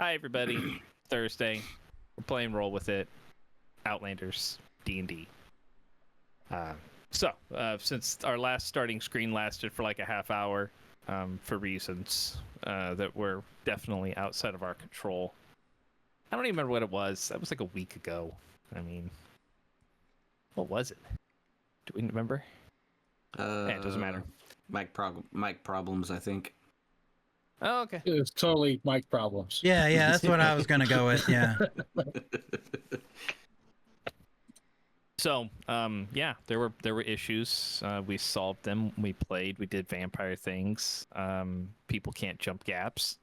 Hi, everybody. Thursday. We're playing Roll With It. Outlanders. D&D. Since our last starting screen lasted for like a half hour, for reasons that were definitely outside of our control. I don't even remember what it was. That was like a week ago. I mean, what was it? Do we remember? It doesn't matter. Mic problems, I think. Oh, okay. It was totally mic problems. Yeah, that's what I was gonna go with. Yeah. So, there were issues. We solved them. We played. We did vampire things. People can't jump gaps.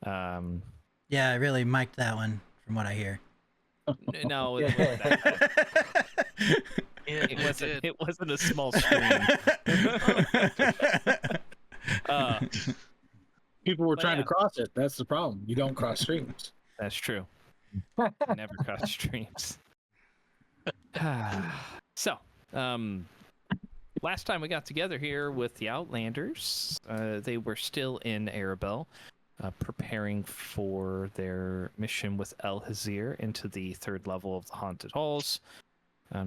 Yeah, I really mic'd that one, from what I hear. No, it wasn't that bad. It wasn't a small screen. People were trying to cross it. That's the problem. You don't cross streams. That's true. Never cross streams. So, last time we got together here with the Outlanders, they were still in Arabelle, preparing for their mission with El Hazir into the 3rd level of the Haunted Halls.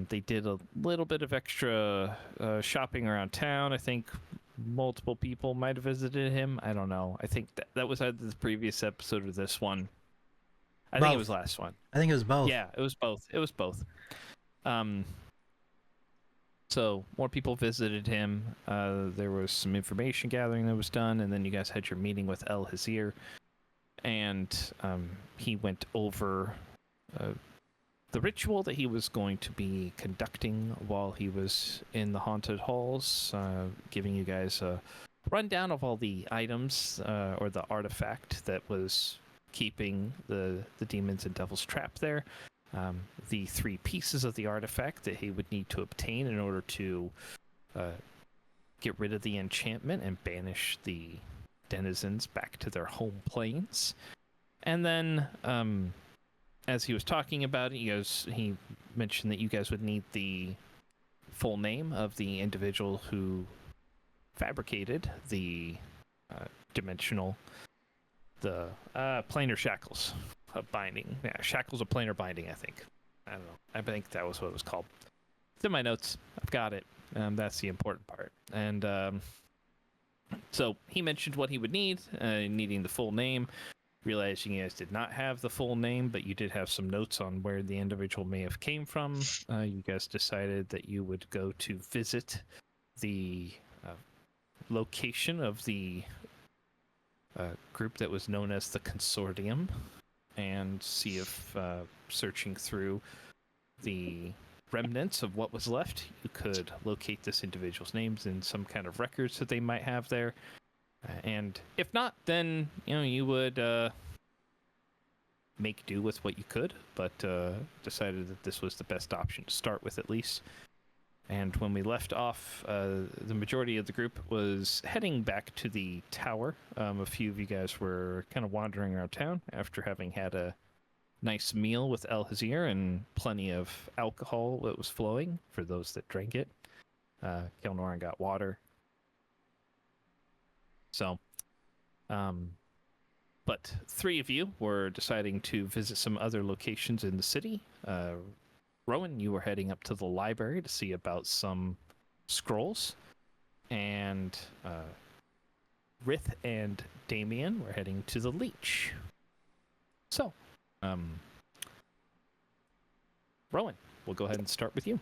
They did a little bit of extra shopping around town. I think multiple people might have visited him. I don't know. I think that was either the previous episode or this one. I think it was last one. I think it was both. Yeah, it was both. It was both. So more people visited him. There was some information gathering that was done, and then you guys had your meeting with El Hazir, and he went over the ritual that he was going to be conducting while he was in the haunted halls, giving you guys a rundown of all the items or the artifact that was keeping the demons and devils trapped there. The 3 pieces of the artifact that he would need to obtain in order to get rid of the enchantment and banish the denizens back to their home planes. And then, as he was talking about it, he mentioned that you guys would need the full name of the individual who fabricated the planar shackles of binding. Yeah, shackles of planar binding, I think. I don't know. I think that was what it was called. It's in my notes. I've got it. That's the important part. And so he mentioned what he would need, needing the full name. Realizing you guys did not have the full name, but you did have some notes on where the individual may have came from. You guys decided that you would go to visit the location of the group that was known as the Consortium, and see if searching through the remnants of what was left, you could locate this individual's names in some kind of records that they might have there. And if not, then you would make do with what you could, but decided that this was the best option to start with, at least. And when we left off, the majority of the group was heading back to the tower. A few of you guys were kind of wandering around town after having had a nice meal with El Hazir and plenty of alcohol that was flowing for those that drank it. Kelnoran got water. So, but 3 of you were deciding to visit some other locations in the city. Rowan, you were heading up to the library to see about some scrolls, and Rith and Damien were heading to the Leech. So, Rowan, we'll go ahead and start with you.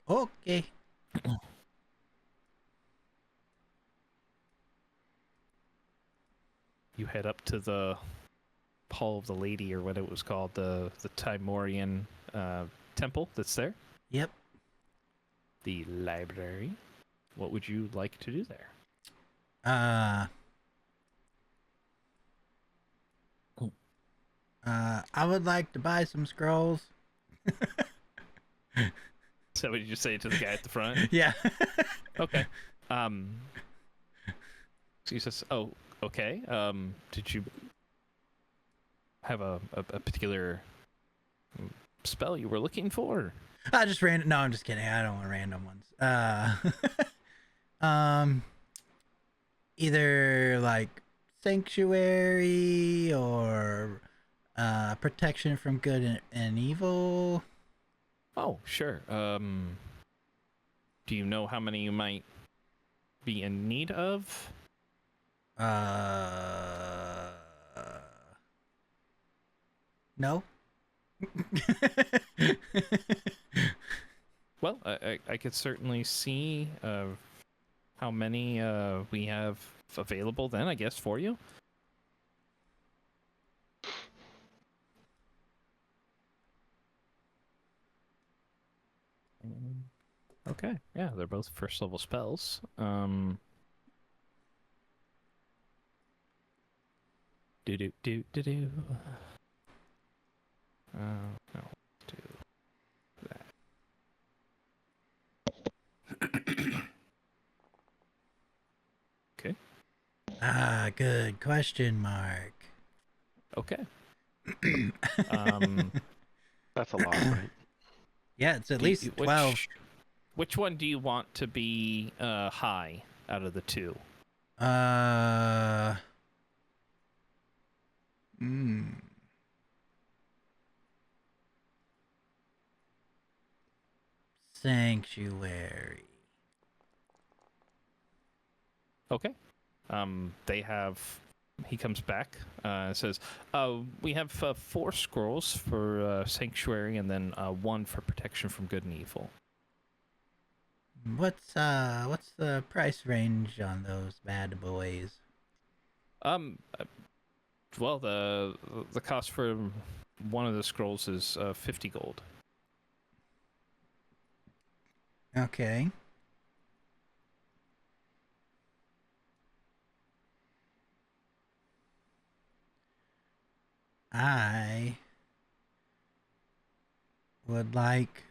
Okay. You head up to the Hall of the Lady, or what it was called, the Timorian temple that's there. Yep. The library. What would you like to do there? I would like to buy some scrolls. So what did you say to the guy at the front? Yeah. Okay. He says, "Oh, okay. Did you have a particular spell you were looking for?" I just random. No, I'm just kidding. I don't want random ones. Either like sanctuary or protection from good and evil? Oh, sure. Do you know how many you might be in need of? No. Well, I could certainly see how many we have available then, I guess, for you. Okay, yeah, they're both first level spells. Do do do do do. No, do that. Okay. Good question mark. Okay. That's a lot, right? Yeah, it's at least 12. Which one do you want to be high out of the two? Sanctuary. Okay. They have. He comes back. Says, "We have 4 scrolls for sanctuary, and then 1 for protection from good and evil." What's the price range on those bad boys? Well, the cost for one of the scrolls is 50 gold. Okay. I would like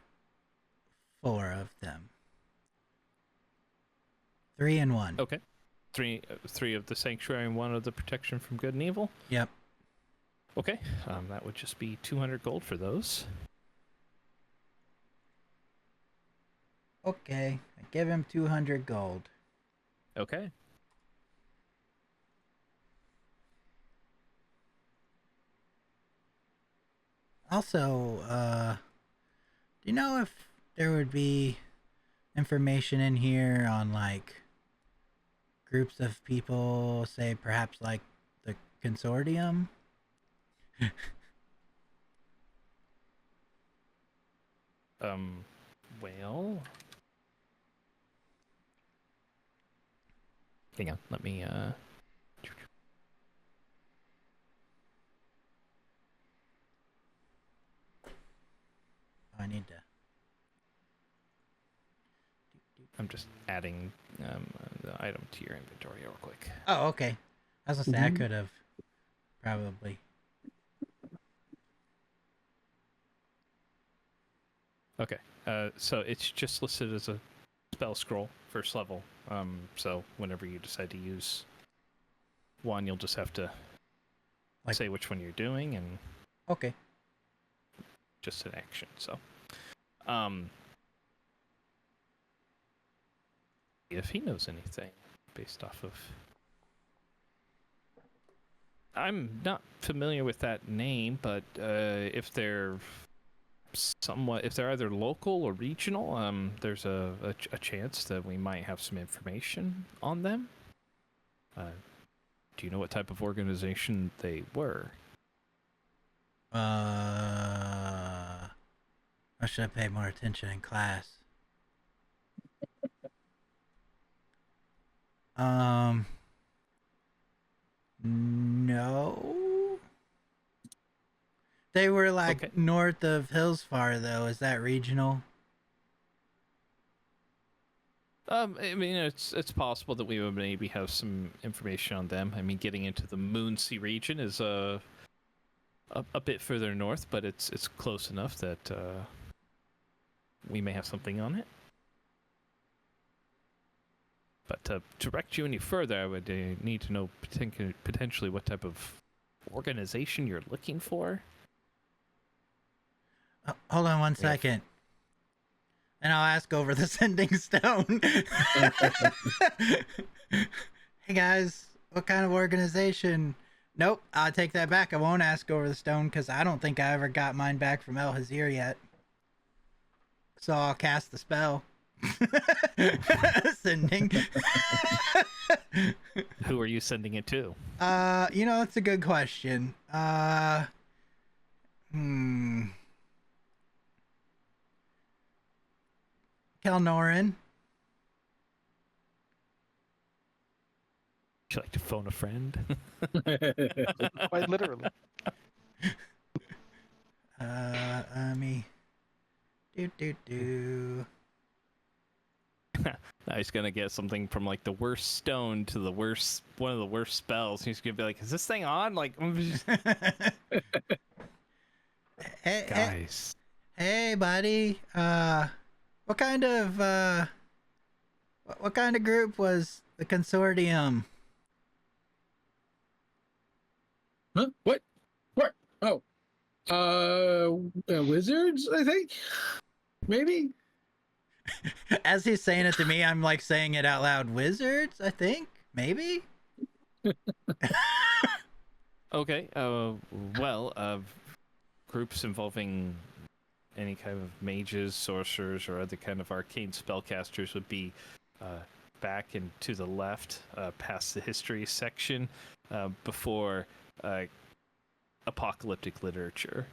4 of them. 3 and 1. Okay. Three of the sanctuary and 1 of the protection from good and evil. Yep. Okay. That would just be 200 gold for those. Okay. I give him 200 gold. Okay. Also, do you know if there would be information in here on like groups of people, say perhaps like the consortium? Well, hang on, let me I need to. I'm just adding the item to your inventory real quick. Oh, okay. I was gonna say I could have probably. Okay. So it's just listed as a spell scroll, first level. So whenever you decide to use one, you'll just have to say which one you're doing and Okay. just an action. So, if he knows anything based off of, I'm not familiar with that name, but if they're either local or regional, there's a chance that we might have some information on them. Do you know what type of organization they were? I should have paid more attention in class. No. They were like Okay. north of Hillsfar, though. Is that regional? I mean, it's possible that we would maybe have some information on them. I mean, getting into the Moonsea region is a bit further north, but it's close enough that we may have something on it. But to direct you any further, I would need to know potentially what type of organization you're looking for. Hold on one second. And I'll ask over the sending stone. Hey guys, What kind of organization? Nope, I'll take that back. I won't ask over the stone because I don't think I ever got mine back from El Hazir yet. So I'll cast the spell. Sending. Who are you sending it to? That's a good question. Kelnorin. Would you like to phone a friend? Quite literally. Me. Do. Now he's gonna get something from like the worst stone to the worst, one of the worst spells. He's gonna be like, "Is this thing on?" Like, Hey, guys. hey, buddy. What kind of group was the consortium? Huh? What? Oh, wizards, I think. Maybe. As he's saying it to me, I'm like saying it out loud. Wizards, I think. Maybe. Okay. Groups involving any kind of mages, sorcerers, or other kind of arcane spellcasters would be back and to the left, past the history section, before apocalyptic literature.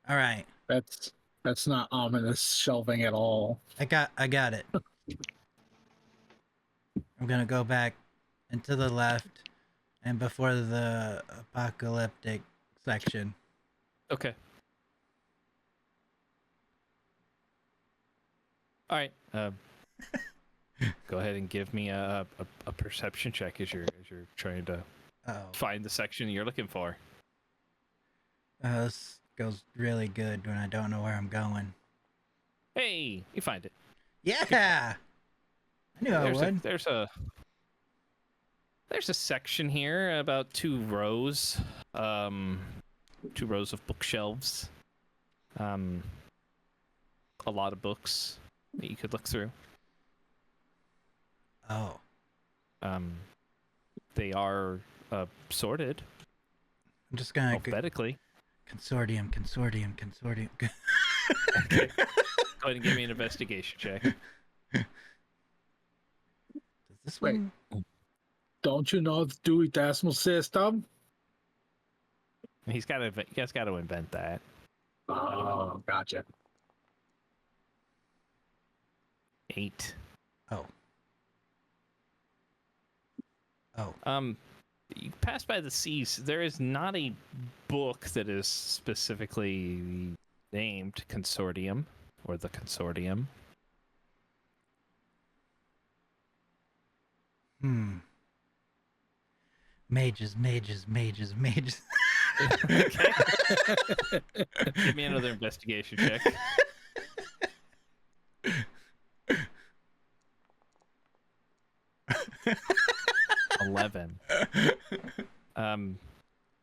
All right. That's not ominous shelving at all. I got it. I'm gonna go back and to the left and before the apocalyptic section. Okay. All right. Go ahead and give me a perception check as you're trying to find the section you're looking for. This goes really good when I don't know where I'm going. Hey, you find it. Yeah, I knew I would. There's a section here about 2 rows, 2 rows of bookshelves, a lot of books that you could look through. Oh. They are sorted I'm just gonna alphabetically. Consortium. Okay. Go ahead and give me an investigation check. Does this Wait. one? Don't you know the Dewey Decimal System? You guys got to invent that. Oh, gotcha. 8. Oh. You pass by the C's. There is not a book that is specifically named Consortium or the Consortium. Mages. Okay. Give me another investigation check. 11.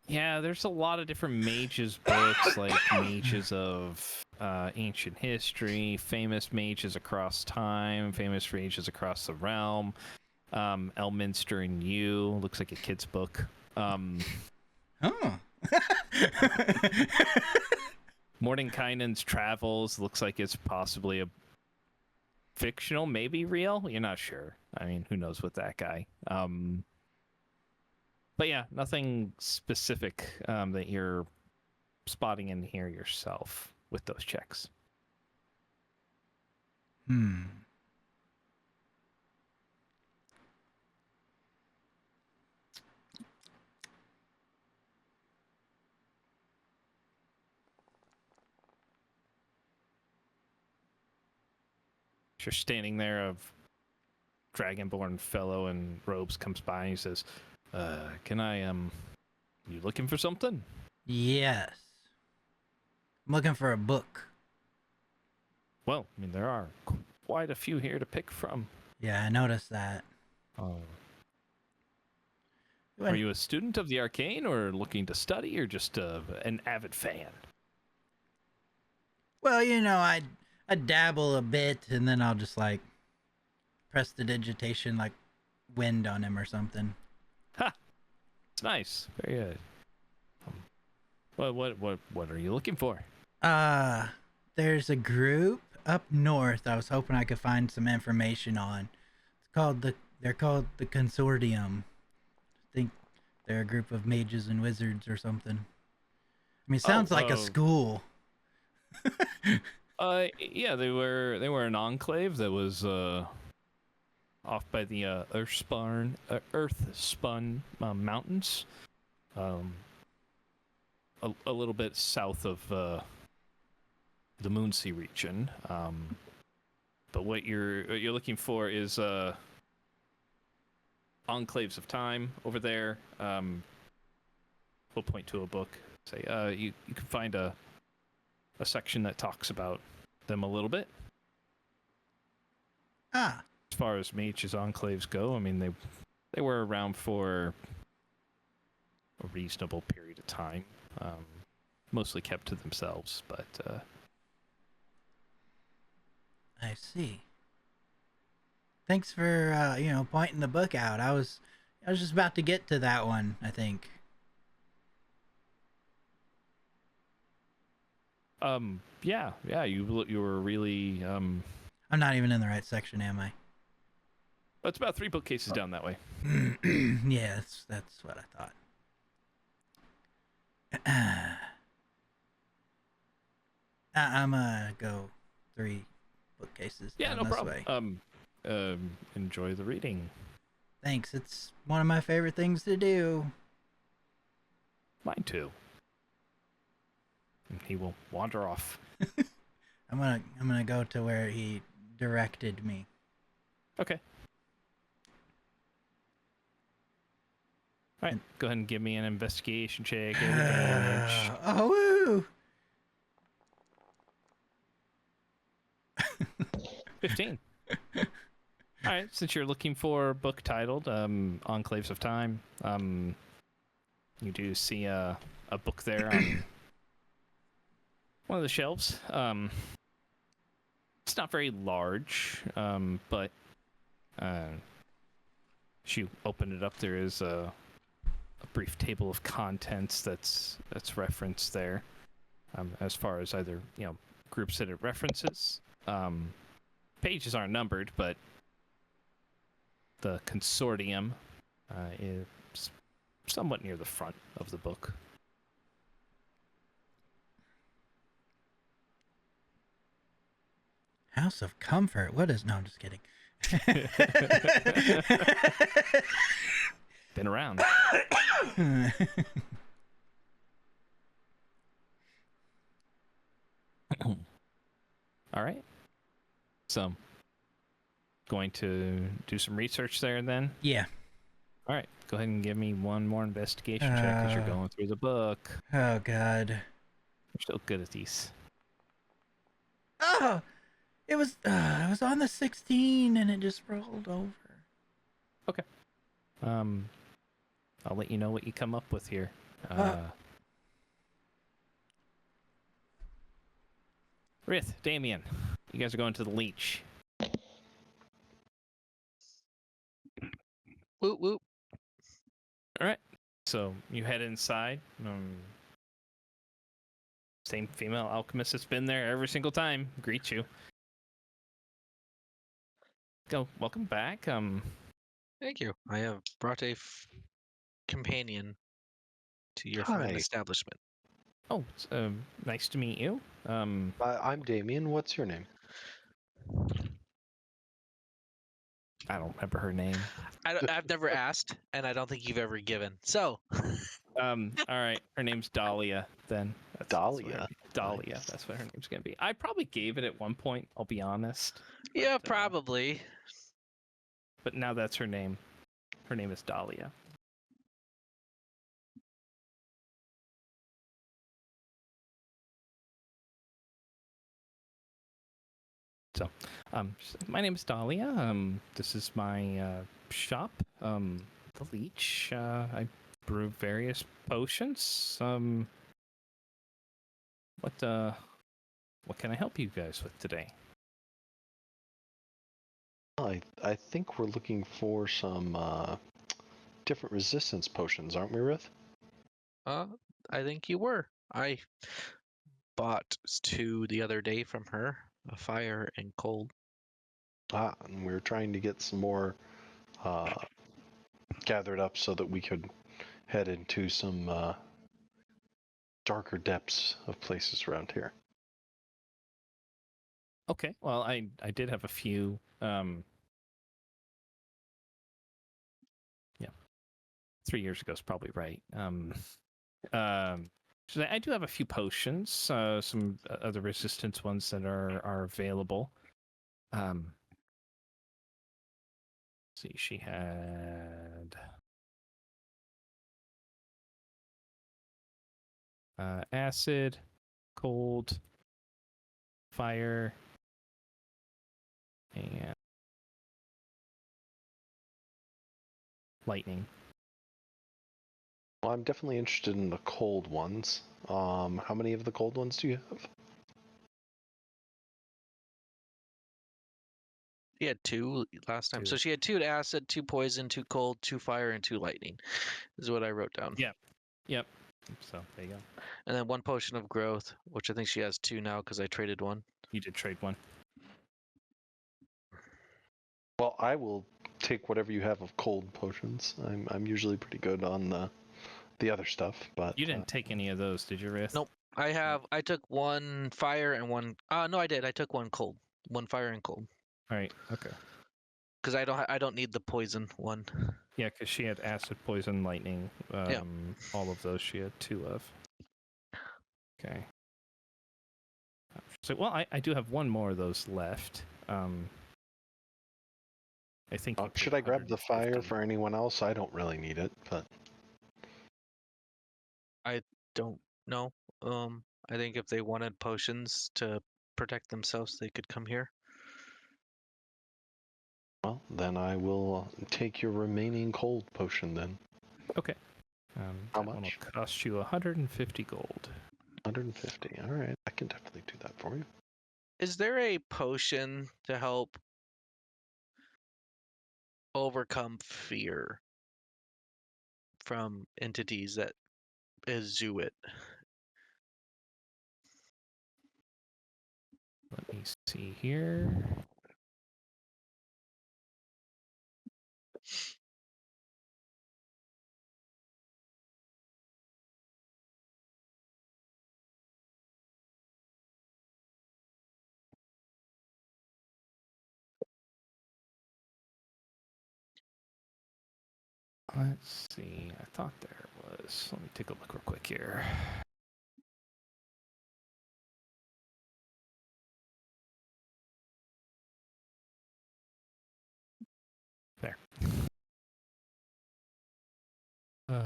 Yeah, there's a lot of different mages books, like mages of ancient history, famous mages across time, famous mages across the realm. Elminster and You looks like a kid's book. Oh. Mordenkainen's Travels looks like it's possibly a fictional, maybe real. You're not sure. I mean, who knows with that guy? But yeah, nothing specific that you're spotting in here yourself with those checks. You're standing there, a dragonborn fellow in robes comes by and he says, can I, you looking for something? Yes. I'm looking for a book. Well, I mean, there are quite a few here to pick from. Yeah, I noticed that. Are you a student of the arcane or looking to study or just an avid fan? Well, I dabble a bit and then I'll just like press the digitation like wind on him or something. Ha! It's nice. Very good. What are you looking for? There's a group up north I was hoping I could find some information on. They're called the Consortium. I think they're a group of mages and wizards or something. I mean, it sounds like a school. Yeah, they were an enclave that was off by the Earthspun Mountains, a little bit south of the Moonsea region. But what you're looking for is enclaves of time over there. We'll point to a book. Say you can find a section that talks about them a little bit. Ah, As far as mages enclaves go, I mean they were around for a reasonable period of time, mostly kept to themselves. But I see. Thanks for pointing the book out. I was just about to get to that one, I think. yeah, you were really I'm not even in the right section, am I? it's about 3 bookcases down that way. Yeah, that's what I thought. I'm gonna go 3 bookcases Yeah, down no this problem. way. Enjoy the reading. Thanks. It's one of my favorite things to do. Mine too. And he will wander off. I'm gonna go to where he directed me. Okay. All right, go ahead and give me an investigation check. Advantage. Oh, woo! 15. All right, since you're looking for a book titled Enclaves of Time, you do see a book there on one of the shelves. It's not very large, but as you open it up, there is a brief table of contents that's referenced there, as far as either groups that it references. Pages aren't numbered, but the consortium is somewhat near the front of the book. House of Comfort. What is? No, I'm just kidding. Been around. All right. So, going to do some research there then? Yeah. All right. Go ahead and give me one more investigation check as you're going through the book. Oh, God. You're still good at these. Oh! It was on the 16 and it just rolled over. Okay. I'll let you know what you come up with here. Rith, Damien, you guys are going to the Leech. Woot woot. All right. So you head inside. Same female alchemist that's been there every single time greets you. Go. Welcome back. Thank you. I have brought a companion to your fine Hi. establishment. Oh, nice to meet you. I'm Damien. What's your name? I don't remember her name. I've never asked, and I don't think you've ever given. So, All right. Her name's Dahlia. Then Dahlia. Dahlia. Nice. That's what her name's gonna be. I probably gave it at one point. I'll be honest. yeah, But, probably. But now that's her name. Her name is Dahlia. So, my name is Dahlia. This is my shop, the Leech. I brew various potions. What can I help you guys with today? I think we're looking for some different resistance potions, aren't we, Rith? I think you were. I bought 2 the other day from her, a fire and cold. And we're trying to get some more gathered up so that we could head into some darker depths of places around here. Okay. Well, I did have a few. Yeah, 3 years ago is probably right. So I do have a few potions, some other resistance ones that are available. See, she had acid, cold, fire, and lightning. Well, I'm definitely interested in the cold ones. How many of the cold ones do you have? She had 2 last time. 2. So she had 2 acid, 2 poison, 2 cold, 2 fire, and 2 lightning. Is what I wrote down. Yep. So there you go. And then 1 potion of growth, which I think she has 2 now because I traded 1. You did trade one. Well, I will take whatever you have of cold potions. I'm usually pretty good on the other stuff, but You didn't take any of those, did you, Rith? Nope. I took 1 fire and 1. No, I did. I took 1 cold, 1 fire and cold. All right. Okay. Because I don't need the poison one. Yeah, because she had acid, poison, lightning. All of those she had 2 of. Okay. So, well, I do have 1 more of those left. I think. should I grab the fire for anyone else? I don't really need it, but Don't know. I think if they wanted potions to protect themselves, they could come here. well, then I will take your remaining cold potion then. Okay. How that one will much? cost you 150 gold. 150. All right, I can definitely do that for you. Is there a potion to help overcome fear from entities that is Zuit? Let me see here. Let's see. I thought there was. Let me take a look real quick here. There. Uh,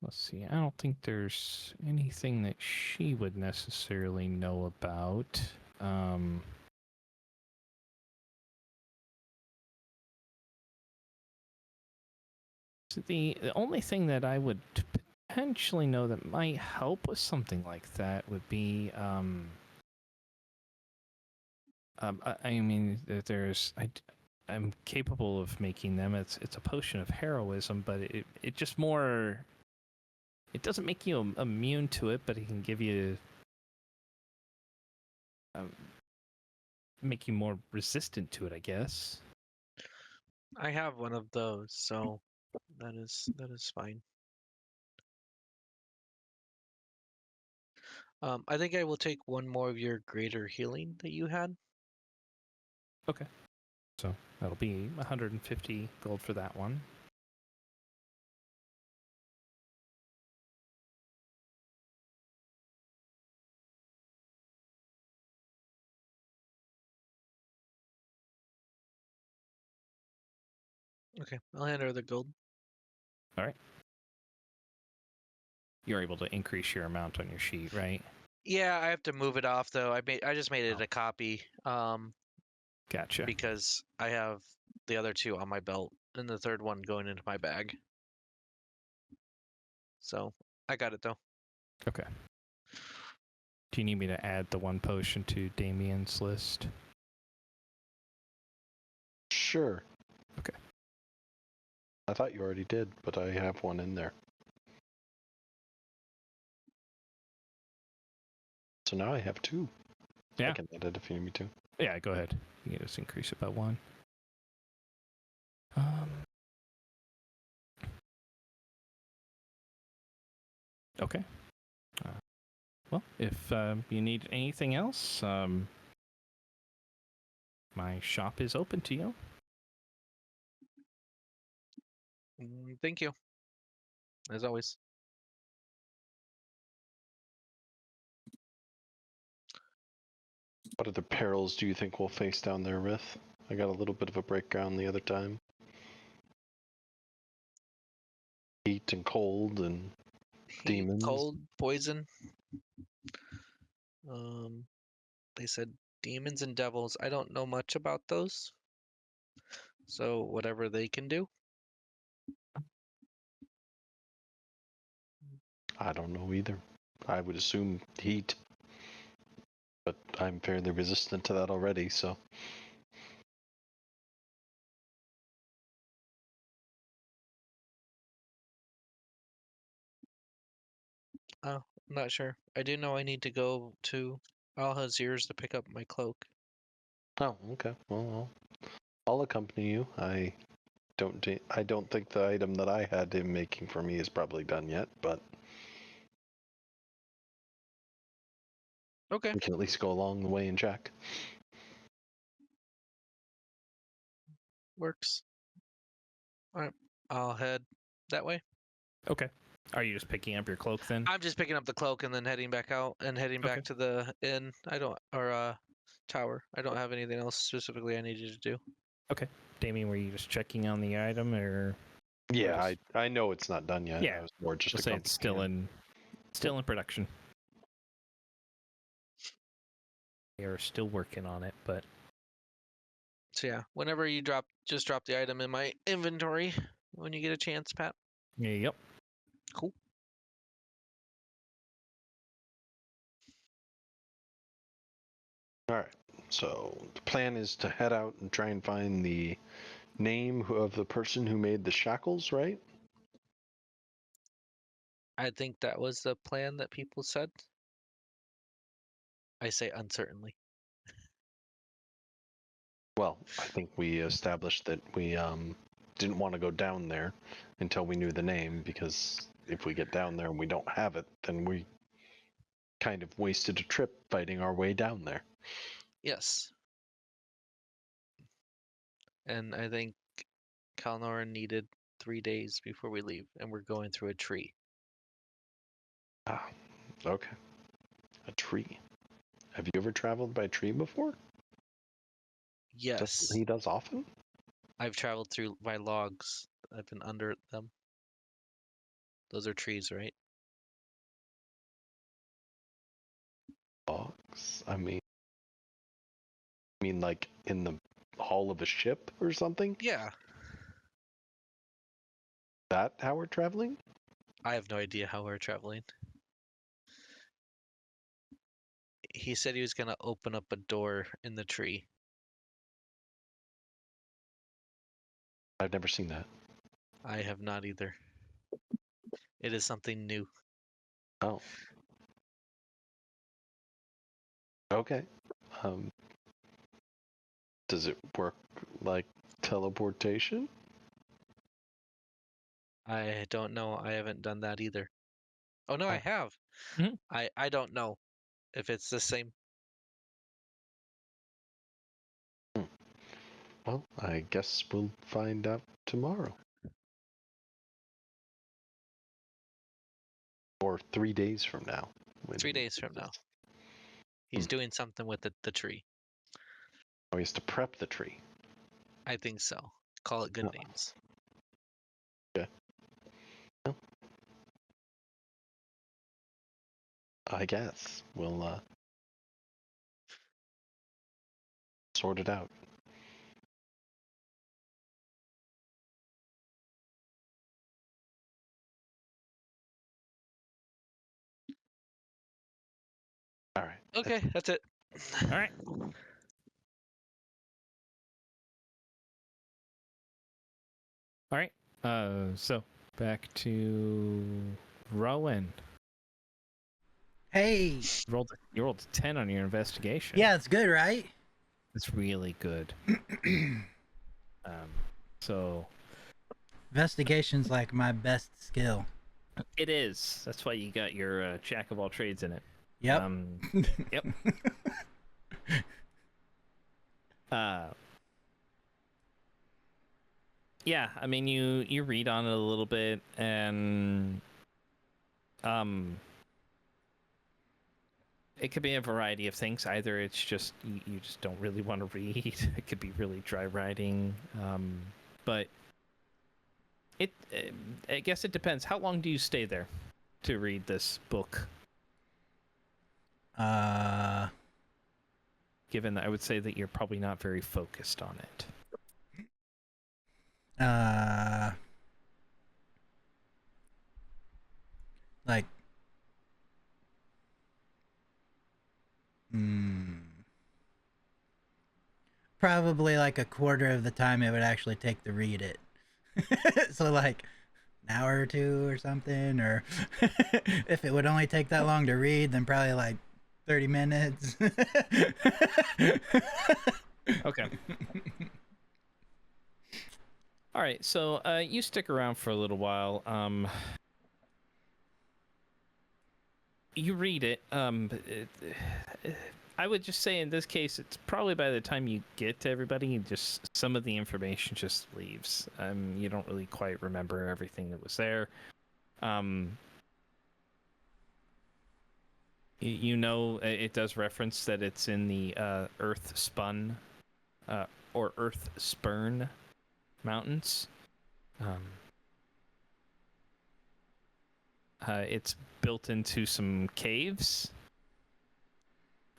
let's see. I don't think there's anything that she would necessarily know about. So the only thing that I would potentially know that might help with something like that would be I mean I'm capable of making them. It's a potion of heroism, but it just more. It doesn't make you immune to it, but it can give you make you more resistant to it, I guess. I have one of those, so that is fine. I think I will take 1 more of your greater healing that you had. Okay. So that'll be 150 gold for that one. Okay, I'll hand her the gold. You're able to increase your amount on your sheet, right? Yeah, I have to move it off though. I just made it Oh. a copy. Gotcha. Because I have the other two on my belt and the third one going into my bag. So I got it though. Okay. Do you need me to add the one potion to Damien's list? Sure. Okay. I thought you already did, but I have one in there. So now I have two. Yeah. I can add it if you need me to. Yeah, go ahead. You can just increase it by one. Okay. Well, if you need anything else, my shop is open to you. Thank you. As always. What other perils do you think we'll face down there, Rith? I got a little bit of a breakdown the other time. Heat and cold and Heat, demons. cold, poison. They said demons and devils. I don't know much about those. So whatever they can do. I don't know either. I would assume heat. But I'm fairly resistant to that already, so. Oh, I'm not sure. I do know I need to go to Al-Hazir's to pick up my cloak. Oh, okay. Well, I'll accompany you. I don't think the item that I had him making for me is probably done yet, but Okay. we can at least go along the way and check. Works. Alright. I'll head that way. Okay. Are you just picking up your cloak then? I'm just picking up the cloak and then heading back out and heading back Okay. to the inn. Tower. I don't have anything else specifically I needed to do. Okay. Damien, were you just checking on the item or? Yeah, I know it's not done yet. Yeah, I was more just I'll say it's still in production. They are still working on it, but So yeah, whenever you just drop the item in my inventory when you get a chance, Pat. yep. Cool. All right. So the plan is to head out and try and find the name of the person who made the shackles, right? I think that was the plan that people said. I say uncertainly. Well, I think we established that we didn't want to go down there until we knew the name, because if we get down there and we don't have it, then we kind of wasted a trip fighting our way down there. Yes. And I think Kalnor needed 3 days before we leave, and we're going through a tree. Ah, okay. A tree. Have you ever traveled by tree before? Yes. He does often? I've traveled through by logs. I've been under them. Those are trees, right? Logs? I mean like in the hull of a ship or something? Yeah. That how we're traveling? I have no idea how we're traveling. He said he was going to open up a door in the tree. I've never seen that. I have not either. It is something new. Oh. Okay. Does it work like teleportation? I don't know. I haven't done that either. Oh no, I Oh. have. Mhm. I don't know if it's the same. Well, I guess we'll find out tomorrow. Or 3 days from now. 3 days from now. He's doing something with the tree. Oh, he has to prep the tree. I think so. Call it good No. names. I guess we'll sort it out. All right. Okay, that's it. All right. All right. So back to Rowan. Hey. You rolled a 10 on your investigation. Yeah, it's good, right? It's really good. So Investigation's like my best skill. it is. That's why you got your jack of all trades in it. Yep. Yep. Yeah, I mean you read on it a little bit and it could be a variety of things. Either it's just you just don't really want to read. It could be really dry writing. But I guess it depends. How long do you stay there to read this book? Given that I would say that you're probably not very focused on it. Like, probably like a quarter of the time it would actually take to read it. So like an hour or two or something, or if it would only take that long to read, then probably like 30 minutes. Okay. All right, so you stick around for a little while. You read it. I would just say in this case, it's probably by the time you get to everybody, just some of the information just leaves. You don't really quite remember everything that was there. You know, it does reference that it's in the Earth Spun or Earth Spurn Mountains. It's built into some caves.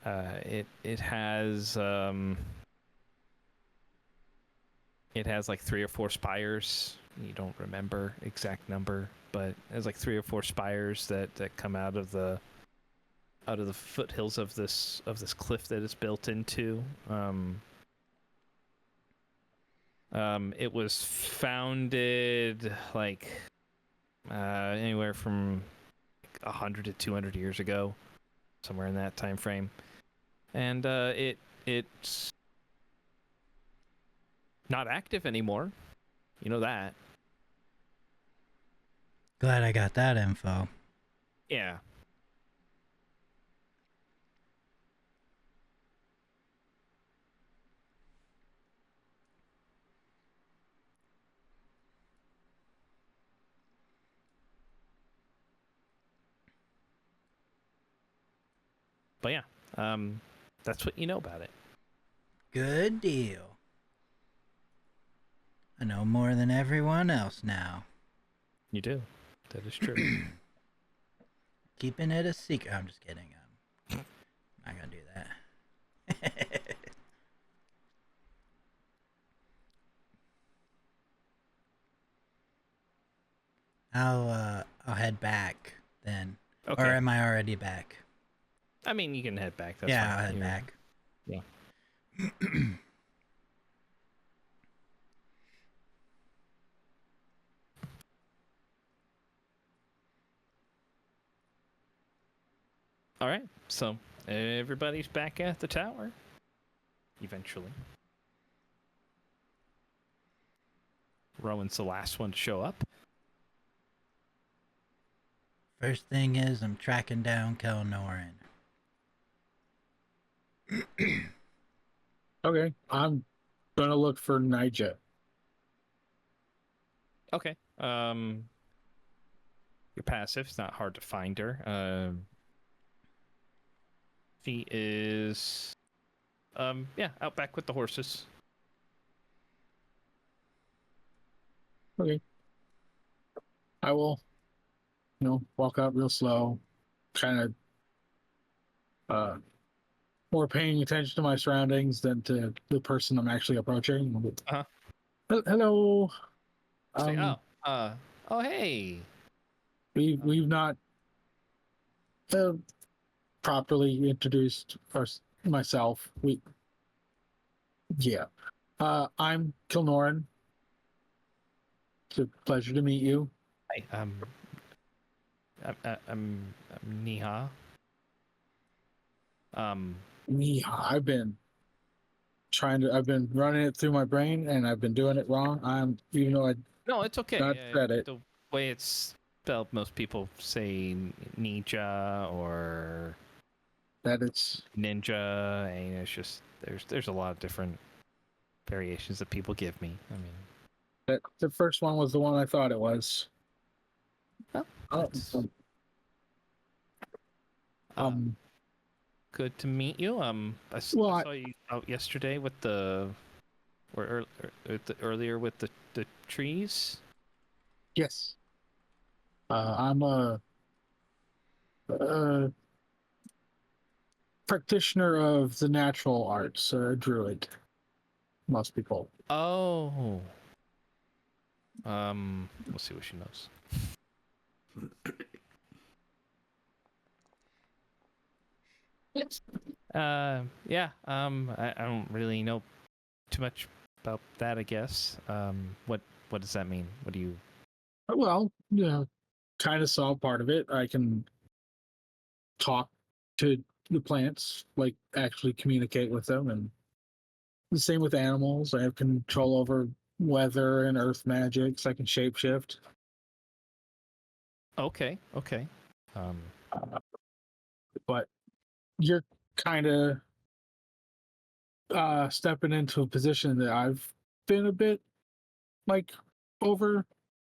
It has like 3 or 4 spires. You don't remember exact number, but it has like 3 or 4 spires that come out of the foothills of this cliff that it's built into. It was founded like anywhere from 100 to 200 years ago, somewhere in that time frame, and it's not active anymore. You know that. Glad I got that info. Yeah. But yeah, that's what you know about it. Good deal. I know more than everyone else now. You do. That is true. Keeping it a secret. I'm just kidding. I'm not gonna do that. I'll head back then. Okay. Or am I already back? I mean, you can head back. That's yeah, fine. I'll head back. Yeah. All right. So everybody's back at the tower. Eventually. Rowan's the last one to show up. First thing is I'm tracking down Kelnorin. Okay, I'm gonna look for Nigel. Okay. You're passive. It's not hard to find her. She is out back with the horses. Okay, I will, walk out real slow, kind of more paying attention to my surroundings than to the person I'm actually approaching. Uh-huh. Hello. Say, oh, hey. We've not properly introduced myself. Yeah. I'm Kilnoran. It's a pleasure to meet you. Hey, I'm Niha. I've been running it through my brain and I've been doing it wrong. Even though I No, it's okay. not said it. The way it's spelled, most people say ninja or That it's ninja, and it's just there's a lot of different variations that people give me. I mean, that the first one was the one I thought it was. well, Oh, that's, good to meet you. I saw you out yesterday with earlier with the trees. yes. I'm a practitioner of the natural arts, a druid. Most people. Oh. We'll see what she knows. Yeah. I don't really know too much about that, I guess. What does that mean? What do you? Well, kind of saw part of it. I can talk to the plants, like actually communicate with them, and the same with animals. I have control over weather and earth magics. I can shapeshift. Okay. But you're kind of stepping into a position that I've been a bit like over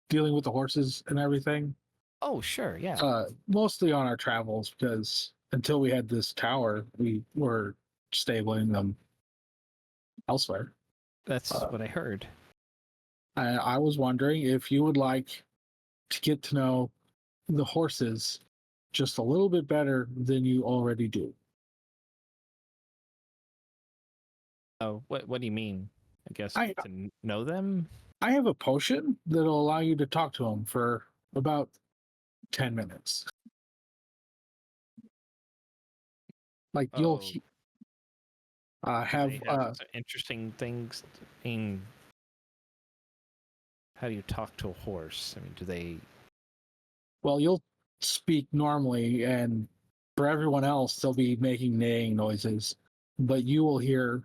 dealing with the horses and everything. Oh, sure. Yeah. Mostly on our travels because until we had this tower, we were stabling them elsewhere. That's what I heard. I was wondering if you would like to get to know the horses just a little bit better than you already do. Oh, what do you mean? I guess I to know them. I have a potion that'll allow you to talk to them for about 10 minutes. Like you'll have They have some interesting things. I mean, how do you talk to a horse? I mean, do they? well, you'll speak normally, and for everyone else, they'll be making neighing noises, but you will hear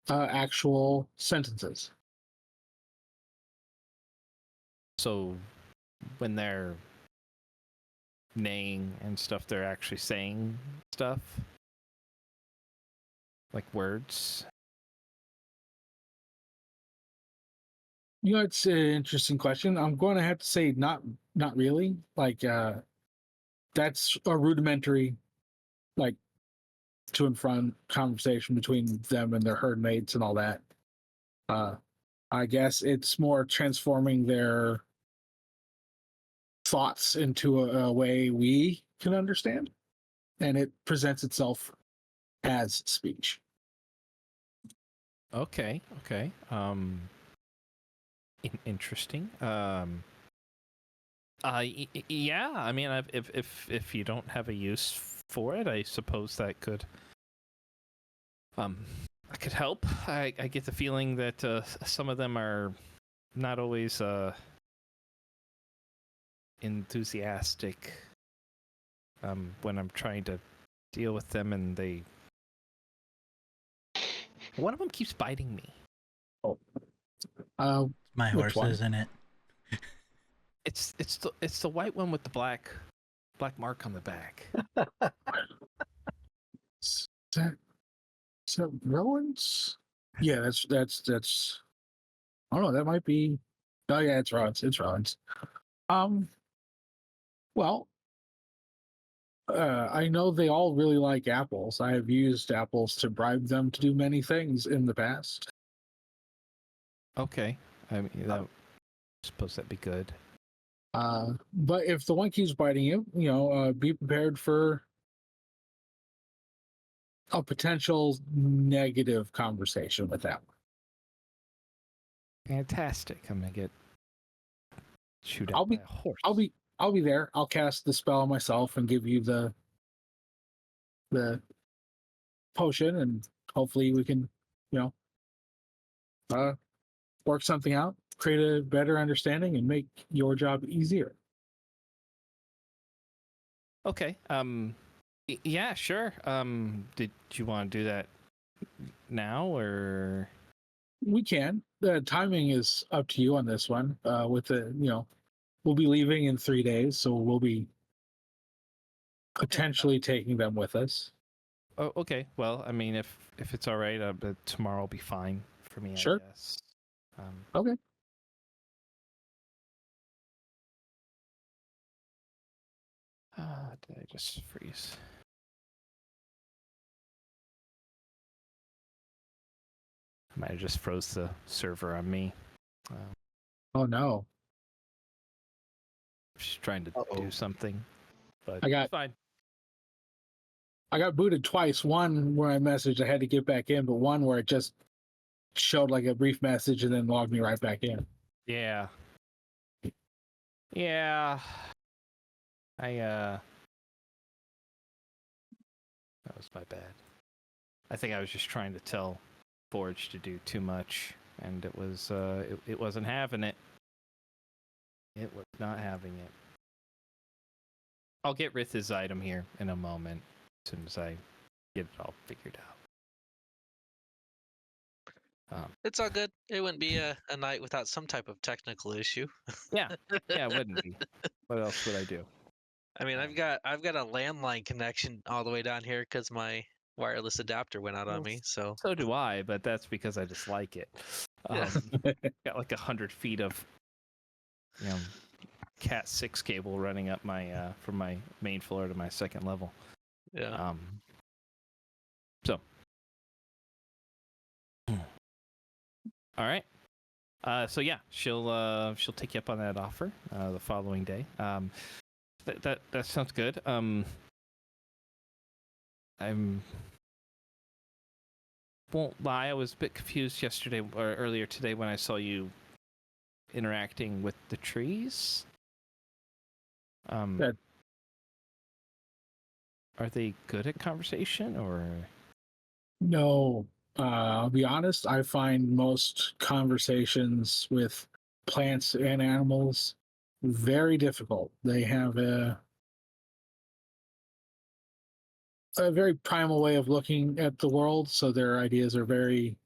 actual sentences. So when they're neighing and stuff, they're actually saying stuff like words. It's an interesting question. I'm going to have to say not really. Like that's a rudimentary, like to and from conversation between them and their herd mates and all that. I guess it's more transforming their thoughts into a way we can understand, and it presents itself as speech. Okay. Interesting. Yeah. I mean, if you don't have a use for it, I suppose that could help. I get the feeling that some of them are not always enthusiastic when I'm trying to deal with them, and one of them keeps biting me. My Which horse, one? isn't it? It's the white one with the black mark on the back. Is that Rowan's? Yeah, that's. I don't know. That might be. Oh yeah, it's Rowan's. It's Rowan's. Well, I know they all really like apples. I have used apples to bribe them to do many things in the past. Okay. I mean, I suppose that'd be good. But if the one keeps biting you, be prepared for a potential negative conversation with that one. Fantastic. I'm gonna get shoot I'll at be- by a horse. I'll be there. I'll cast the spell myself and give you the potion, and hopefully we can, work something out, create a better understanding, and make your job easier. Okay. Yeah, sure. Did you want to do that now or? We can. The timing is up to you on this one. With the, we'll be leaving in 3 days, so we'll be potentially taking them with us. Oh, okay. Well, I mean, if it's all right, tomorrow will be fine for me. Sure. I guess. Okay. Did I just freeze? I might have just froze the server on me. Oh no. Just trying to Uh-oh. do something, but I got- it's fine. I got booted twice. One where I messaged I had to get back in, but one where it just showed like a brief message and then logged me right back in. Yeah. Yeah. That was my bad. I think I was just trying to tell Forge to do too much, and it was it wasn't having it. It was not having it. I'll get Rith's item here in a moment, as soon as I get it all figured out. It's all good. It wouldn't be a night without some type of technical issue. Yeah, it wouldn't be. What else would I do? I mean, I've got a landline connection all the way down here because my wireless adapter went out on Well, me. So So do I, but that's because I dislike it. Yeah. Got like 100 feet of, Cat 6 cable running up my from my main floor to my second level. yeah, So. All right. So yeah, she'll take you up on that offer the following day. That sounds good. I'm won't lie, I was a bit confused yesterday or earlier today when I saw you interacting with the trees. That- Are they good at conversation or? No, I'll be honest. I find most conversations with plants and animals very difficult. They have a very primal way of looking at the world, so their ideas are very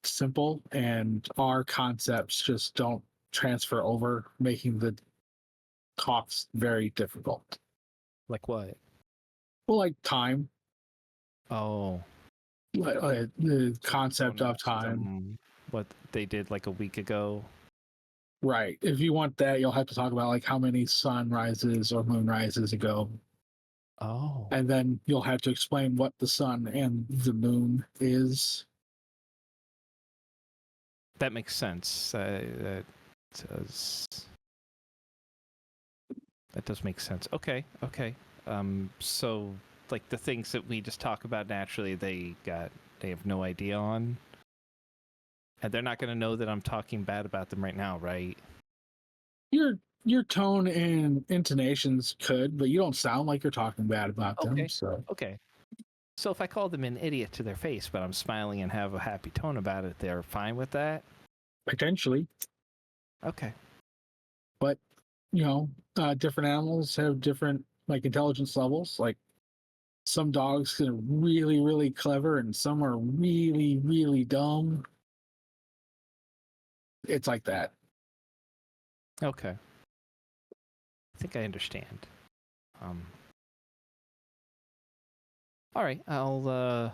simple, and our concepts just don't transfer over, making the talks very difficult. Like what? Well, like time, Oh. the concept of time. What they did like a week ago. Right. If you want that, you'll have to talk about like how many sunrises or moonrises ago. Oh. And then you'll have to explain what the sun and the moon is. That makes sense. That does. That does make sense. Okay. So like the things that we just talk about naturally, they have no idea on, and they're not going to know that I'm talking bad about them right now, right? Your tone and intonations could, but you don't sound like you're talking bad about them. Okay. So Okay. So if I call them an idiot to their face, but I'm smiling and have a happy tone about it, they're fine with that? potentially, Okay. but different animals have different like intelligence levels. Like some dogs are really, really clever, and some are really, really dumb. It's like that. Okay. I think I understand. All right. I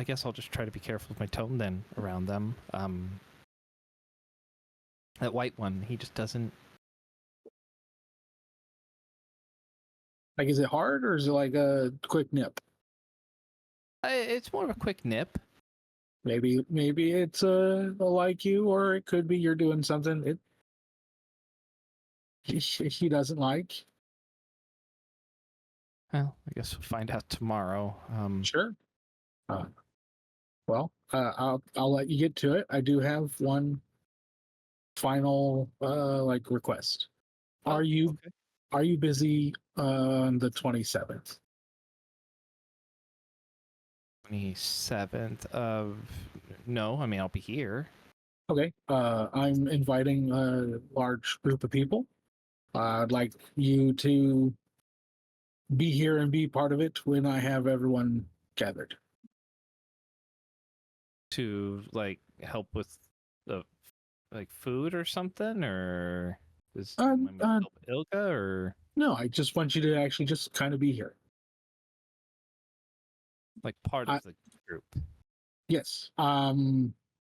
guess I'll just try to be careful with my tone then around them. That white one, he just doesn't. Like, is it hard or is it like a quick nip? It's more of a quick nip. Maybe it's a like you, or it could be you're doing something he doesn't like. Well, I guess we'll find out tomorrow. Sure. Well, I'll let you get to it. I do have one final like request. Are you okay. are you busy on the 27th? 27th of no, I mean I'll be here. Okay. I'm inviting a large group of people. I'd like you to be here and be part of it when I have everyone gathered. To like help with the like food or something, or does Um, want me to uh, help Ilga or No, I just want you to actually just kind of be here. like part I- of the group? Yes.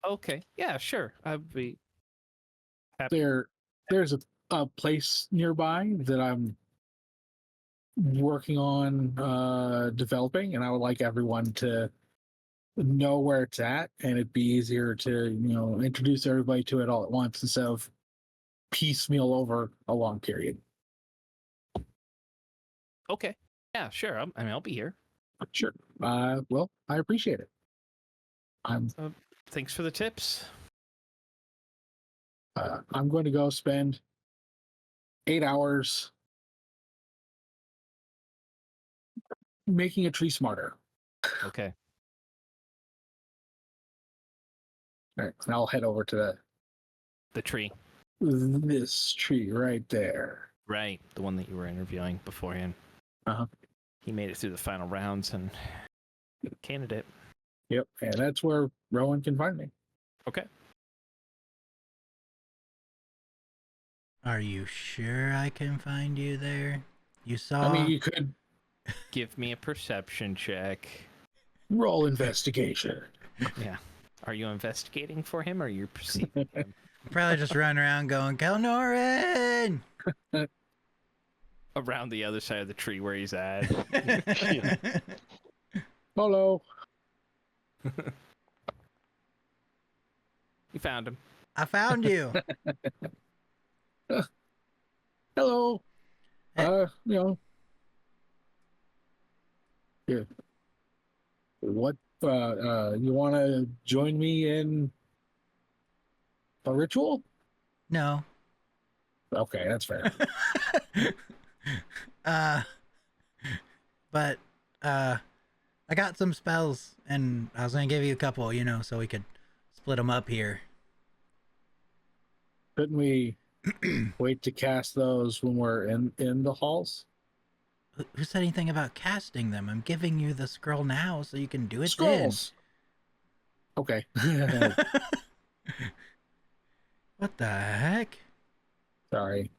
Okay, yeah, sure. I'd be happy. There's a place nearby that I'm working on developing, and I would like everyone to know where it's at, and it'd be easier to introduce everybody to it all at once instead of piecemeal over a long period. Okay, yeah, sure. I mean, I'll be here. Sure. Well, I appreciate it. Thanks for the tips. I'm going to go spend 8 hours making a tree smarter. Okay, All right, and I'll head over to the tree, this tree right there. right? The one that you were interviewing beforehand. Uh-huh. He made it through the final rounds and candidate. Yep, and that's where Rowan can find me. Okay. Are you sure I can find you there? You saw. I mean, you could Give me a perception check. roll investigation. Yeah. Are you investigating for him or you're perceiving him? Probably just run around going, Kelnorin! Around the other side of the tree where he's at. Hello. You found him. I found you. Hello. Hey. Yeah. What you want to join me in a ritual? No. Okay, that's fair. But I got some spells, and I was gonna give you a couple, so we could split them up here. Couldn't we wait to cast those when we're in the halls? Who said anything about casting them? I'm giving you the scroll now, so you can do it Scrolls. Okay. then. What the heck? Sorry.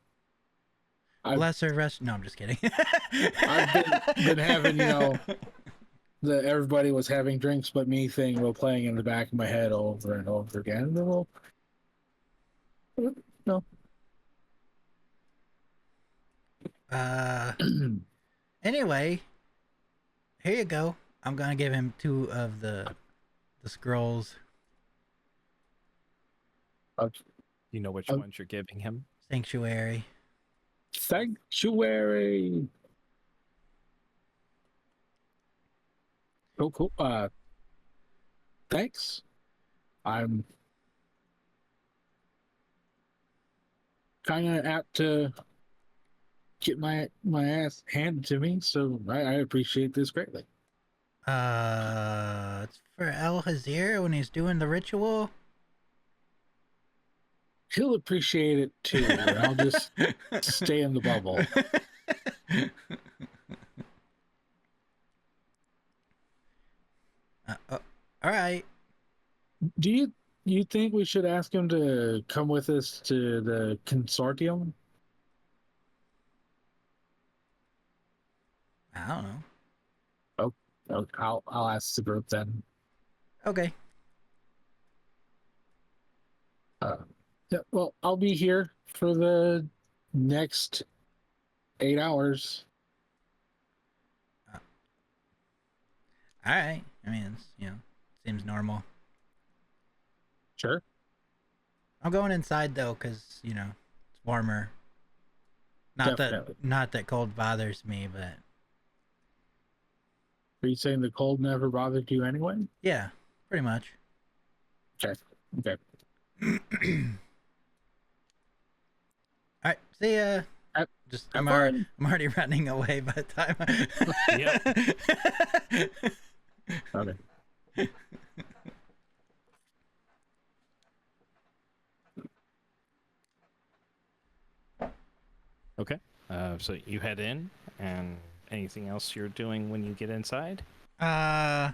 Lesser rest. No, I'm just kidding. I've been having, the everybody was having drinks but me thing while playing in the back of my head over and over again. No. Anyway, here you go. I'm gonna give him 2 of the scrolls. You know which ones you're giving him? Sanctuary. Sanctuary. Cool. Thanks. I'm kind of apt to get my ass handed to me, so I appreciate this greatly. It's for El Hazir when he's doing the ritual. He'll appreciate it too. And I'll just stay in the bubble. All right. Do you think we should ask him to come with us to the consortium? I don't know. I'll ask the group then. Okay. Yeah, well, I'll be here for the next 8 hours. All right. I mean, it's, seems normal. Sure. I'm going inside though, cause it's warmer. Not Definitely. that cold bothers me, but Are you saying the cold never bothered you anyway? Yeah, pretty much. Okay. Okay. All right, see ya. Have- Just have I'm fun. already running away by the time. Okay. Okay. So you head in, and anything else you're doing when you get inside? No,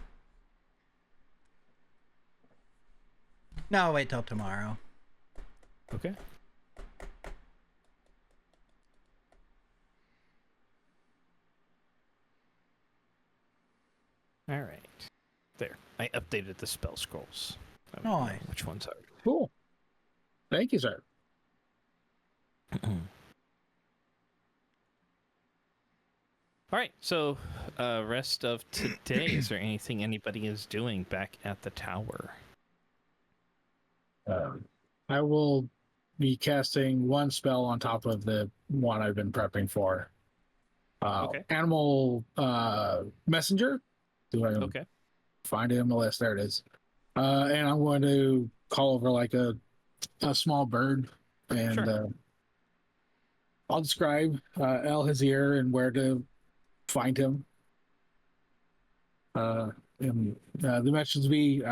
I'll wait till tomorrow. Okay. All right. There. I updated the spell scrolls. I don't know Nice. which ones are. Cool. Thank you, sir. All right. So, rest of today, is there anything anybody is doing back at the tower? I will be casting one spell on top of the one I've been prepping for. Okay. Animal messenger. Do I Okay. find it in the list? There it is. And I'm going to call over like a small bird, and Sure. I'll describe El Hazir and where to find him. And the message will be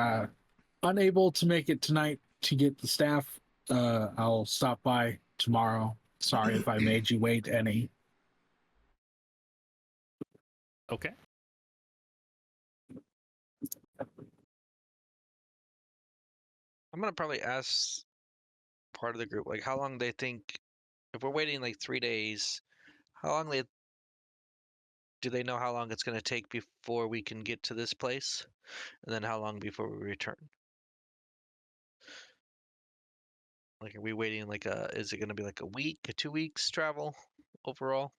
unable to make it tonight to get the staff. I'll stop by tomorrow. Sorry if I made you wait any. Okay. I'm gonna probably ask part of the group like how long they think, if we're waiting like 3 days, how long do they know how long it's gonna take before we can get to this place, and then how long before we return? Like, are we waiting like is it gonna be like a week, 2 weeks travel overall?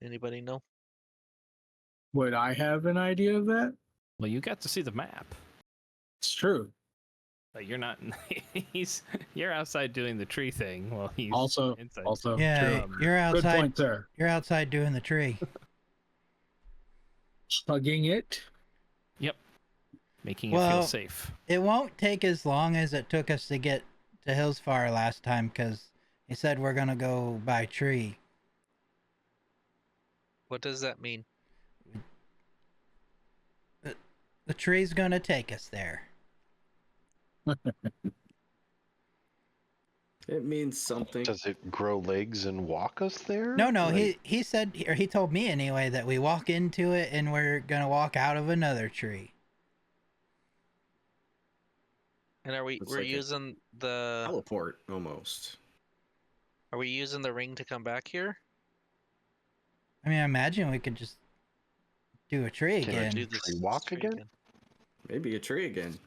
Anybody know? Would I have an idea of that? Well, you got to see the map. It's true. But you're not. You're outside doing the tree thing while he's Also, inside. Yeah, true. you're Good outside. point, sir. You're outside doing the tree. Hugging it. Yep. Making it Well, feel safe. It won't take as long as it took us to get to Hillsfire last time, because he said we're gonna go by tree. What does that mean? The tree's gonna take us there. It means something. Does it grow legs and walk us there? No, Like- he said, or he told me anyway, that we walk into it and we're gonna walk out of another tree. And are It's we're like a using the Teleport almost. are we using the ring to come back here? I mean, I imagine we could just do a tree Can I again. Do this Tree walk tree again? Maybe a tree again.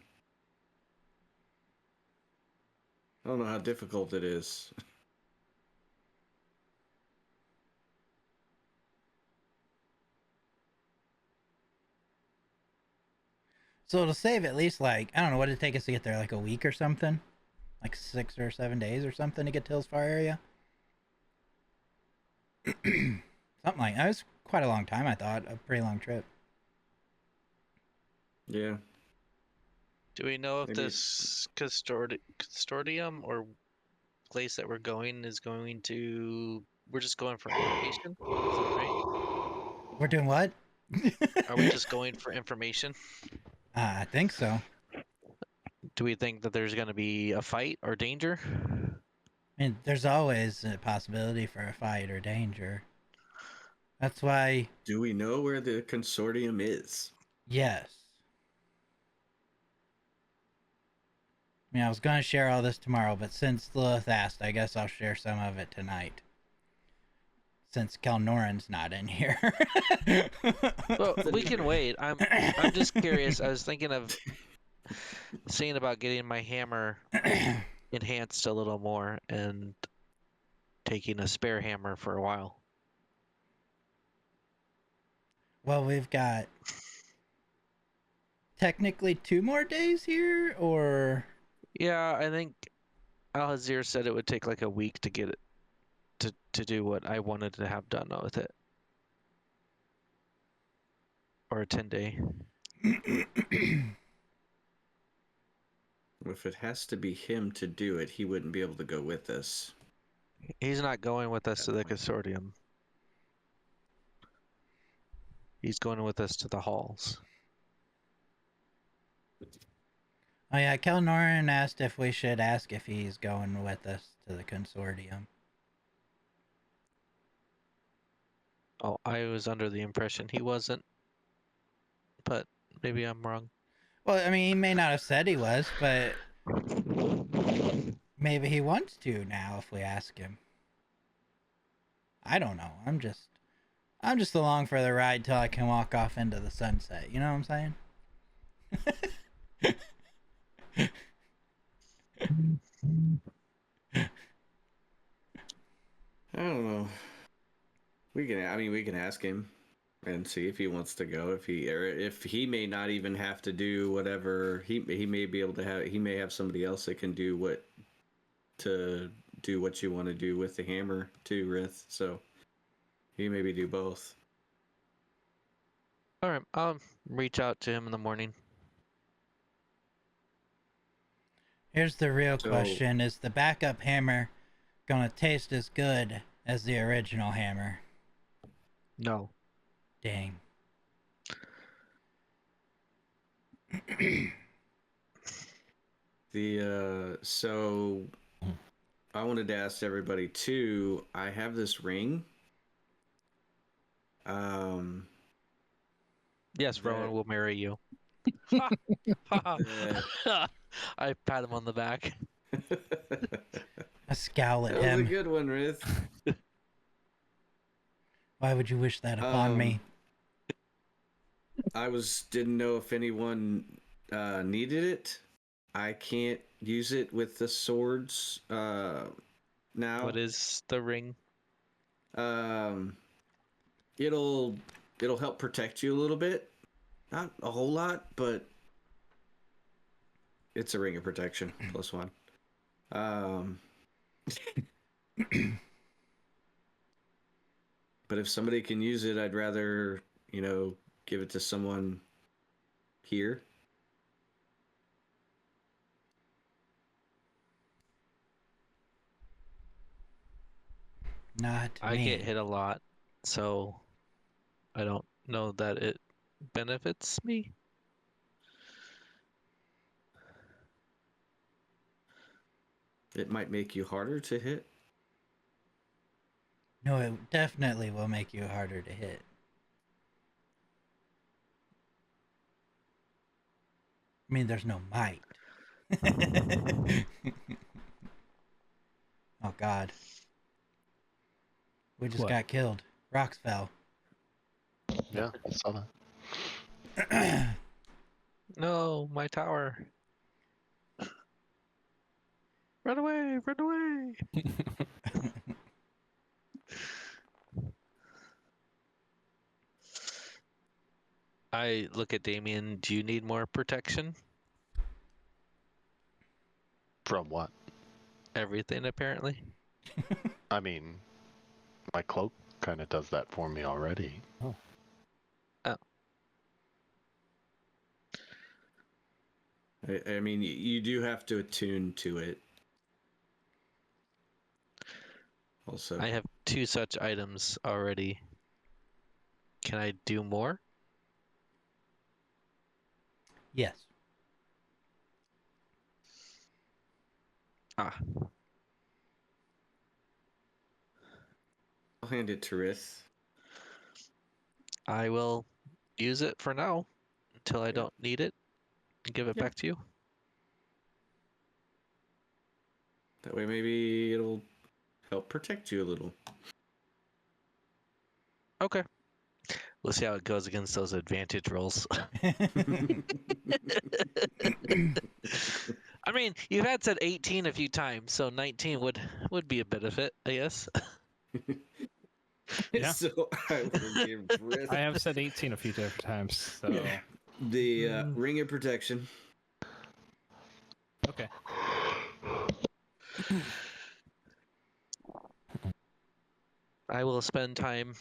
I don't know how difficult it is. So it'll save at least, like, I don't know, what did it take us to get there, like a week or something? Like 6 or 7 days or something to get to Hillsfire area? Something like that. It was quite a long time, I thought. A pretty long trip. Yeah. Do we know if Maybe this custodium or place that we're going is going to? We're just going for information, is that right? We're doing what? Are we just going for information? I think so. Do we think that there's going to be a fight or danger? I mean, there's always a possibility for a fight or danger. That's why, Do we know where the consortium is? yes. I mean, I was going to share all this tomorrow, but since Lilith asked, I guess I'll share some of it tonight. Since Kelnoran's not in here. Well, we can wait. I'm just curious. I was thinking of seeing about getting my hammer enhanced a little more and taking a spare hammer for a while. Well, we've got technically 2 more days here, or Yeah, I think Alhazir said it would take like a week to get it to do what I wanted to have done with it. or a 10-day. If it has to be him to do it, he wouldn't be able to go with us. He's not going with us to the consortium. He's going with us to the halls. Oh yeah, Kelnoran asked if we should ask if he's going with us to the consortium. Oh, I was under the impression he wasn't, but maybe I'm wrong. Well, I mean, he may not have said he was, but maybe he wants to now if we ask him. I don't know. I'm just along for the ride till I can walk off into the sunset. You know what I'm saying? I don't know. We can ask him and see if he wants to go. If he may not even have to do whatever he may be able to have. He may have somebody else that can do what you want to do with the hammer too, Rith. So he maybe do both. All right, I'll reach out to him in the morning. Here's the real So- question. Is the backup hammer gonna taste as good as the original hammer? No. Dang. So I wanted to ask everybody too. I have this ring. Yes, That- Rowan will marry you. I pat him on the back. I scowl at That was a him. good one, Rith. Why would you wish that upon me? Didn't know if anyone needed it. I can't use it with the swords now. What is the ring? It'll help protect you a little bit. Not a whole lot, but it's a ring of protection +1. But if somebody can use it, I'd rather, give it to someone here. Not I me. get hit a lot, so I don't know that it benefits me. It might make you harder to hit. No, it definitely will make you harder to hit. I mean, there's no might. Oh, God. We just What? got killed. Rocks fell. Yeah, I saw that. No, my tower. Run away, run away. I look at Damien. Do you need more protection? From what? Everything, apparently. I mean, my cloak kind of does that for me already. I mean, you do have to attune to it. Also, I have 2 such items already. Can I do more? Yes. Ah, I'll hand it to Rith. I will use it for now until I don't need it and give it Yeah. back to you. That way, maybe it'll help protect you a little. Okay. We'll see how it goes against those advantage rolls. I mean, you've had said 18 a few times, so 19 would be a benefit, I guess. Yeah. So I will give Rith I have said 18 a few different times, so the ring of protection. okay. I will spend time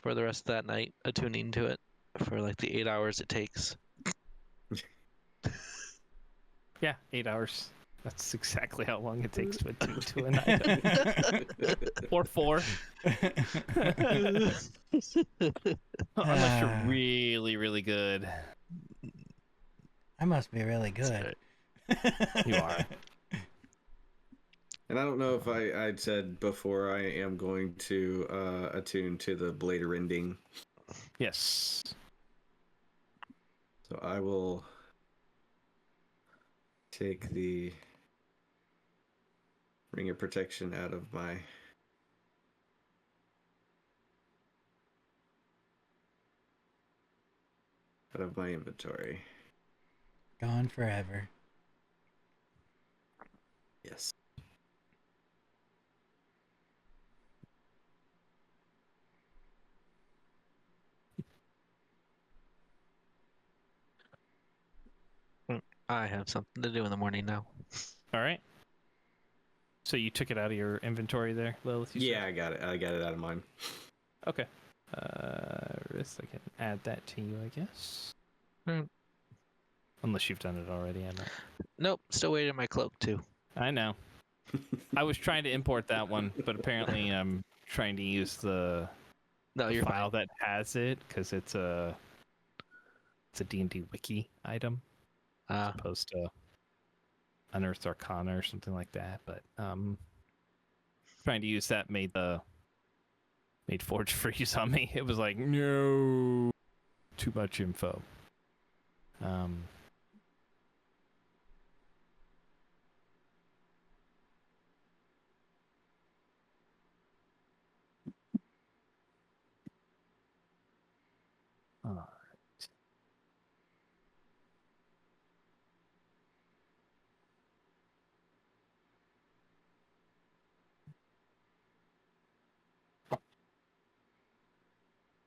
for the rest of that night attuning to it. for like the 8 hours it takes. Yeah, 8 hours. That's exactly how long it takes to attune to an item. Or 4. Unless you're really, really good. I must be really good. You are. And I don't know if I'd said before, I am going to attune to the Blade of Rending. Yes. So I will take the Ring of Protection out of my inventory. Gone forever. Yes. I have something to do in the morning now. All right. So you took it out of your inventory there, Lilith? Yeah, I got it. I got it out of mine. Okay. Risk, I can add that to you, I guess. Unless you've done it already, Emma. Nope, still waiting in my cloak too. I know. I was trying to import that one, but apparently I'm trying to use the You're file that has it because it's a D&D wiki item as opposed to Unearthed Arcana or something like that. But trying to use that made Forge freeze on me. It was like, no, too much info. All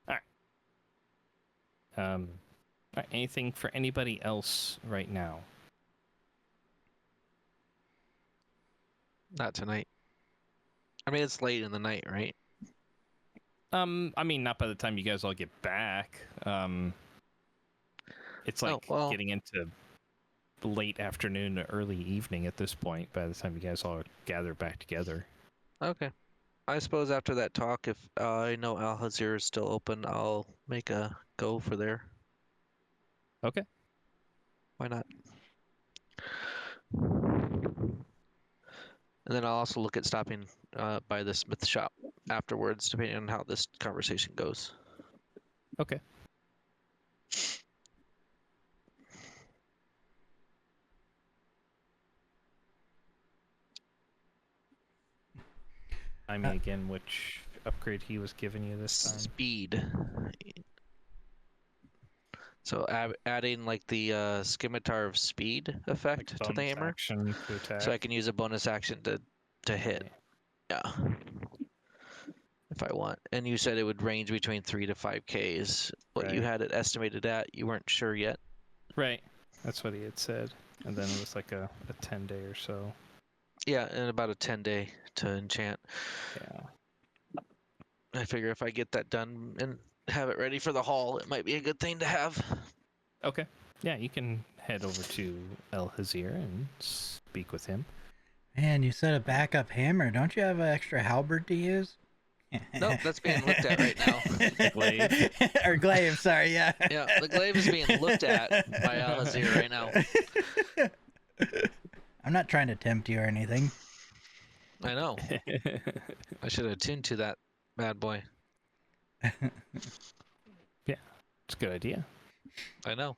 right. All right, anything for anybody else right now? Not tonight. I mean, it's late in the night, right? I mean, not by the time you guys all get back. It's like getting into late afternoon to early evening at this point by the time you guys all gather back together. Okay. I suppose after that talk, if I know Al Hazir is still open, I'll make a go for there. Okay. Why not? And then I'll also look at stopping by the smith shop afterwards, depending on how this conversation goes. Okay. I mean, again, which upgrade he was giving you this time? Speed. So adding like the scimitar of speed effect Like to the hammer, action to attack. so I can use a bonus action to hit. Yeah. If I want. And you said it would range between 3 to 5Ks. What you had it estimated at, you weren't sure yet. Right. That's what he had said. And then it was like a 10-day or so. Yeah, and about a 10-day to enchant. Yeah. I figure if I get that done and have it ready for the haul, it might be a good thing to have. Okay. Yeah, you can head over to El Hazir and speak with him. Man, you said a backup hammer. Don't you have an extra halberd to use? Nope, that's being looked at right now. Glaive. Or glaive, sorry, yeah. Yeah, the glaive is being looked at by Al Hazir right now. I'm not trying to tempt you or anything. I know. I should have tuned to that bad boy. Yeah, it's a good idea. I know.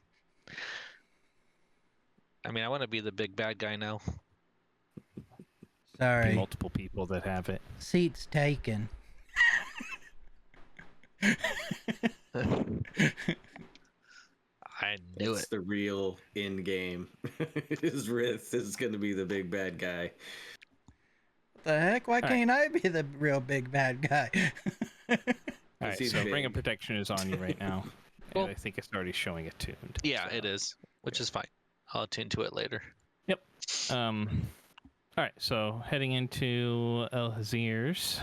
I mean, I want to be the big bad guy now. Sorry. Multiple people that have it. Seat's taken. I knew It's it. the real end game. His Rith is going to be the big bad guy. The heck? Why can't I be the real big bad guy? All right, he's so big. Ring of Protection is on you right now. Cool. And I think it's already showing it tuned. Yeah, so. it is, which is fine. I'll attune to it later. Yep. All right, so heading into El Hazir's.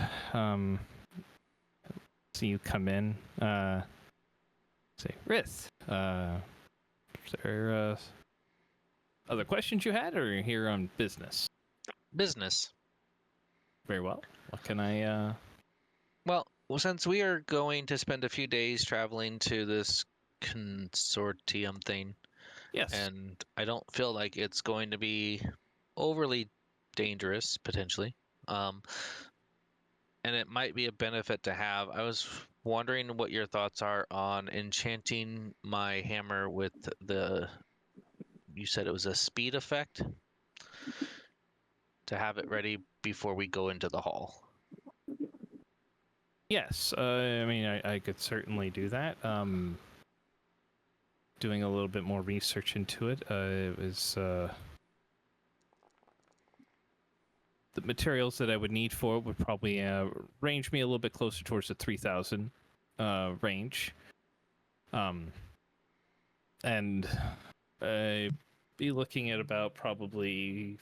See you come in. Say, Rith. Is there other questions you had, or are you here on business? Business. Very well. What can I? Well, since we are going to spend a few days traveling to this consortium thing, Yes. and I don't feel like it's going to be overly dangerous, potentially. And it might be a benefit to have. I was wondering what your thoughts are on enchanting my hammer with you said it was a speed effect, to have it ready before we go into the hall. Yes. I mean, I could certainly do that. Doing a little bit more research into it. It was the materials that I would need for it would probably range me a little bit closer towards the 3,000 range. And I'd be looking at about probably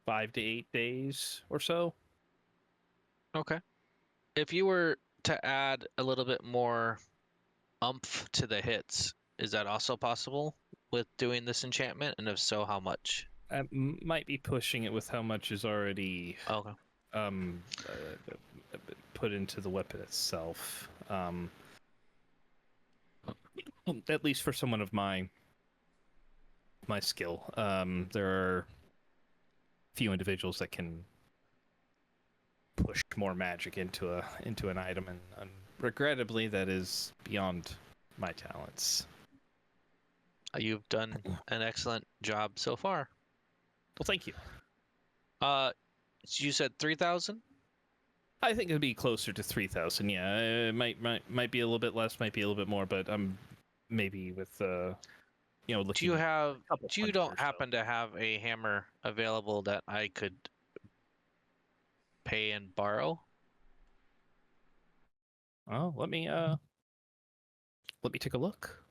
5 to 8 days or so. Okay. If you were to add a little bit more umph to the hits, is that also possible with doing this enchantment? And if so, how much? I might be pushing it with how much is already Okay. put into the weapon itself. At least for someone of my skill. There are few individuals that can push more magic into an item, and regrettably, that is beyond my talents. You've done an excellent job so far. Well, thank you. So you said 3,000? I think it'd be closer to 3,000. Yeah, it might be a little bit less, might be a little bit more, but I'm maybe with looking. Do you have? a couple Do you hundred or don't so. happen to have a hammer available that I could pay and borrow? Oh, let me take a look.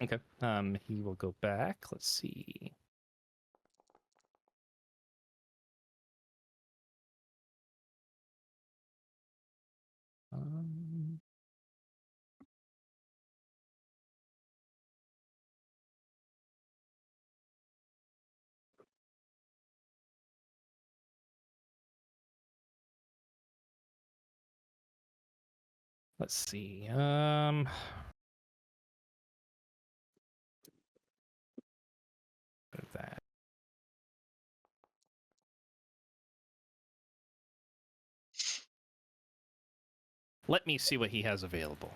Okay. He will go back. Let's see. Um, let's see. That. Let me see what he has available.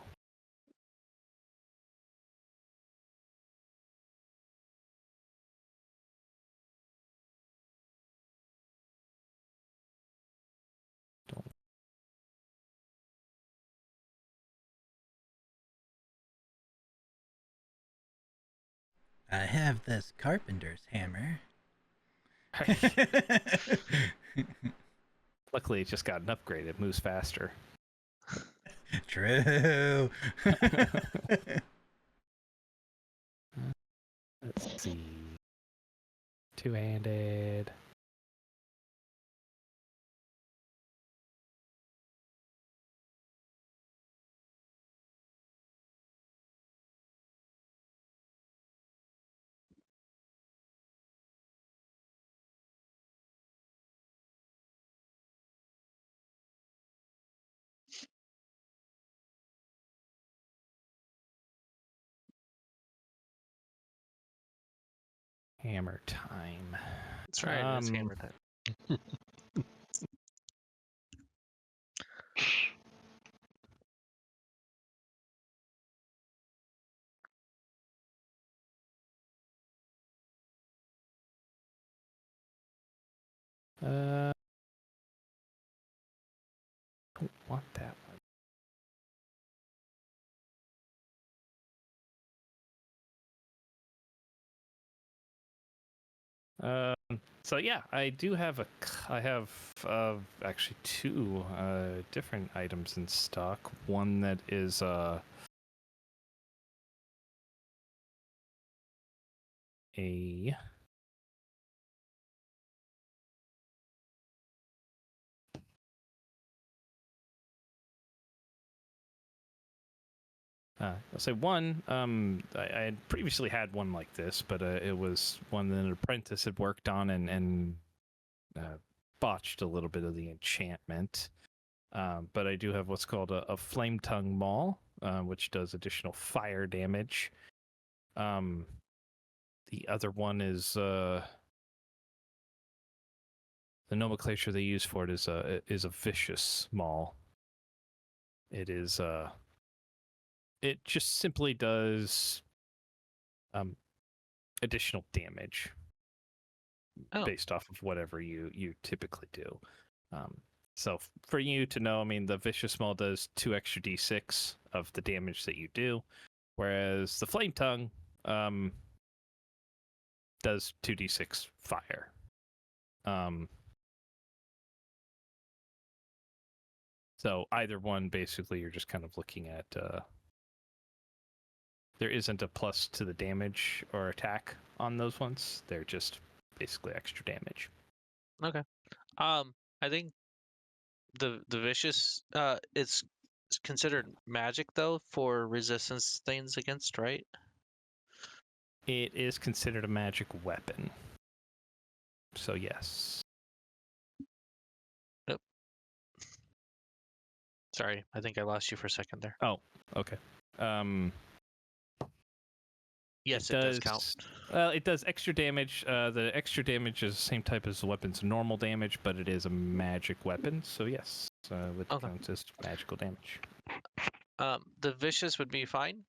I have this carpenter's hammer. Luckily, it just got an upgrade. It moves faster. True. Let's see. Two-handed. Hammer time. That's right. It's hammer time. Don't want that one. So yeah, I do have I have actually two different items in stock. One that is a I'll say one. I had previously had one like this, but it was one that an apprentice had worked on and botched a little bit of the enchantment. But I do have what's called a flame tongue maul, which does additional fire damage. The other one is the nomenclature they use for it is a vicious maul. It is it just simply does additional damage based off of whatever you typically do. So for you to know, I mean, the vicious maul does 2 extra d6 of the damage that you do, whereas the flame tongue does 2d6 fire. So either one, basically, you're just kind of looking at. There isn't a plus to the damage or attack on those ones. They're just basically extra damage. Okay. I think the vicious it's considered magic though for resistance things against, right? It is considered a magic weapon. So yes. Nope. Sorry, I think I lost you for a second there. Oh, okay. Yes, it does count. Well, it does extra damage. The extra damage is the same type as the weapon's normal damage, but it is a magic weapon. So yes, it counts as magical damage. The vicious would be fine.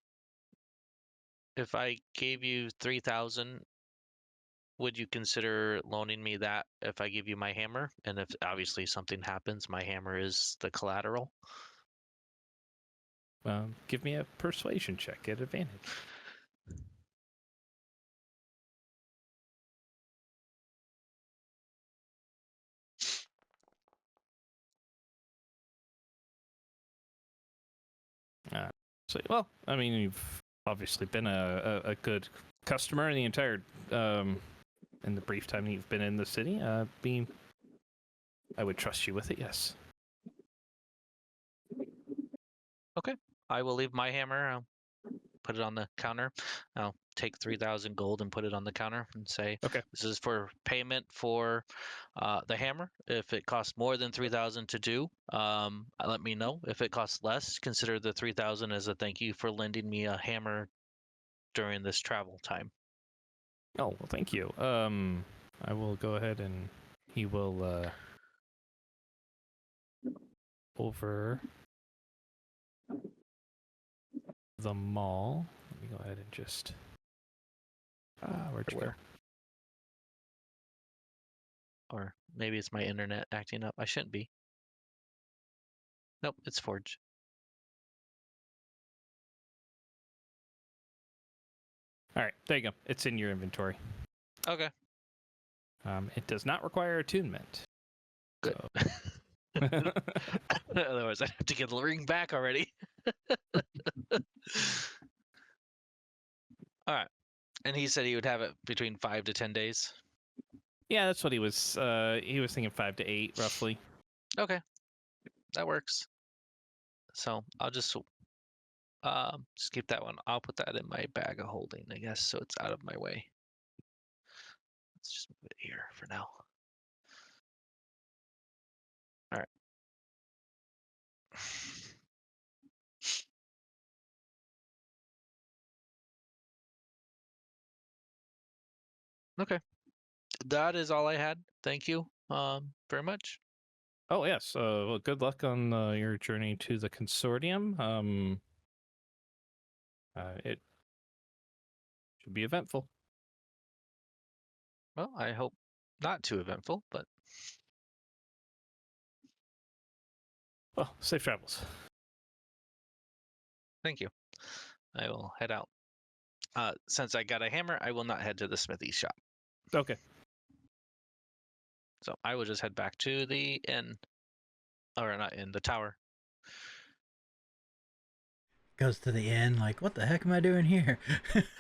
If I gave you 3,000, would you consider loaning me that if I give you my hammer? And if obviously something happens, my hammer is the collateral. Give me a persuasion check at advantage. Well, I mean, you've obviously been a good customer in the entire in the brief time you've been in the city. I would trust you with it. Yes. Okay, I will leave my hammer. I'll put it on the counter. I'll take 3,000 gold and put it on the counter and say, okay, this is for payment for the hammer. If it costs more than 3,000 to do, let me know. If it costs less, consider the 3,000 as a thank you for lending me a hammer during this travel time. Oh, well, thank you. I will go ahead and he will over the mall. Let me go ahead and just where'd you go? Or maybe it's my internet acting up. I shouldn't be. Nope, it's Forge. All right, there you go. It's in your inventory. Okay. It does not require attunement. Good. So. Otherwise, I'd have to get the ring back already. All right. And he said he would have it between 5 to 10 days. Yeah, that's what he was. He was thinking 5 to 8, roughly. Okay, that works. So I'll just keep that one. I'll put that in my bag of holding, I guess, so it's out of my way. Let's just move it here for now. All right. Okay. That is all I had. Thank you very much. Oh, yes. Well, good luck on your journey to the consortium. It should be eventful. Well, I hope not too eventful, but... Well, safe travels. Thank you. I will head out. Since I got a hammer, I will not head to the smithy shop. Okay. So I will just head back to the inn. Or not inn, the tower. Goes to the inn, like, what the heck am I doing here?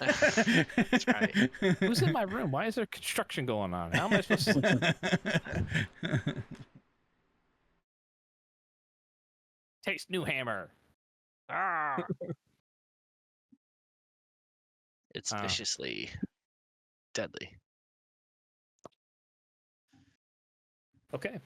That's right. Who's in my room? Why is there construction going on? How am I supposed to sleep? Taste new hammer. Ah. It's Ah. viciously deadly. Okay.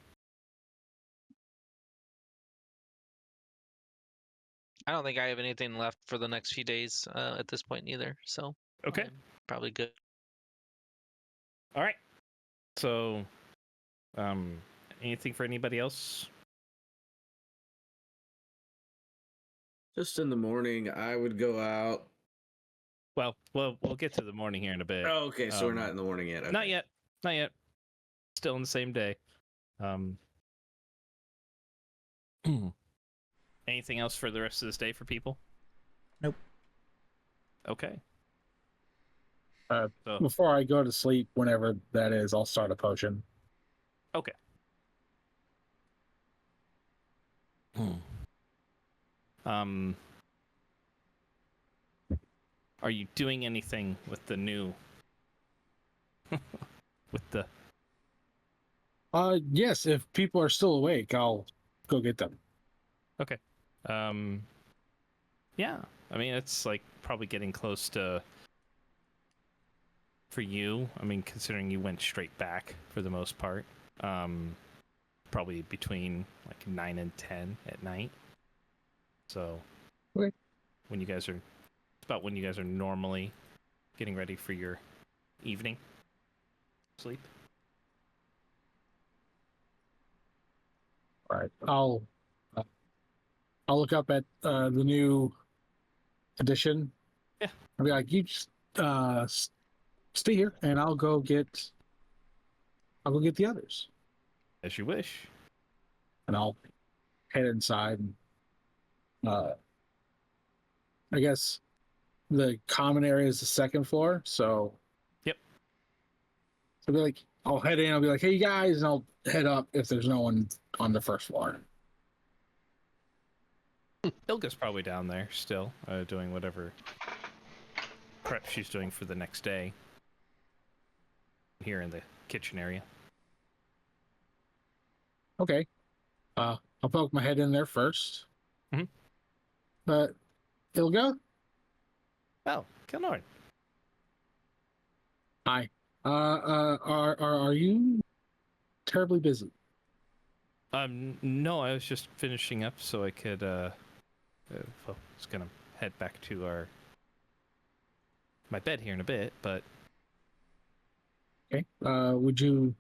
I don't think I have anything left for the next few days at this point either. So Okay. I'm probably good. All right. So, anything for anybody else? Just in the morning, I would go out. Well, we'll get to the morning here in a bit. Oh, okay, so we're not in the morning yet. Okay. Not yet. Not yet. Still in the same day. Anything else for the rest of this day for people? Nope. Okay. So, Before I go to sleep, whenever that is, I'll start a potion. okay. Are you doing anything with the new with the Yes, if people are still awake, I'll go get them. Okay. Yeah. I mean, it's like probably getting close to for you. I mean, considering you went straight back for the most part. Probably between like 9 and 10 at night. So, Okay. when you guys are, it's about when you guys are normally getting ready for your evening sleep. All right, I'll look up at the new edition. Yeah. I'll be like, you just stay here, and I'll go get the others, As you wish. and I'll head inside. And, I guess the common area is the second floor, so. Yep. So I'll be like, I'll head in. I'll be like, hey, you guys, and I'll head up if there's no one on the first floor. Ilga's probably down there still, doing whatever prep she's doing for the next day. Here in the kitchen area. Okay. I'll poke my head in there first. Mhm. But Ilga? Oh, Kilnorn. Hi. Are you terribly busy? No, I was just finishing up so I could, well, I was gonna head back to my bed here in a bit, but Okay. Would you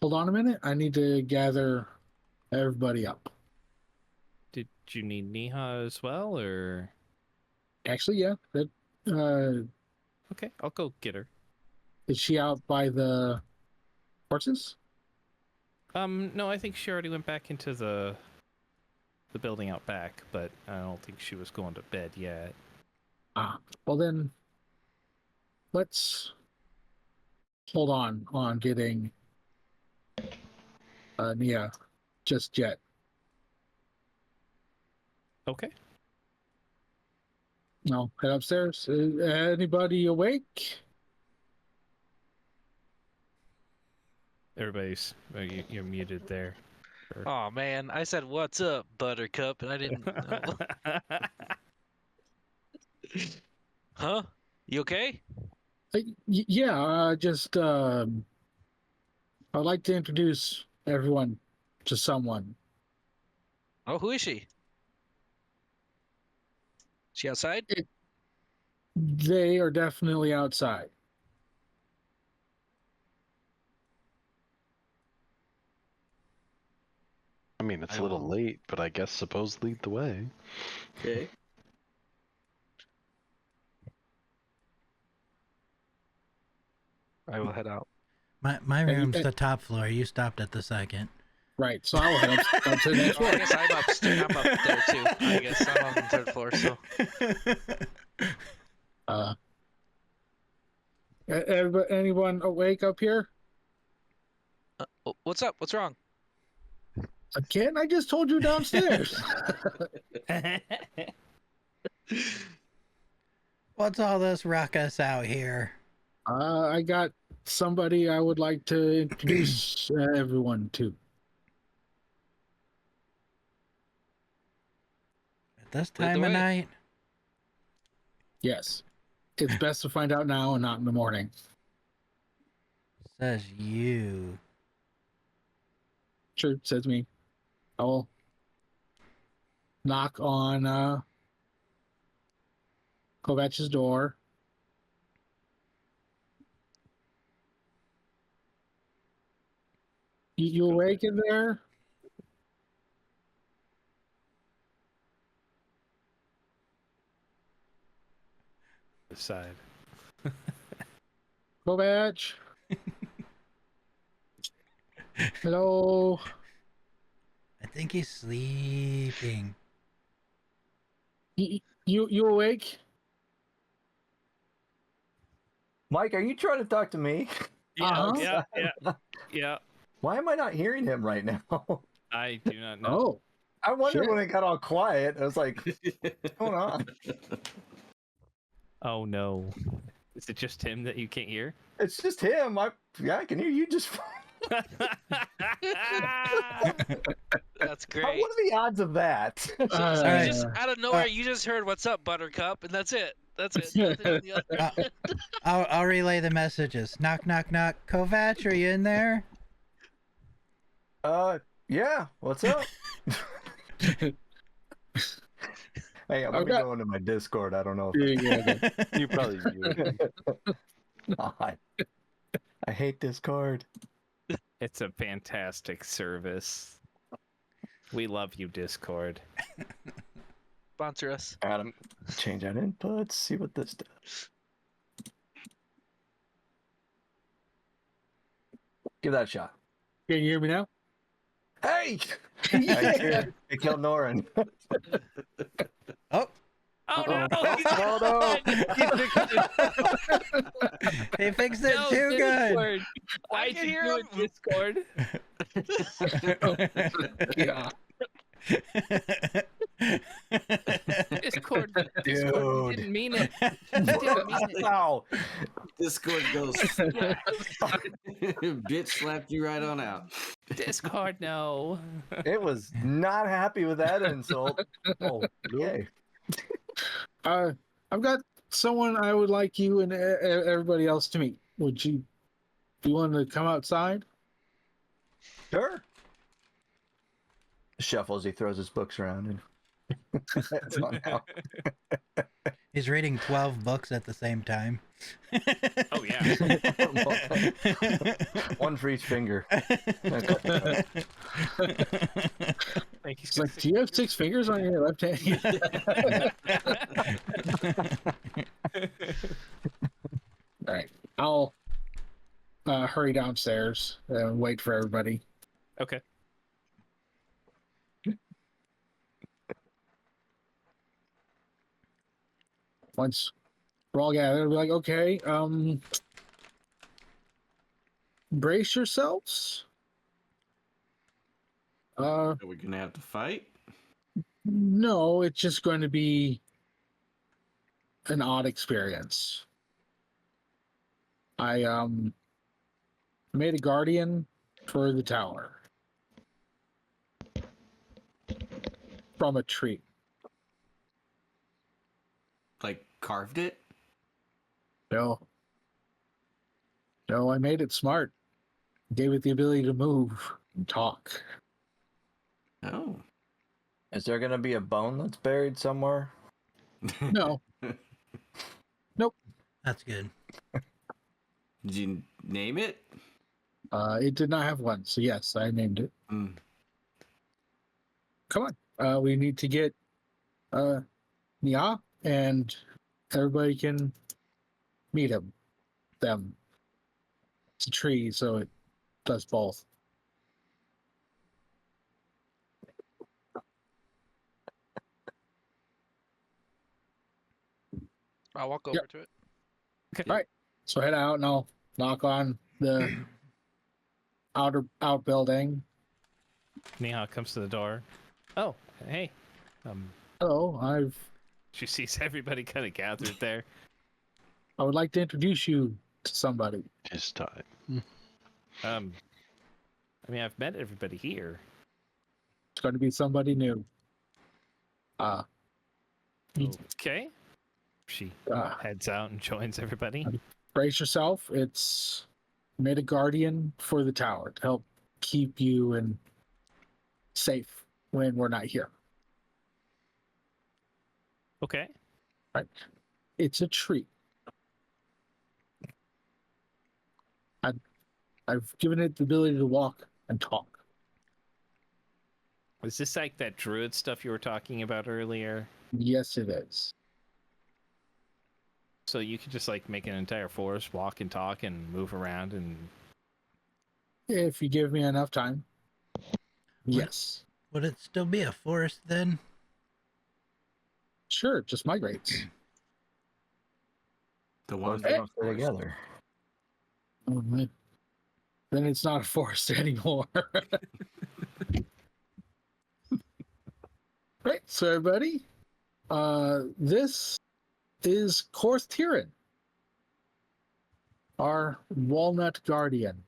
hold on a minute? I need to gather everybody up. did you need Niha as well, or? Actually, yeah. That Okay, I'll go get her. is she out by the horses? No, I think she already went back into the building out back, but I don't think she was going to bed yet. Well then, let's hold on getting Nia just yet. Okay. No, head upstairs. Anybody awake? Everybody's you're muted there. Oh man, I said what's up, Buttercup, and I didn't know. Huh? You okay? Yeah, just I'd like to introduce everyone to someone. Oh, who is she? She outside? They are definitely outside. I mean, it's I a little will- late, but I guess suppose lead the way. Okay. I will head out. My Hey, room's the top floor. You stopped at the second. Right, so I'll head up to the next Oh, I floor. guess I'm upstairs. I'm up there too. I guess I'm on the third floor. So Everybody, anyone awake up here? what's up? What's wrong? Again, I just told you downstairs. What's all this ruckus out here? I got somebody I would like to introduce everyone to. At this Lead the time of way. night? Yes. It's best to find out now and not in the morning. Says you. Sure, says me. I will knock on Kovacs' door. You awake in there? Side. Kovac? Hello? I think he's sleeping. You awake? Mike, are you trying to talk to me? Uh-huh. Yeah. Why am I not hearing him right now? I do not know. Oh, I wondered Shit. when it got all quiet. I was like, what's going on? Oh no. Is it just him that you can't hear? It's just him. I can hear you just fine. That's great. What are the odds of that? So you just out of nowhere, you just heard "What's up, Buttercup," and that's it. That's it. Nothing on the other end. I'll relay the messages. Knock, knock, knock. Kovac, are you in there? Yeah. What's up? Hey, I'm gonna go into my Discord. I don't know if You probably do. I hate Discord. It's a fantastic service. We love you, Discord. Sponsor us. Adam, change out inputs. See what this does. Give that a shot. can you hear me now? Hey! I killed Norin. Oh, Oh no! Oh, no. he fixed it too good. I can hear him. Discord. Yeah. Discord Dude. didn't mean it. He didn't mean it. Wow. Discord goes. Bitch slapped you right on out. Discord, no. It was not happy with that insult. Oh, yay. I've got someone I would like you and everybody else to meet. Would you want to come outside? Sure. Shuffles, he throws his books around and that's on out. He's reading 12 books at the same time. Oh yeah. One for each finger. It's like, do you have 6 fingers on your left hand? All right, I'll hurry downstairs and wait for everybody. Okay. Once we're all gathered, we'll be like, okay, brace yourselves. Are we gonna have to fight? No, it's just going to be an odd experience. I made a guardian for the tower from a tree. Like carved it? No, I made it smart. Gave it the ability to move and talk. Oh. Is there going to be a bone that's buried somewhere? No, That's good. Did you name it? it did not have one, so yes, I named it. Mm. Come on, we need to get Nia, and everybody can meet them. It's a tree, so it does both. I'll walk over to it. Okay. All right, so head out and I'll knock on the outbuilding. Neha comes to the door. Oh, hey. Hello, She sees everybody kind of gathered there. I would like to introduce you to somebody. His time. I mean, I've met everybody here. It's going to be somebody new. Okay. She Uh, heads out and joins everybody. brace yourself. It's made a guardian for the tower to help keep you and safe when we're not here. Okay. Right? It's a tree. I've given it the ability to walk and talk. Is this like that druid stuff you were talking about earlier? Yes, it is. So you could just like make an entire forest walk and talk and move around and If you give me enough time. Yes. Would it still be a forest then? Sure, just migrates. The Both one of big them stay forest. together. Mhm. Then it's not a forest anymore. Right, so everybody, this is Korth Tyran, our walnut guardian.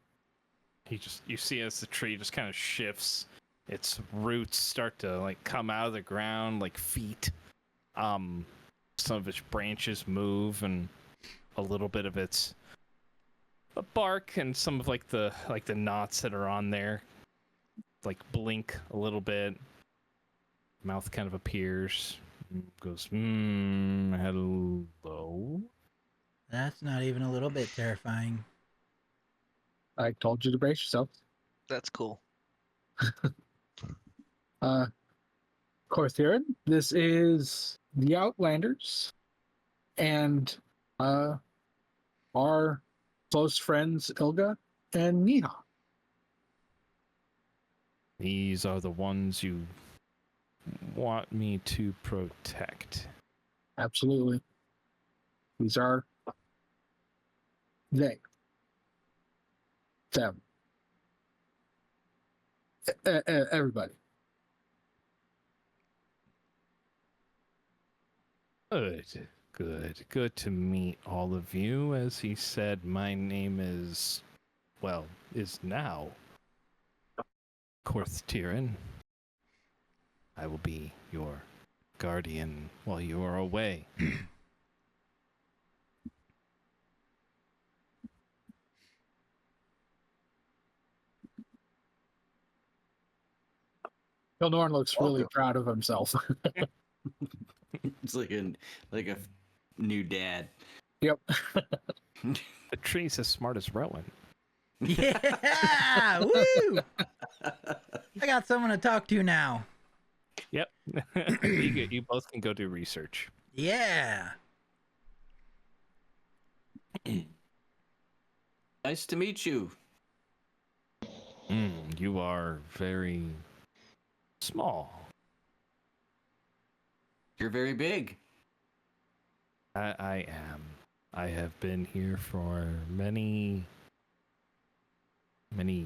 you see as the tree just kind of shifts, its roots start to like come out of the ground like feet. Some of its branches move and a little bit of its bark and some of like the knots that are on there like blink a little bit. Mouth kind of appears, goes, hello. That's not even a little bit terrifying. I told you to brace yourself. That's cool. Korth Tyran, this is the Outlanders and our close friends Ilga and Niha. These are the ones you want me to protect. Absolutely. These are they. Them. Everybody. Good to meet all of you. As he said, my name is now Korth Tyran. I will be your guardian while you are away. Kilnorn looks really Welcome. proud of himself. It's like a new dad. Yep. The tree's as smart as Rowan. Yeah! Woo! I got someone to talk to now. Yep. You both can go do research. Yeah. Nice to meet you. You are very small. You're very big. I am. I have been here for many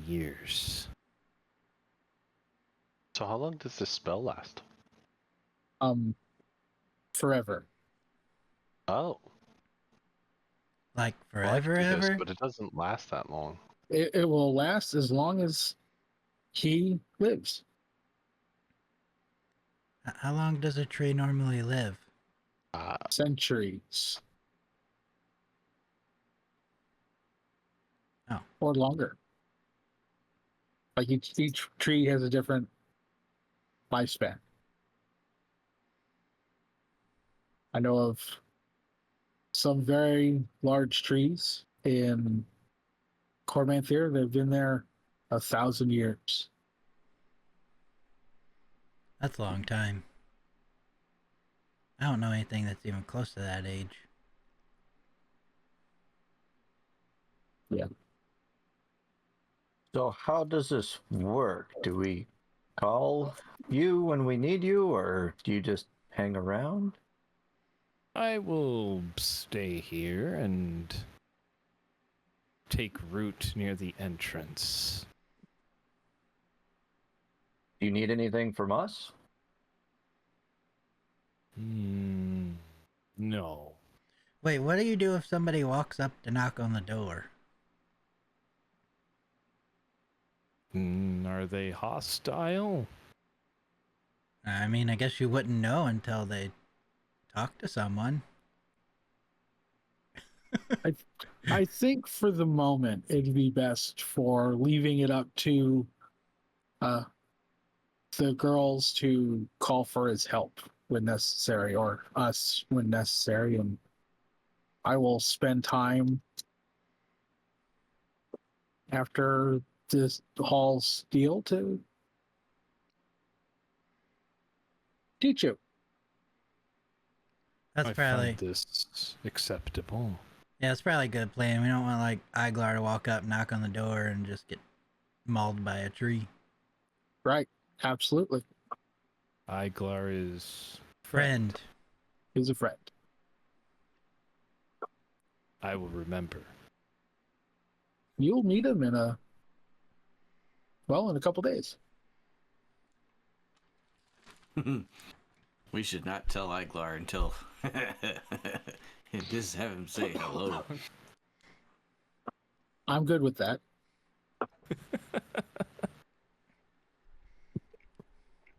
years. So how long does this spell last? Forever. Oh, Like well, I could forever, do this, ever? but it doesn't last that long. It will last as long as he lives. How long does a tree normally live? Centuries. Oh. Or longer. Like each tree has a different lifespan. I know of some very large trees in Cormanthier. They've been there 1,000 years. That's a long time. I don't know anything that's even close to that age. Yeah. So how does this work? Do we call you when we need you, or do you just hang around? I will stay here and take root near the entrance. Do you need anything from us? No. Wait, what do you do if somebody walks up to knock on the door? Are they hostile? I mean, I guess you wouldn't know until they talk to someone. I think for the moment it'd be best for leaving it up to the girls to call for his help when necessary, or us when necessary, and I will spend time after this Hall's deal to teach you. That's I probably find this acceptable. yeah, it's probably a good plan. We don't want like Iglar to walk up, knock on the door, and just get mauled by a tree. Right. Absolutely. Iglar is Friend. He's a friend. I will remember. You'll meet him in a couple days. We should not tell Iglar until just have him say hello. I'm good with that.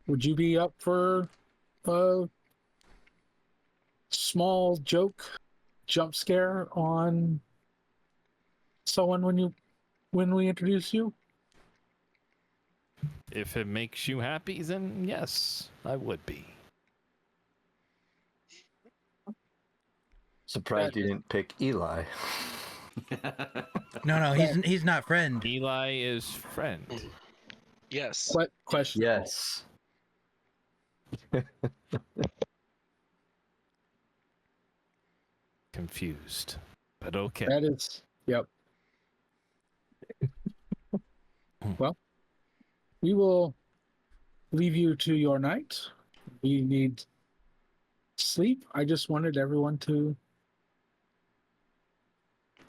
Would you be up for a small jump scare on someone when we introduce you? If it makes you happy, then yes, I would be. Surprised you didn't pick Eli. No, he's not friend. Eli is friend. Yes. What question? Yes. Confused, but okay. That is, yep. Well, we will leave you to your night. We need sleep. I just wanted everyone to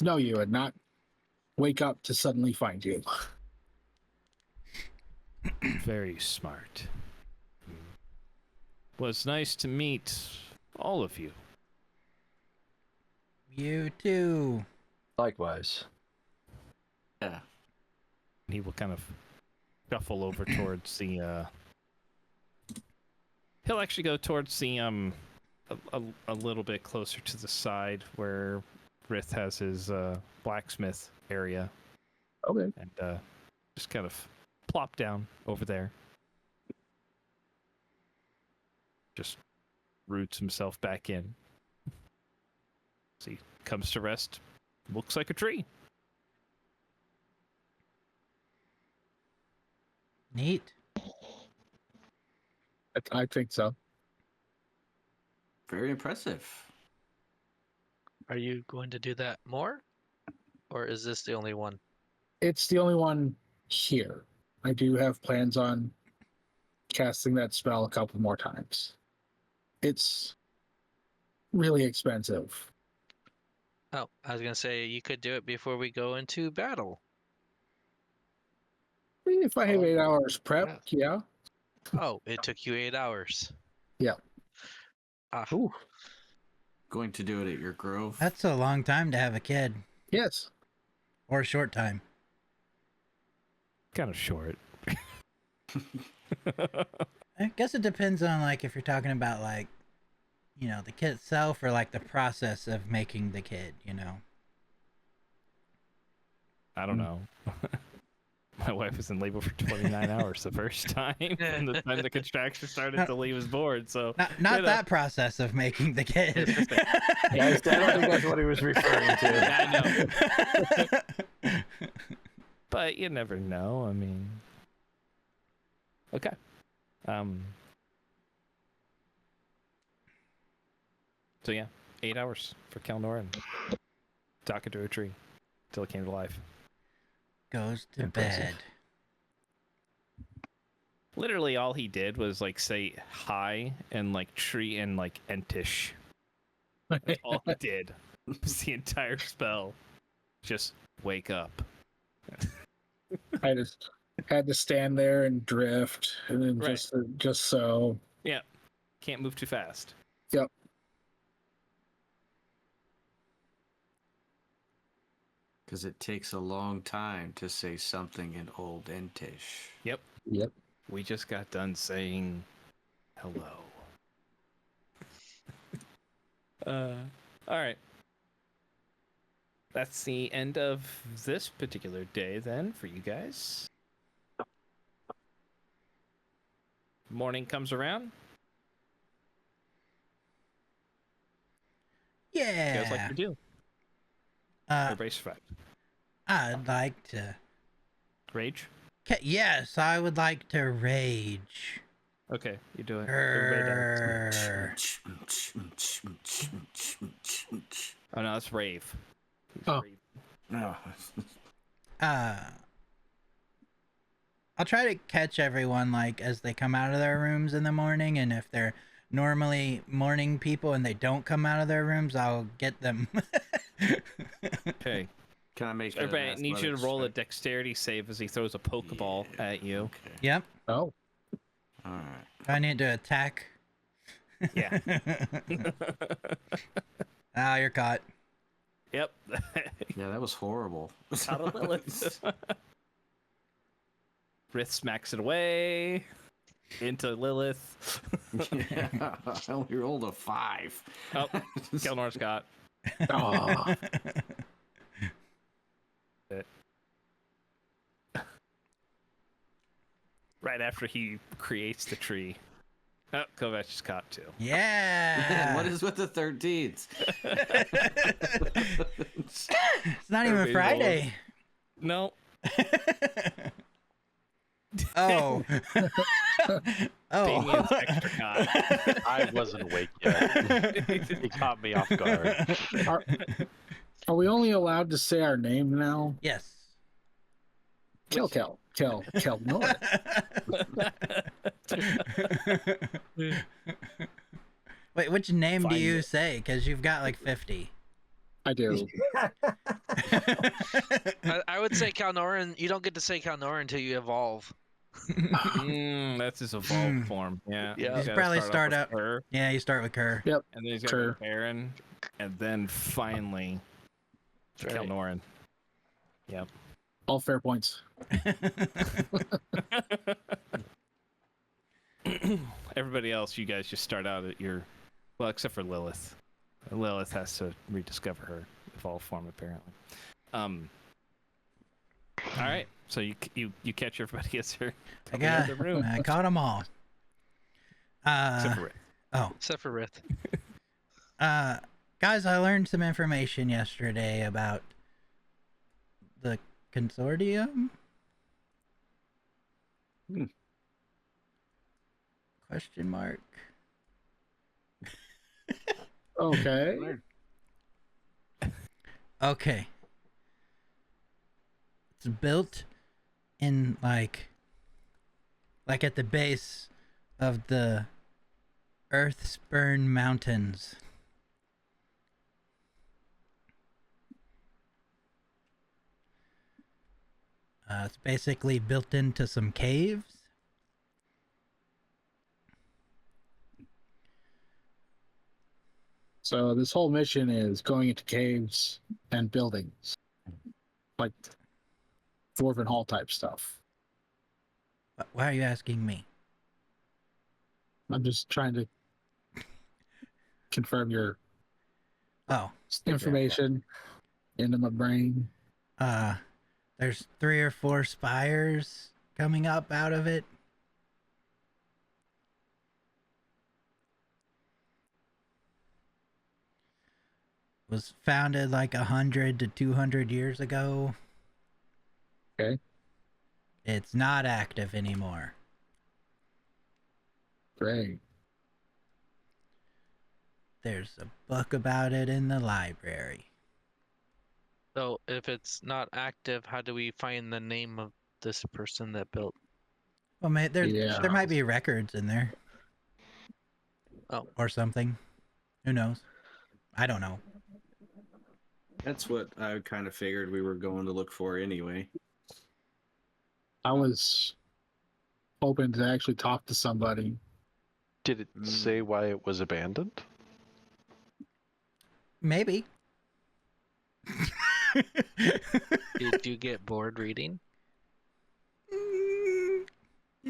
know you and not wake up to suddenly find you. Very smart. Was nice to meet all of you. You too. Likewise. Yeah. He will kind of shuffle over towards the he'll actually go towards the a little bit closer to the side where Rith has his blacksmith area, Okay. and just kind of plop down over there. Just roots himself back in. So he comes to rest. Looks like a tree. Neat. I think so. Very impressive. Are you going to do that more? Or is this the only one? It's the only one here. I do have plans on casting that spell a couple more times. It's really expensive. Oh, I was going to say you could do it before we go into battle. If I have Oh, 8 hours prep, yeah. Oh, it took you 8 hours. Yeah. Ah, Ooh, Going to do it at your grove. That's a long time to have a kid, yes. or a short time. Kind of short. I guess it depends on like if you're talking about like, you know, the kid itself or like the process of making the kid. You know. I don't know. My wife was in labor for 29 hours the first time. From the time the contraction started to leave his board. So Not that process of making the kid. Yeah, I don't think that's what he was referring to. Yeah, I know. But you never know. I mean, okay. So yeah, 8 hours for Kelnoran. Talking to a tree till it came to life. Goes to Impressive. bed. Literally, all he did was like say hi and like tree and like entish. That's all he did. It was the entire spell. Just wake up. I just had to stand there and drift, and then Right. just so. Yeah, can't move too fast. Yep. Because it takes a long time to say something in Old Entish. Yep. Yep. We just got done saying hello. All right. that's the end of this particular day then for you guys. Morning comes around. You guys like Yeah. to do? Uh, Everybody survive. I'd like to. Rage? Yes, I would like to rage. Okay, you do it. Everybody does. Grrr. Oh no, that's rave. He's Oh. rave. No. I'll try to catch everyone like as they come out of their rooms in the morning, and if they're normally morning people and they don't come out of their rooms, I'll get them. Okay. Can I make Everybody an needs you to athletics roll a check? dexterity save as he throws a Pokeball at you. Okay. Yep. Oh, All right. I need to attack. Yeah. Ah, you're caught. Yep. Yeah, that was horrible. Out of Lilith. Rith smacks it away into Lilith. Yeah, I only rolled a 5. Oh, Kelnor's got oh. it. Right after he creates the tree. Oh, Kovac is caught too. Yeah. What is with the 13s? It's not even Everybody's Friday. No. Oh. Oh. Damien's extra caught. I wasn't awake yet. He caught me off guard. Are we only allowed to say our name now? Yes. Kel Nor. Wait, which name do Find you it. say? Because you've got like 50. I do. I would say Kalnoran. You don't get to say Kalnoran until you evolve. That's his evolved form. Yeah. Yeah. He's He's gotta probably off start with up- her, Yeah, you start with Kerr. Yep. and then he's got Sure. Baron, and then finally That's right. Kelnoran. Yep. All fair points. Everybody else, you guys just start out at your, well, except for Lilith. Lilith has to rediscover her evolved form apparently. All right, so you catch everybody as they're I coming out got. of the room, I caught them all. except for Rick. Oh. Except for Rith. Guys, I learned some information yesterday about the consortium. Question mark. Okay. Okay. It's built in like at the base of the Earthspurn Mountains. It's basically built into some caves. So this whole mission is going into caves and buildings, like Dwarven Hall type stuff. Why are you asking me? I'm just trying to confirm your Oh, information into my brain. there's 3 or 4 spires coming up out of it. Was founded like 100 to 200 years ago. Okay. It's not active anymore. Great. There's a book about it in the library. So if it's not active, how do we find the name of this person that built? Well, there Yeah. might be records in there. Oh. Or something. Who knows? I don't know. That's what I kind of figured we were going to look for anyway. I was hoping to actually talk to somebody. Did it say why it was abandoned? Maybe. Did you get bored reading?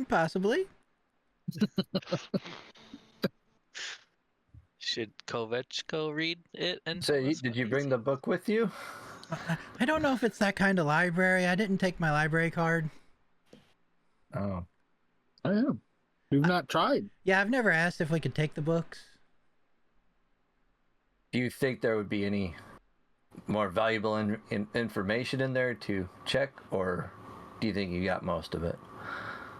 Possibly. Should Kovac go read it and So, tell us did what you he bring the book with you? I don't know if it's that kind of library. I didn't take my library card. Oh. I am. We've not tried. Yeah, I've never asked if we could take the books. Do you think there would be any more valuable information in there to check, or do you think you got most of it?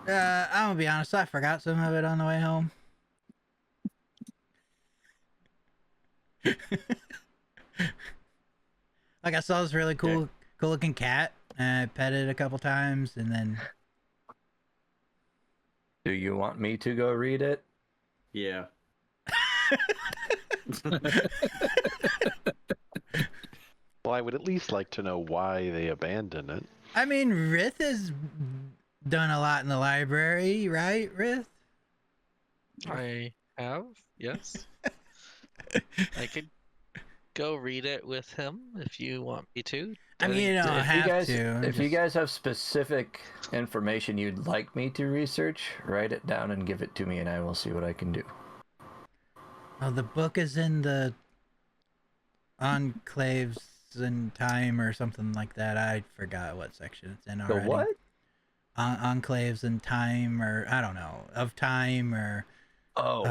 I'm gonna be honest, I forgot some of it on the way home. Like, I saw this really cool looking cat, and I pet it a couple times, and then... Do you want me to go read it? Yeah. Well, I would at least like to know why they abandoned it. I mean, Rith has done a lot in the library, right, Rith? I have, yes. I could go read it with him if you want me to. I mean, you don't have to. If you guys have specific information you'd like me to research, write it down and give it to me, and I will see what I can do. Oh, the book is in the Enclaves in Time or something like that. I forgot what section it's in already. The what? Enclaves in Time, or I don't know, of Time, or... Oh,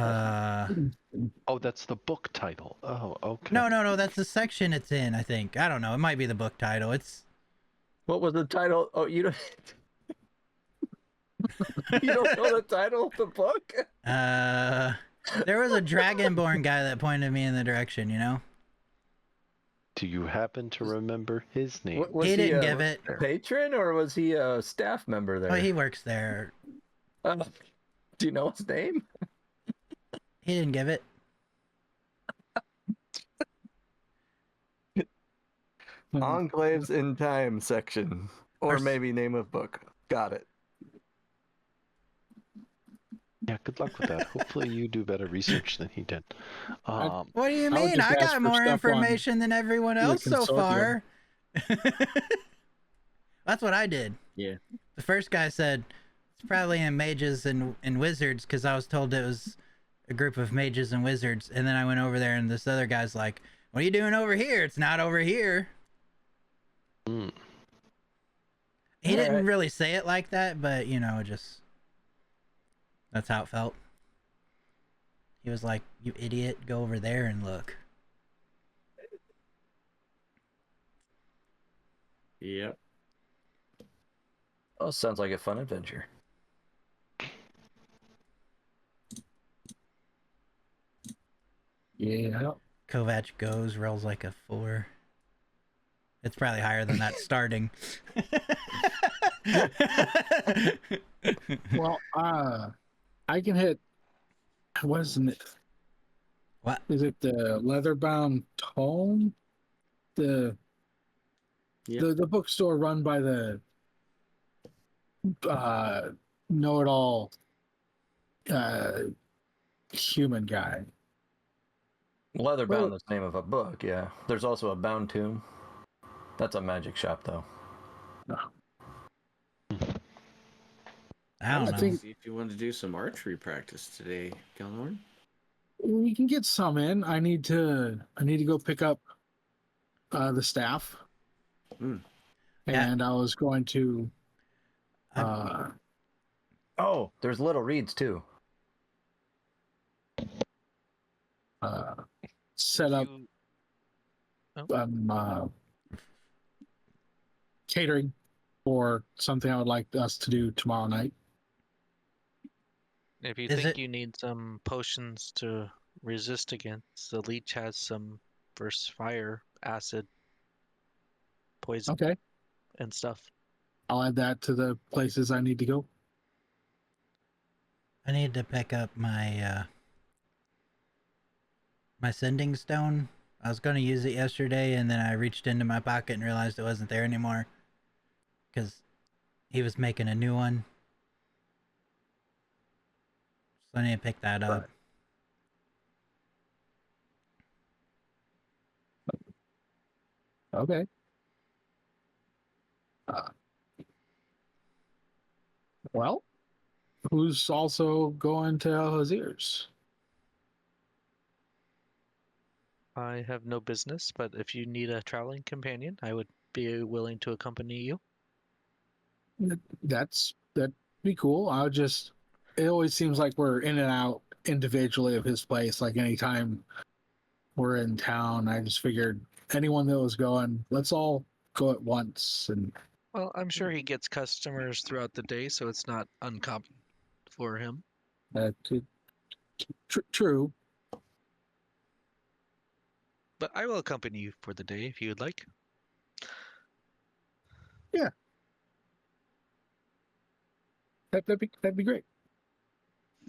that's the book title. Oh, okay. No, that's the section it's in, I think. I don't know, it might be the book title. It's... What was the title? Oh, you don't... You don't know the title of the book? There was a Dragonborn guy that pointed me in the direction, you know? Do you happen to remember his name? Was He didn't give it. Patron, or was he a staff member there? Oh, he works there. Do you know his name? He didn't give it. Enclaves in Time section. Or maybe name of book. Got it. Yeah, good luck with that. Hopefully you do better research than he did. What do you I would mean? just I ask got for more stuff on information than everyone the else so far. consortium. That's what I did. Yeah. The first guy said it's probably in mages and wizards, because I was told it was a group of mages and wizards. And then I went over there, and this other guy's like, "What are you doing over here? It's not over here." Mm. He All didn't right. really say it like that, but you know, just that's how it felt. He was like, "You idiot, go over there and look." Yep. Oh, sounds like a fun adventure. Yeah. Kovac goes, rolls like a 4. It's probably higher than that starting. Well, I can hit. Wasn't it? What? Is it the leather-bound tome? The bookstore run by the know-it-all human guy. Leatherbound is the name of a book, yeah. There's also a Bound Tomb. That's a magic shop, though. I don't know. think- See if you want to do some archery practice today, Gilnorn. We can get some in. I need to go pick up the staff. Mm. And I was going to Oh, there's Little Reeds, too. set up catering for something I would like us to do tomorrow night. If you Is think it- you need some potions to resist against, the leech has some versus fire, acid, poison, Okay, and stuff. I'll add that to the places I need to go. I need to pick up my my sending stone. I was going to use it yesterday, and then I reached into my pocket and realized it wasn't there anymore, because he was making a new one. So I need to pick that up. Okay. Well, who's also going to Al Hazir's? I have no business, but if you need a traveling companion, I would be willing to accompany you. That'd be cool. It always seems like we're in and out individually of his place. Like anytime we're in town, I just figured anyone that was going, let's all go at once. And Well, I'm sure he gets customers throughout the day, so it's not uncommon for him. True. But I will accompany you for the day if you would like. Yeah, that'd be great.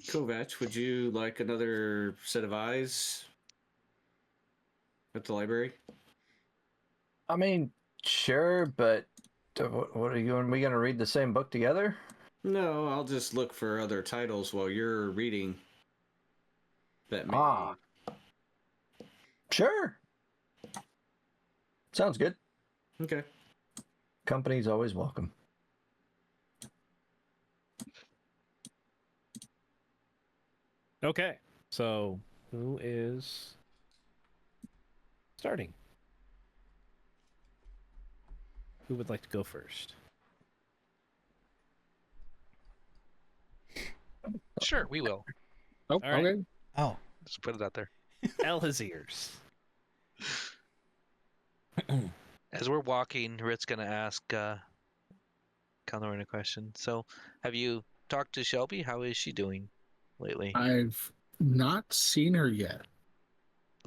Kovac, would you like another set of eyes at the library? I mean, sure, but what are you and we gonna read the same book together? No, I'll just look for other titles while you're reading. That may. Ah. Sure. Sounds good. Okay. Company's always welcome. Okay, so who is starting? Who would like to go first? Sure, we will. Oh, All right. okay. Oh, Just put it out there. Alhazirs. As we're walking, Rit's going to ask Calnorin a question. So, have you talked to Shelby? How is she doing lately? I've not seen her yet.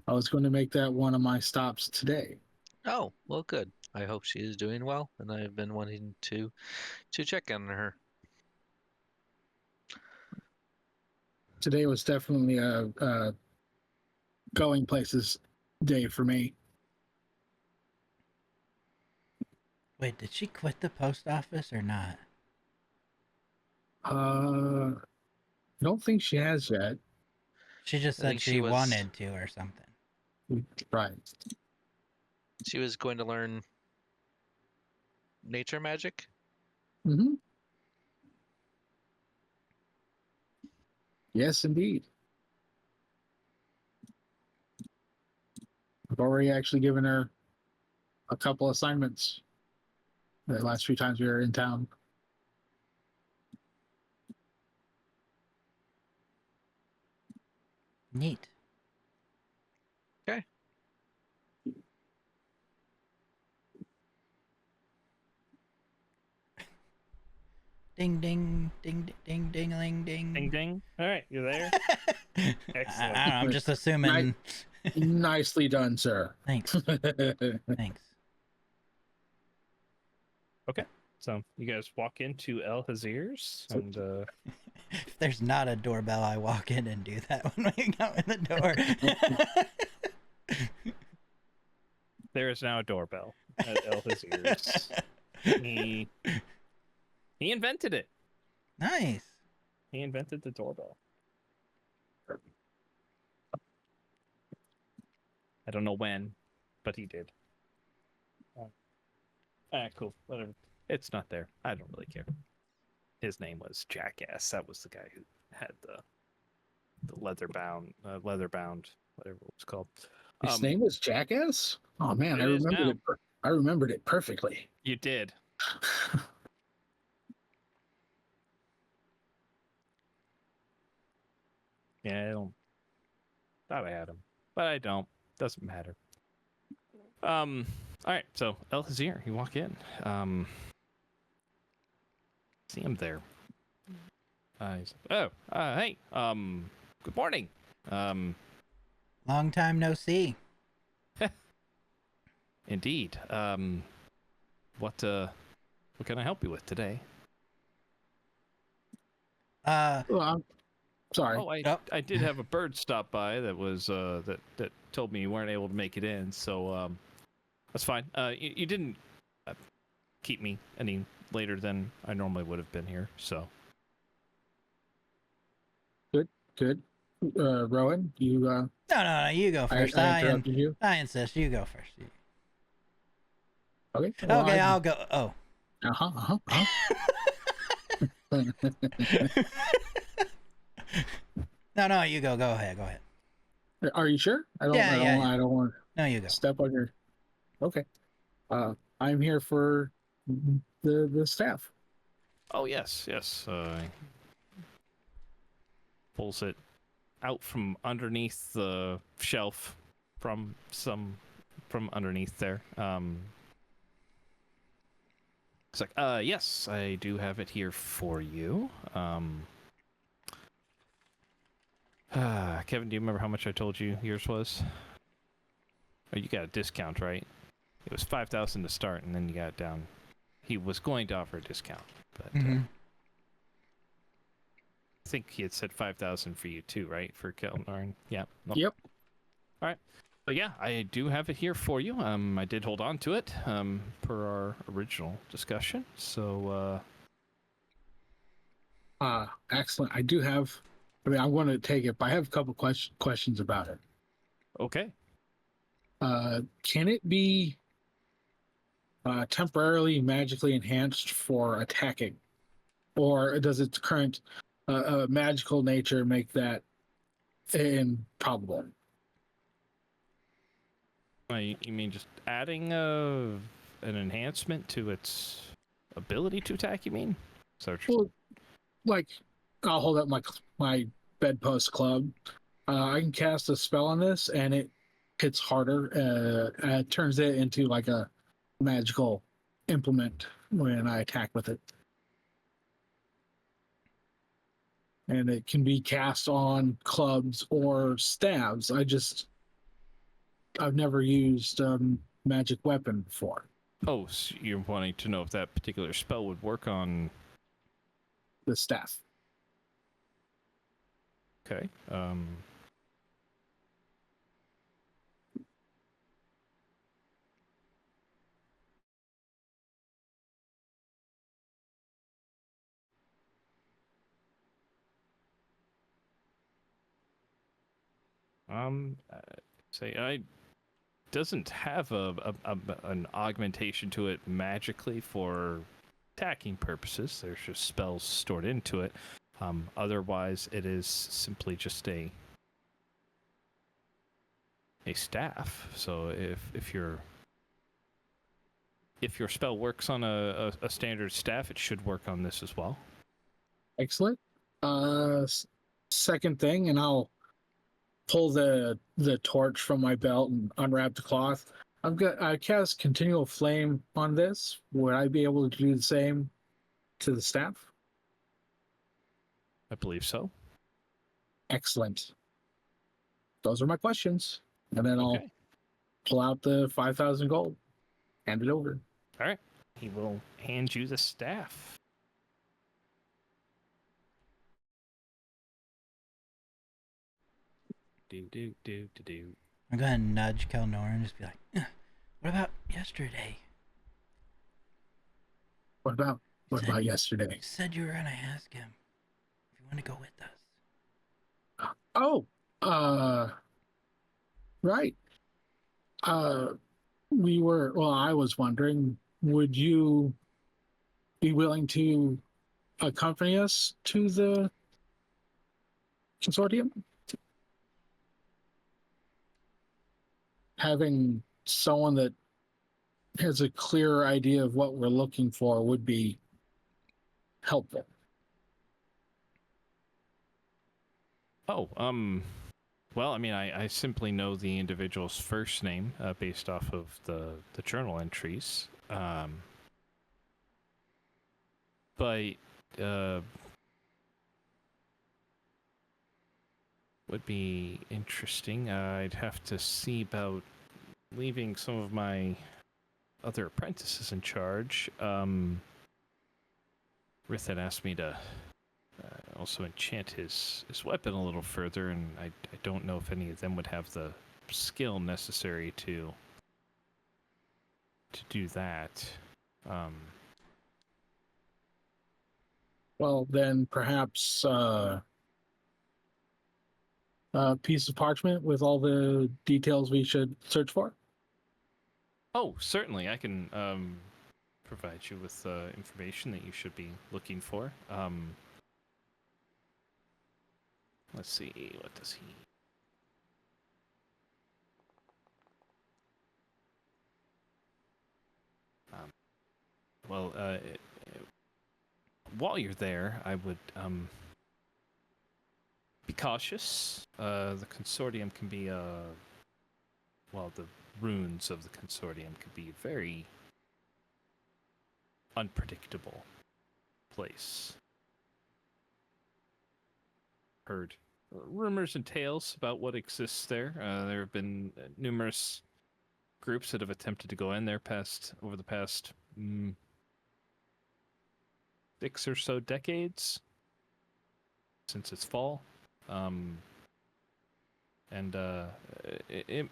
I was going to make that one of my stops today. Oh, well, good. I hope she is doing well, and I've been wanting to check on her. Today was definitely a going places day for me. wait, did she quit the post office or not? I don't think she has yet. She just I said think she she was- wanted to or something. Right. She was going to learn nature magic. Mm-hmm. Yes, indeed. I've already actually given her a couple assignments the last few times we were in town. Neat. Okay. Ding ding ding ding ding ding ding Ding ding. All right, you're there. Excellent. I don't know, I'm just assuming. Nicely done, sir. Thanks. Thanks. So you guys walk into Alhazirs, and If there's not a doorbell, I walk in and do that when we go in the door. there is now a doorbell at Alhazirs. he invented it. Nice. He invented the doorbell. I don't know when, but he did. Cool. Whatever. It's not there. I don't really care. His name was Jackass. That was the guy who had the leather bound, whatever it was called. His name was Jackass? Oh man, It is now. I remembered it perfectly. You did. Yeah, I don't. Thought I had him, but I don't. Doesn't matter. All right. So Alhazir, you walk in. See him there. He's like, hey. Good morning. Long time no see. Indeed. What can I help you with today? Well, I'm sorry. Oh, Oh. I did have a bird stop by that was that told me you weren't able to make it in, so that's fine. You didn't keep me any later than I normally would have been here, so. Good. Rowan, you No, you go first. I interrupted you. I insist. You go first. Okay. Well, Okay, I'll go. Oh. No, you go. Go ahead. Are you sure? Yeah, yeah. I don't want No, you to go. step on your. Okay. I'm here for the staff. Oh yes, yes. Pulls it out from underneath the shelf, from underneath there. It's like, yes, I do have it here for you. Kevin, do you remember how much I told you yours was? Oh, you got a discount, right? It was 5,000 to start, and then you got it down. He was going to offer a discount, but Mm-hmm. I think he had said 5,000 for you too, right? For Kelnarn. Yeah. Nope. Yep. All right. But yeah, I do have it here for you. I did hold on to it, per our original discussion. So, Excellent. I do have. I mean, I want to take it, but I have a couple questions about it. okay. Can it be temporarily magically enhanced for attacking, or does its current magical nature make that improbable? You mean just adding an enhancement to its ability to attack? You mean? So Well, like I'll hold up my bedpost club. I can cast a spell on this, and it hits harder. And it turns it into like a magical implement when I attack with it, and it can be cast on clubs or stabs. I've never used magic weapon before. oh, so you're wanting to know if that particular spell would work on? The staff. Okay. Say I doesn't have an augmentation to it magically for attacking purposes. There's just spells stored into it. Otherwise, it is simply just a staff. So if your spell works on a standard staff, it should work on this as well. Excellent. Second thing, and I'll pull the torch from my belt and unwrap the cloth. I cast continual flame on this. Would I be able to do the same to the staff? I believe so. Excellent. Those are my questions. And then I'll Okay. pull out the 5,000 gold, hand it over. All right. He will hand you the staff. Do. I'm gonna nudge Kelnor and just be like, "What about yesterday? What about yesterday? You said you were gonna ask him if you want to go with us." Oh, right. I was wondering, would you be willing to accompany us to the consortium? Having someone that has a clearer idea of what we're looking for would be helpful. Oh, well, I mean, I simply know the individual's first name based off of the journal entries. But would be interesting. I'd have to see about leaving some of my other apprentices in charge. Rith had asked me to also enchant his weapon a little further, and I don't know if any of them would have the skill necessary to do that. Well, then perhaps a piece of parchment with all the details we should search for. Oh, certainly, I can provide you with information that you should be looking for. Let's see, what does he... Well, while you're there, I would be cautious. The consortium can be well, the runes of the consortium could be a very unpredictable place. Heard rumors and tales about what exists there. There have been numerous groups that have attempted to go in there over the past 6 or so decades since its fall. And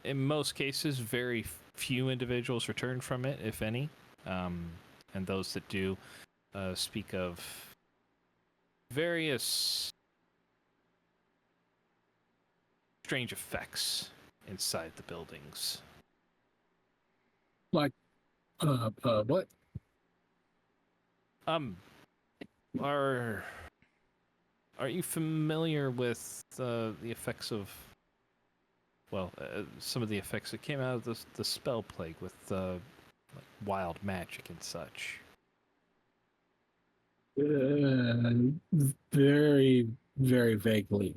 in most cases, very few individuals return from it, if any. And those that do speak of various strange effects inside the buildings. Like, what? Are you familiar with the effects of, well, some of the effects that came out of the spell plague with like wild magic and such? Very, very vaguely.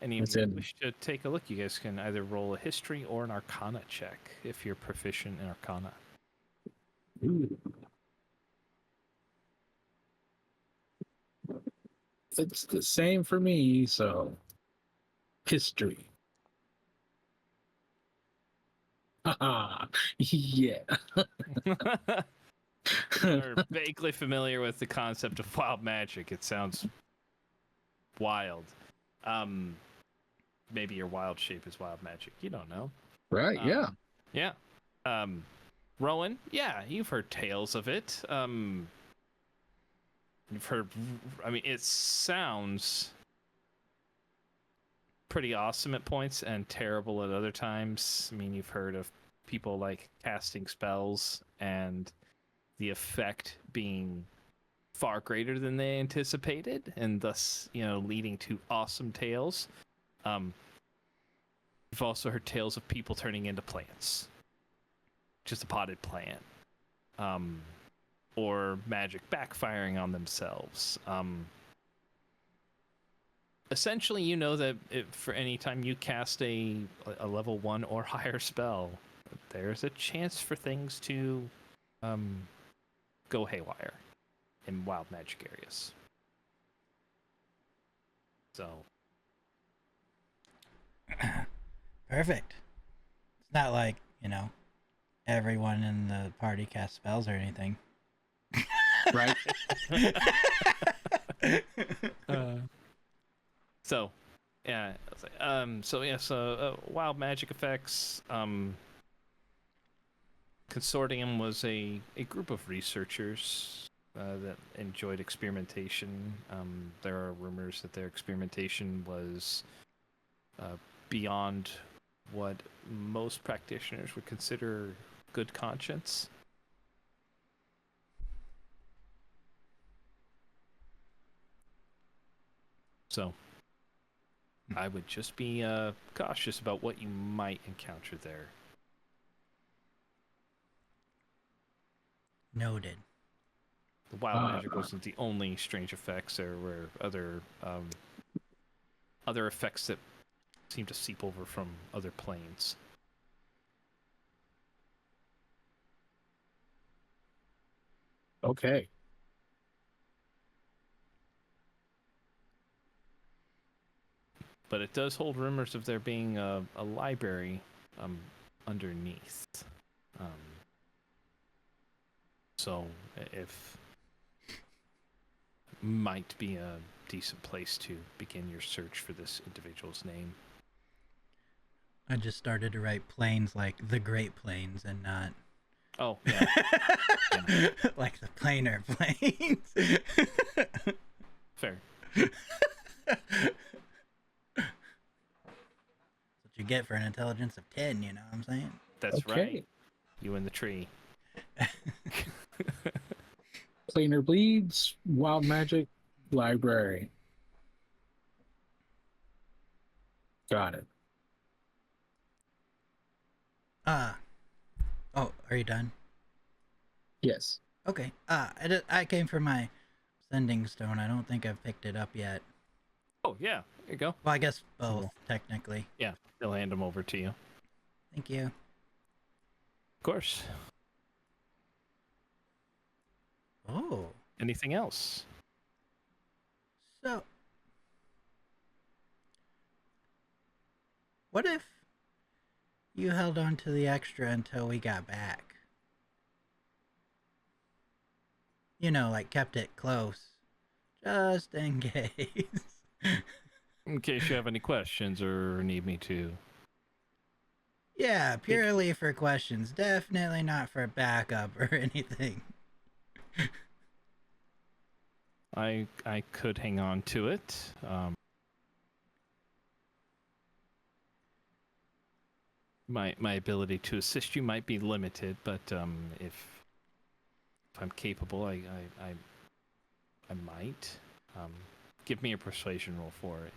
And if you wish to take a look, you guys can either roll a history or an arcana check if you're proficient in arcana. Ooh. It's the same for me, so history. Haha, yeah. You're vaguely familiar with the concept of wild magic. It sounds wild. Maybe your wild shape is wild magic. You don't know. Right, yeah. Yeah. Rowan, yeah, you've heard tales of it. You've heard, I mean, it sounds pretty awesome at points and terrible at other times. I mean, you've heard of people like casting spells and the effect being far greater than they anticipated, and thus, leading to awesome tales. You've also heard tales of people turning into plants. Just a potted plant. Or magic backfiring on themselves. Essentially, you know that for any time you cast a level 1 or higher spell, there's a chance for things to go haywire in wild magic areas. So perfect. It's not like, everyone in the party casts spells or anything. Right. So wild magic effects. Consortium was a group of researchers that enjoyed experimentation. There are rumors that their experimentation was beyond what most practitioners would consider good conscience. So I would just be cautious about what you might encounter there. Noted. The wild magic wasn't the only strange effects. There were other effects that seem to seep over from other planes. Okay. But it does hold rumors of there being a library underneath. So if might be a decent place to begin your search for this individual's name. I just started to write planes like the Great Plains and not... Oh, yeah. Yeah. Like the planar planes. Fair. That's what you get for an intelligence of 10, you know what I'm saying? That's right. You in the tree. Planar bleeds, wild magic, library. Got it. Oh, are you done? Yes. Okay. I came for my sending stone. I don't think I've picked it up yet. Oh yeah, here you go. Well, I guess both, technically. Yeah, they'll hand them over to you. Of Thank you. course. Oh. Anything else? So, what if you held on to the extra until we got back? You know, like kept it close. Just in case. In case you have any questions or need me to. Yeah, purely for questions. Definitely not for backup or anything. I could hang on to it. My ability to assist you might be limited, but if I'm capable, I might. Give me a persuasion roll for it.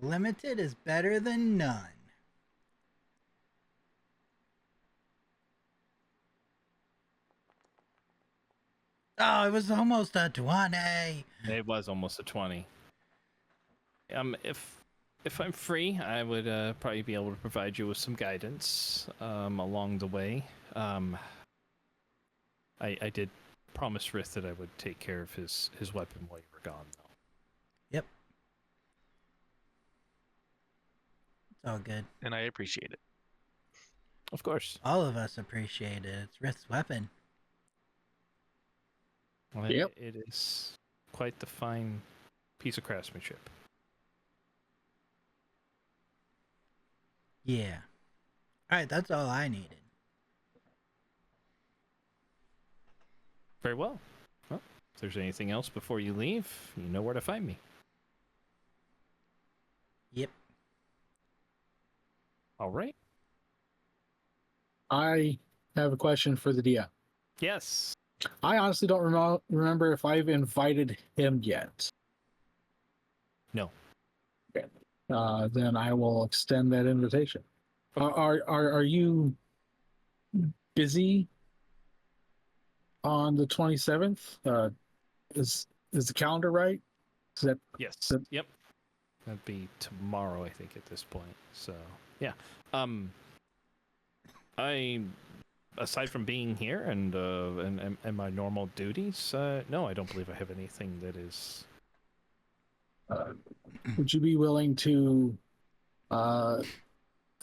Limited is better than none. Oh, it was almost a 20. It was almost a 20. If I'm free, I would probably be able to provide you with some guidance along the way. I did promise Rith that I would take care of his weapon while you were gone, though. Yep. It's all good. And I appreciate it. Of course. All of us appreciate it. It's Rith's weapon. Well, Yep. it is quite the fine piece of craftsmanship. Yeah. Alright, that's all I needed. Very well. Well, if there's anything else before you leave, you know where to find me. Yep. All right. I have a question for the DM. Yes. I honestly don't remember if I've invited him yet. No. Okay. Then I will extend that invitation. Are you busy on the 27th? Is the calendar right? Is that Yes. Good. Yep. That'd be tomorrow, I think, at this point. So, yeah. I, aside from being here and my normal duties, no, I don't believe I have anything that is. would you be willing to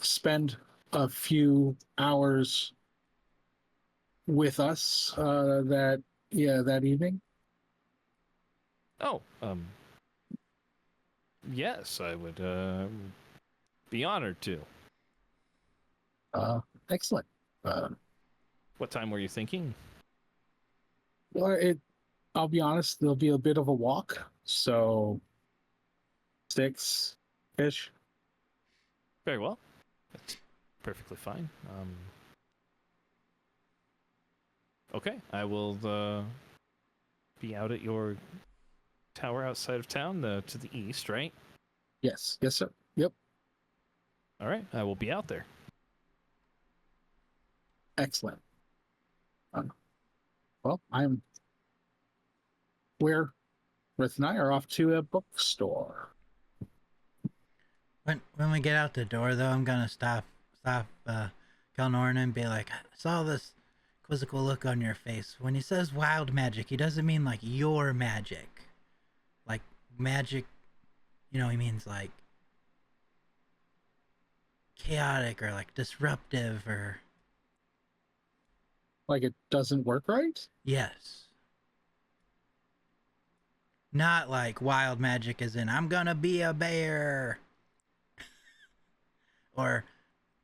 spend a few hours with us that evening? Oh, yes, I would be honored to. Excellent. What time were you thinking? Well, I'll be honest, there'll be a bit of a walk, so 6-ish. Very well. That's perfectly fine. Okay, I will be out at your tower outside of town, to the east, right? Yes, sir. Yep. All right, I will be out there. Excellent. Well, Rith and I are off to a bookstore. When we get out the door, though, I'm gonna stop Kelnorn and be like, I saw this quizzical look on your face. When he says wild magic, he doesn't mean like your magic. Like magic, he means like chaotic or like disruptive or... Like it doesn't work right? Yes. Not like wild magic as in, I'm gonna be a bear. Or,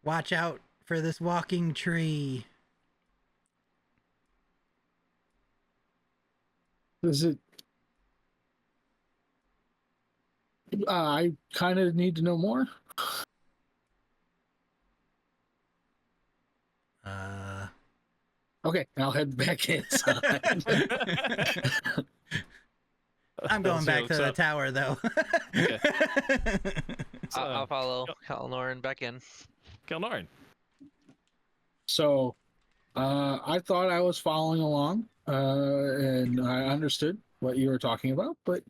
watch out for this walking tree. Is it... I kind of need to know more. Okay, I'll head back inside. I'm going back to the tower, though. Okay. I'll follow Kalnorn back in. Kelnorn. So, I thought I was following along, and I understood what you were talking about, but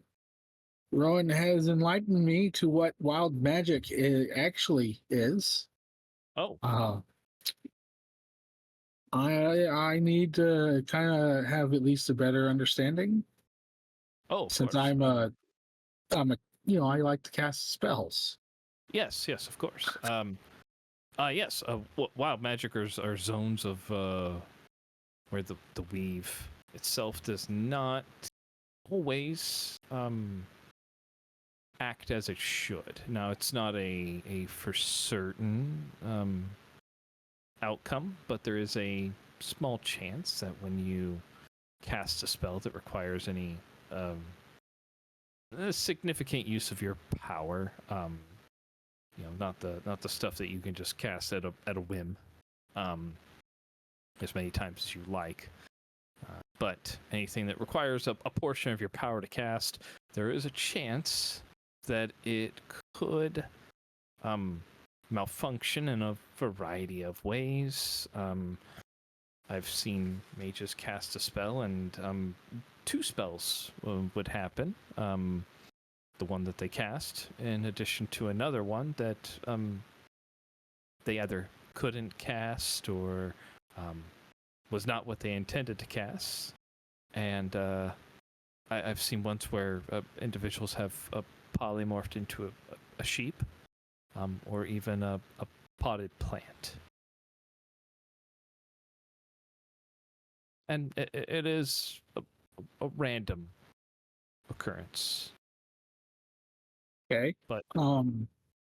Rowan has enlightened me to what wild magic actually is. Oh, Uh, I need to kind of have at least a better understanding oh, of since course. I'm a I like to cast spells. Yes, yes, of course. Yes. Wild magic are zones of where the weave itself does not always act as it should. Now, it's not a for certain outcome, but there is a small chance that when you cast a spell that requires any a significant use of your power, not the stuff that you can just cast at a whim, as many times as you like. But anything that requires a portion of your power to cast, there is a chance that it could malfunction in a variety of ways. I've seen mages cast a spell, and two spells would happen. The one that they cast, in addition to another one that they either couldn't cast or was not what they intended to cast. And I've seen ones where individuals have polymorphed into a sheep, or even a potted plant. And it is a random occurrence. Okay. But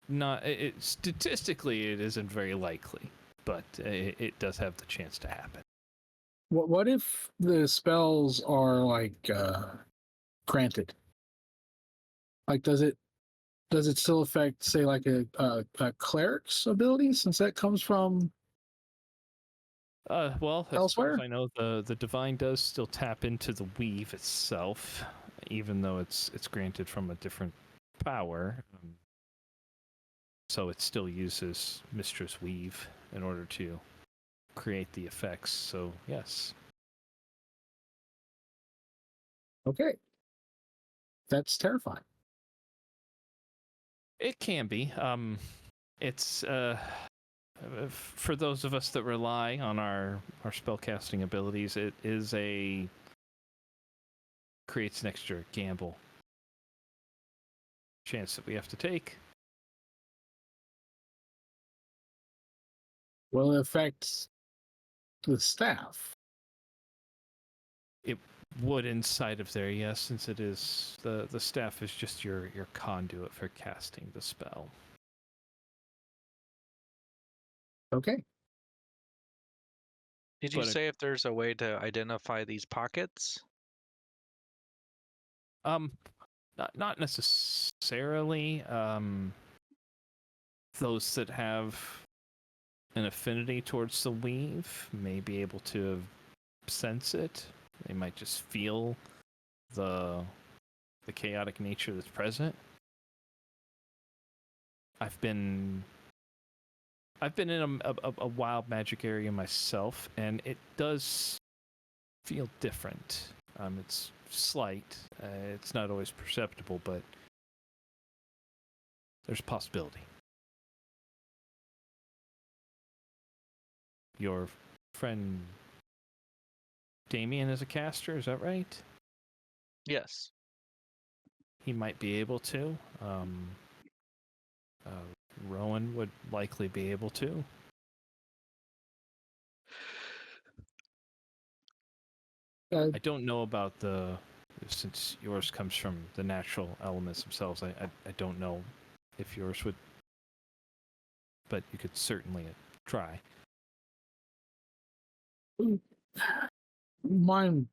not statistically, it isn't very likely, but it does have the chance to happen. What if the spells are like granted? Like, does it still affect, say, like a cleric's ability, since that comes from Well, as far elsewhere? as I know, the divine does still tap into the weave itself, even though it's granted from a different power. So it still uses Mistress Weave in order to create the effects. So yes. Okay, that's terrifying. It can be. It's for those of us that rely on our spellcasting abilities, it is creates an extra gamble chance that we have to take. Will it affect the staff? It would inside of there, yes, since it is the staff is just your conduit for casting the spell. Okay. Did you But say if there's a way to identify these pockets? Not necessarily. Those that have an affinity towards the weave may be able to sense it. They might just feel the chaotic nature that's present. I've been in a wild magic area myself, and it does feel different. It's slight. It's not always perceptible, but there's a possibility. Your friend Damien is a caster, is that right? Yes. He might be able to. Rowan would likely be able to. I don't know about since yours comes from the natural elements themselves. I don't know if yours would, but you could certainly try. Mine,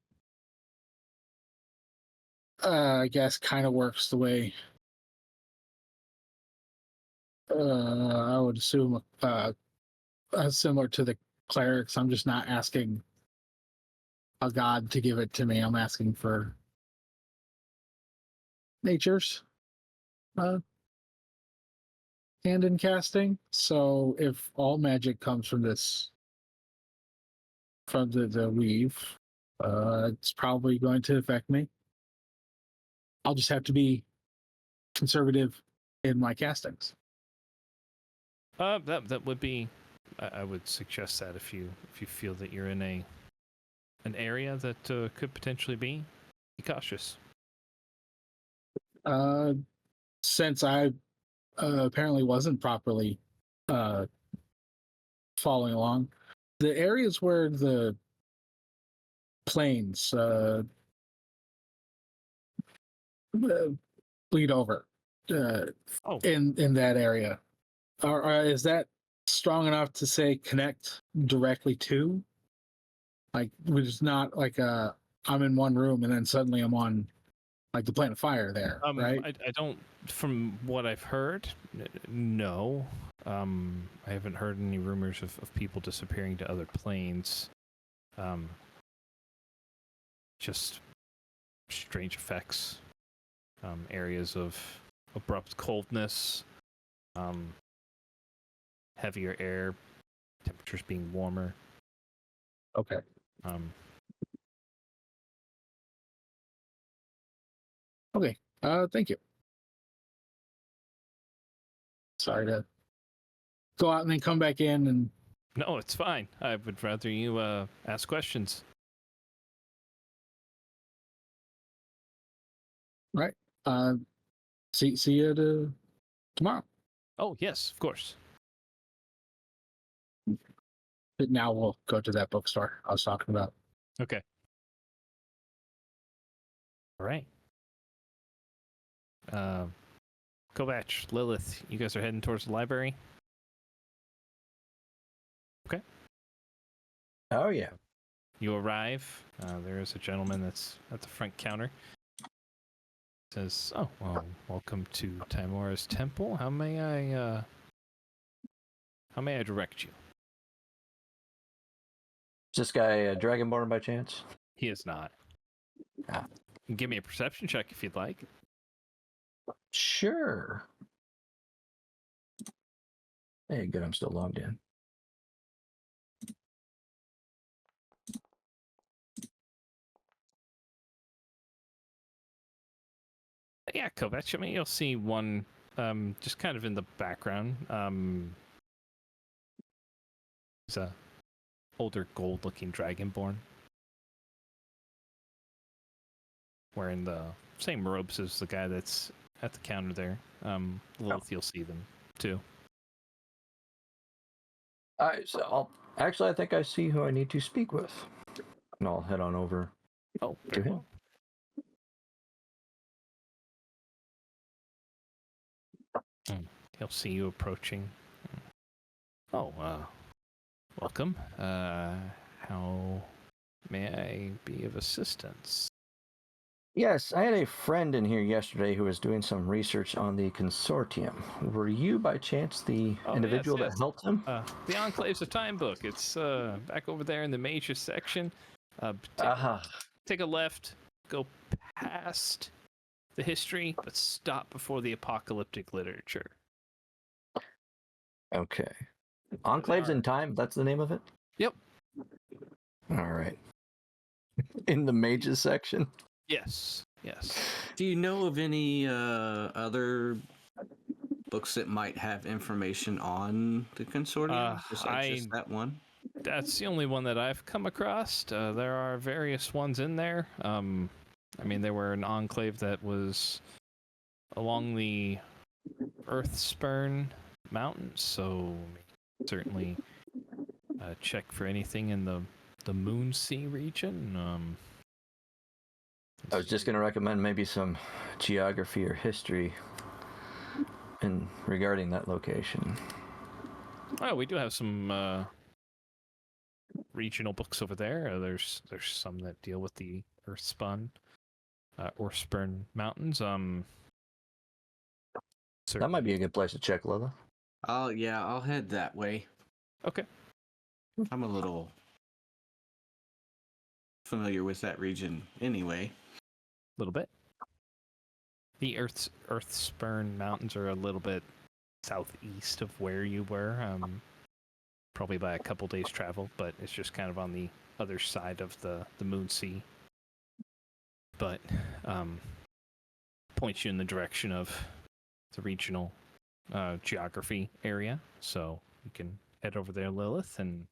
I guess, kind of works the way I would assume, similar to the clerics. I'm just not asking a god to give it to me. I'm asking for nature's hand in casting. So if all magic comes from this from the weave. It's probably going to affect me. I'll just have to be conservative in my castings. That would be. I would suggest that if you feel that you're in an area that could potentially be cautious. Since I apparently wasn't properly following along, the areas where the planes bleed over Oh, in that area, is that strong enough to say connect directly to? Like, it's not like I'm in one room and then suddenly I'm on like the plane of fire there, right? I don't. From what I've heard, no. I haven't heard any rumors of people disappearing to other planes. Just strange effects. Areas of abrupt coldness. Heavier air. Temperatures being warmer. Okay. Okay. Thank you. Sorry to go out and then come back in and No, it's fine. I would rather you ask questions. right. See you tomorrow. Oh yes, of course. But now we'll go to that bookstore I was talking about. Okay. All right. Kovac, Lilith, you guys are heading towards the library? Okay. Oh yeah. You arrive. There is a gentleman that's at the front counter. Says, "Oh, well, welcome to Timora's temple. How may I direct you?" Is this guy a Dragonborn by chance? He is not. Ah. Give me a perception check if you'd like. Sure. Hey, good. I'm still logged in. Yeah, Kovac. I mean, you'll see one just kind of in the background. He's a older gold-looking dragonborn. Wearing the same robes as the guy that's at the counter there. Lilith, you'll see them too. All right, so I think I see who I need to speak with. And I'll head on over Oh, to very him. well. He'll see you approaching. Oh, welcome. How may I be of assistance? Yes, I had a friend in here yesterday who was doing some research on the consortium. Were you, by chance, the individual yes. that helped him? The Enclaves of Time book. It's back over there in the major section. Take a left, go past the history, but stop before the apocalyptic literature. Okay. Enclaves in Time, that's the name of it? Yep. All right. In the mages section? Yes. Do you know of any other books that might have information on the consortium? Besides just that one? That's the only one that I've come across. There are various ones in there. I mean, there were an enclave that was along the Earthspurn Mountains, so certainly check for anything in the Moonsea region. I was just going to recommend maybe some geography or history regarding that location. Oh, we do have some regional books over there. There's some that deal with the Earthspurn Mountains. That might be a good place to check, Lila. I'll head that way. Okay. I'm a little familiar with that region anyway. A little bit. The Earthspurn Mountains are a little bit southeast of where you were. probably by a couple days travel, but it's just kind of on the other side of the Moon Sea. But points you in the direction of the regional geography area, so you can head over there, Lilith, and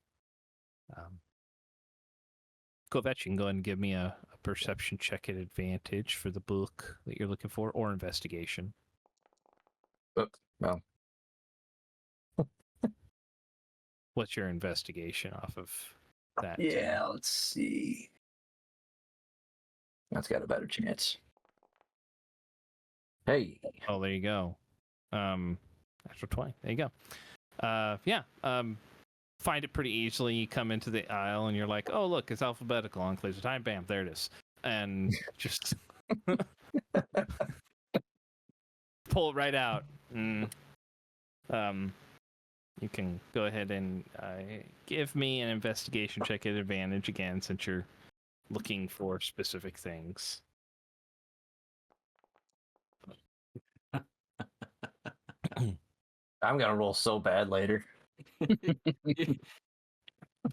Kovetch, you can go ahead and give me a perception check at advantage for the book that you're looking for, or investigation. Well, What's your investigation off of that? yeah, let's see. That's got a better chance. Hey. Oh, there you go. Natural 20. There you go. Find it pretty easily. You come into the aisle and you're like, oh, look, it's alphabetical. Enclaves of Time. Bam, there it is. And just pull it right out. You can go ahead and give me an investigation check at advantage again, since you're looking for specific things. I'm gonna roll so bad later.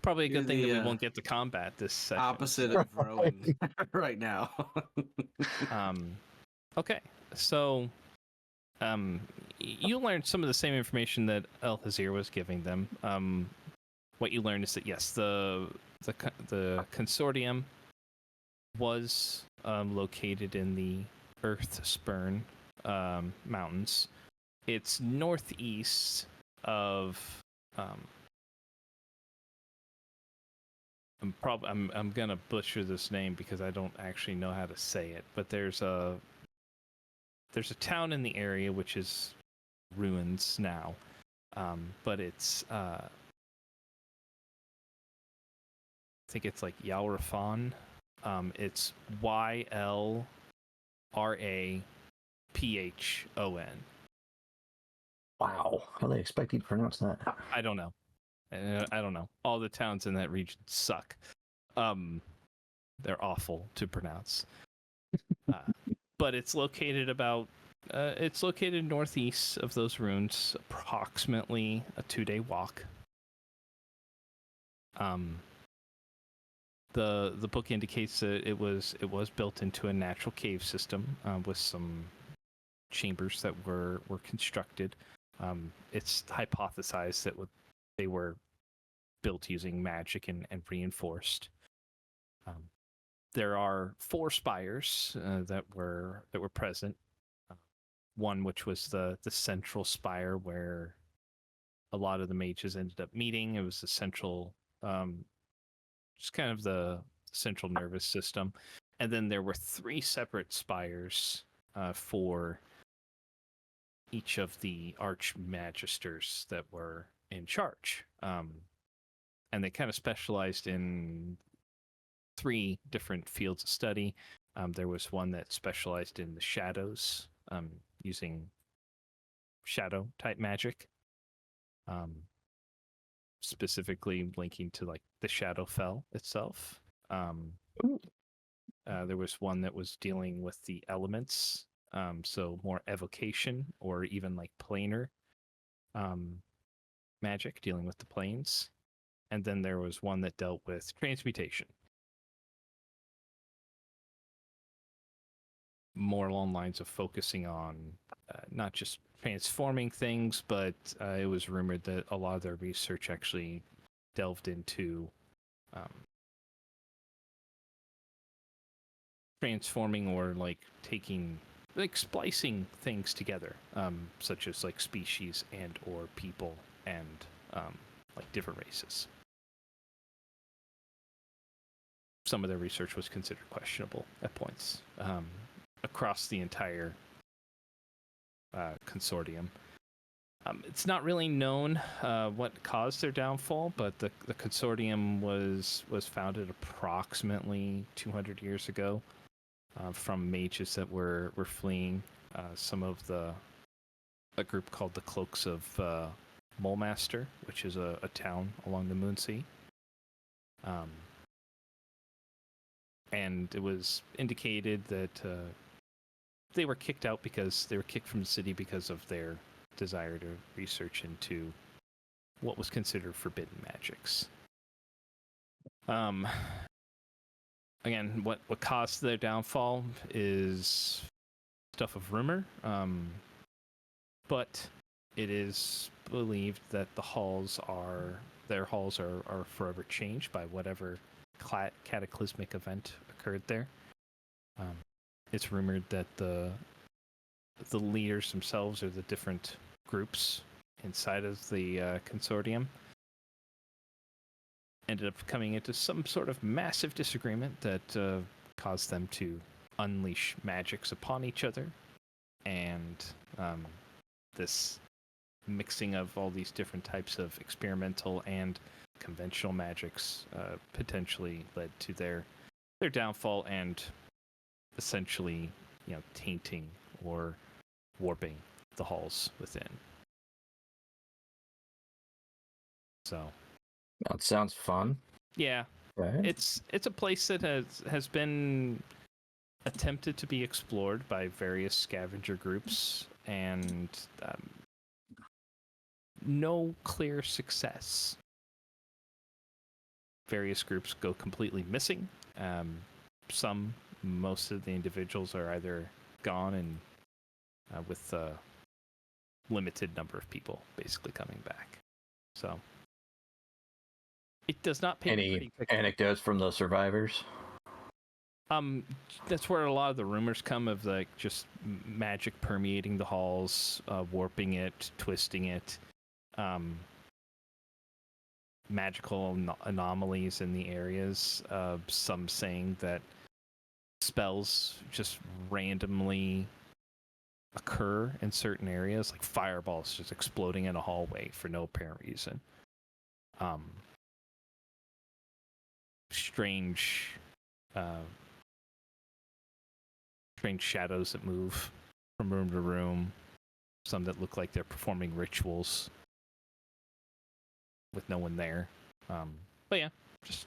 Probably a You're good thing that the, we won't get to combat this session. Opposite of Rowan right now. Okay, so you learned some of the same information that El Hazir was giving them. What you learned is that yes, the consortium was located in the Earthspurn mountains. It's northeast of. I'm gonna butcher this name because I don't actually know how to say it, but there's a town in the area which is ruins now, but it's I think it's like Yalrafon. It's Ylraphon. Wow. How do they expect you to pronounce that? I don't know. All the towns in that region suck. They're awful to pronounce. But it's located northeast of those ruins, approximately a 2-day walk. The book indicates that it was built into a natural cave system with some chambers that were constructed. It's hypothesized that they were built using magic and reinforced. There are 4 spires that were present. One which was the central spire where a lot of the mages ended up meeting. It was the central, just kind of the central nervous system. And then there were 3 separate spires for each of the archmagisters that were in charge. And they kind of specialized in 3 different fields of study. There was one that specialized in the shadows, using shadow type magic, specifically linking to like the Shadowfell itself. There was one that was dealing with the elements, so more evocation or even like planar magic, dealing with the planes. And then there was one that dealt with transmutation, more along lines of focusing on not just transforming things, but it was rumored that a lot of their research actually delved into transforming or like taking, like splicing things together, such as like species and or people and like different races. Some of their research was considered questionable at points across the entire consortium. It's not really known what caused their downfall, but the consortium was founded approximately 200 years ago from mages that were fleeing some of a group called the Cloaks of Mulemaster, which is a town along the Moonsea. And it was indicated that they were kicked from the city because of their desire to research into what was considered forbidden magics. Again, what caused their downfall is stuff of rumor, but it is believed that their halls are forever changed by whatever cataclysmic event occurred there. It's rumored that the leaders themselves, or the different groups inside of the consortium, ended up coming into some sort of massive disagreement that caused them to unleash magics upon each other, and this mixing of all these different types of experimental and conventional magics potentially led to their downfall and essentially, tainting or warping the halls within. So That sounds fun. yeah, Okay. it's a place that has been attempted to be explored by various scavenger groups, and no clear success. Various groups go completely missing. Most of the individuals are either gone, and with a limited number of people basically coming back. So it does not paint a Any pretty picture. anecdotes from the survivors? That's where a lot of the rumors come of, like, just magic permeating the halls, warping it, twisting it, magical anomalies in the areas. Some saying that spells just randomly occur in certain areas, like fireballs just exploding in a hallway for no apparent reason. Strange shadows that move from room to room. Some that look like they're performing rituals with no one there. But yeah, just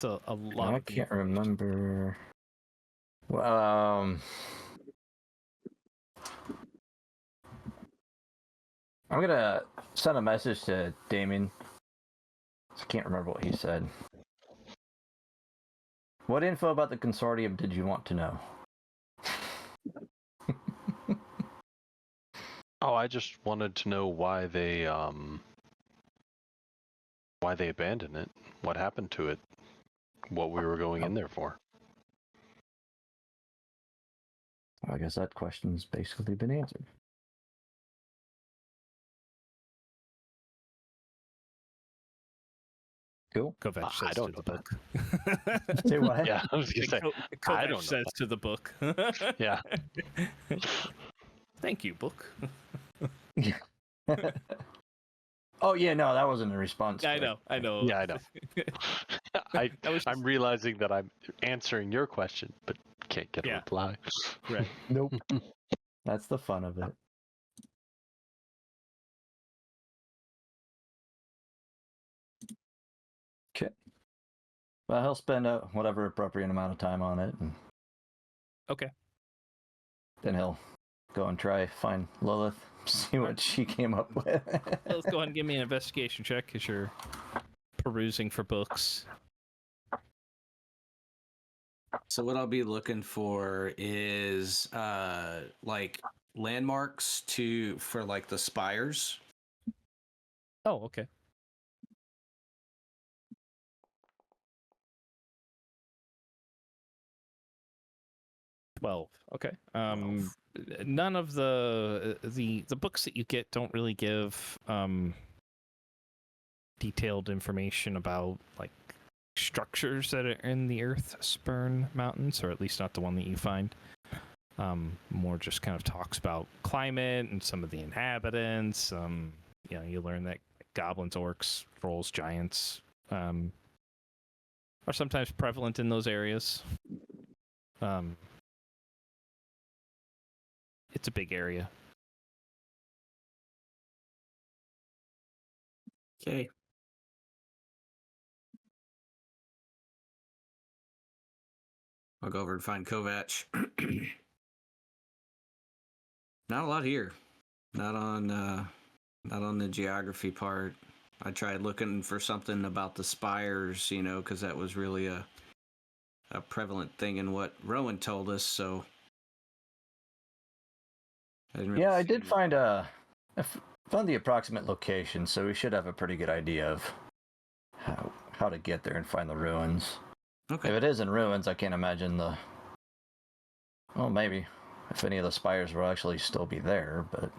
a lot I of the can't information. remember. Well, I'm gonna send a message to Damien. I can't remember what he said. What info about the consortium did you want to know? Oh, I just wanted to know why they abandoned it. What happened to it? What we were going in there for? I guess that question's basically been answered. Cool. Kovac I says don't to the know book. Say what? Yeah, I was gonna say. I Kovac don't know says to the book. Yeah. Thank you, book. Oh yeah, no, that wasn't a response. I know. Yeah, I know. I'm realizing that I'm answering your question, but can't get a reply. Right. Nope. That's the fun of it. Okay. Well, he'll spend whatever appropriate amount of time on it, and Okay. then he'll go and try find Lilith, see what she came up with. Let's go ahead and give me an investigation check because you're perusing for books. So what I'll be looking for is like landmarks for like the spires. Oh, okay. Okay. 12. None of the books that you get don't really give detailed information about, like, structures that are in the Earth Spurn Mountains, or at least not the one that you find. More just kind of talks about climate and some of the inhabitants. You learn that goblins, orcs, trolls, giants are sometimes prevalent in those areas. It's a big area. Okay. I'll go over and find Kovac. Not a lot here. Not on the geography part. I tried looking for something about the spires, because that was really a prevalent thing in what Rowan told us. So I didn't really Yeah, I see did any- find found the approximate location, so we should have a pretty good idea of how to get there and find the ruins. Okay. If it is in ruins, I can't imagine well, maybe if any of the spires will actually still be there, but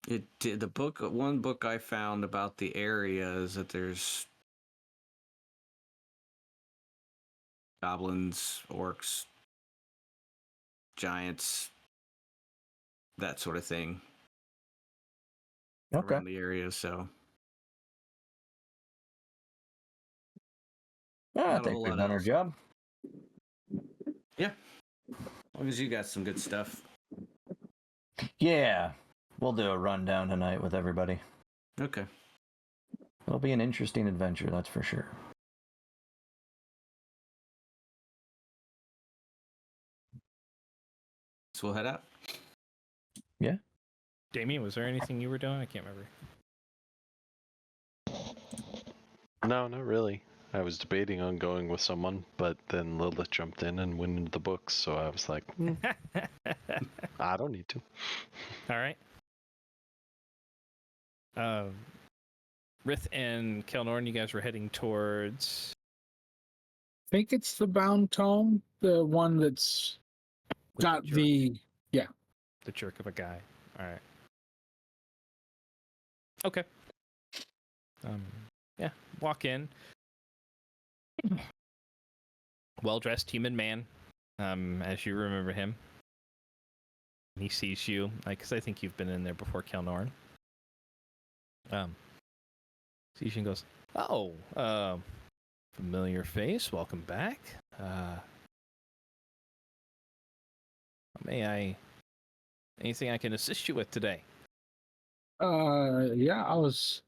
It did. One book I found about the area is that there's goblins, orcs, giants, that sort of thing okay. around the area. So Yeah, I not a think whole we've lot done our else. job. Yeah, as long as you got some good stuff. Yeah, we'll do a rundown tonight with everybody. Okay. It'll be an interesting adventure, that's for sure. So we'll head out. Yeah. Damien, was there anything you were doing? I can't remember. No, not really. I was debating on going with someone, but then Lilith jumped in and went into the books, so I was like, I don't need to. All right. Rith and Kelnorn, you guys were heading towards I think it's the bound tome, the one that's with got jerk- the the jerk of a guy. All right. Okay. Yeah. Walk in. Well-dressed human man, as you remember him. He sees you, because I think you've been in there before, Kelnorn. Sees you and goes, "Oh, familiar face. Welcome back. Anything I can assist you with today?" yeah, I was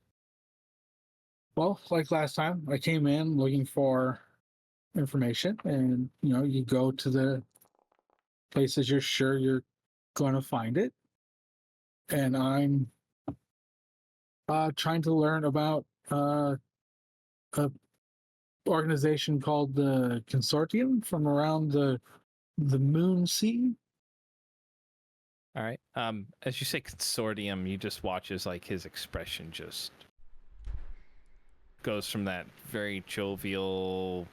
like last time. I came in looking for information, and you go to the places you're sure you're going to find it. And I'm trying to learn about a organization called the Consortium from around the Moon Sea. All right. As you say consortium, you just watch as like his expression just goes from that very jovial,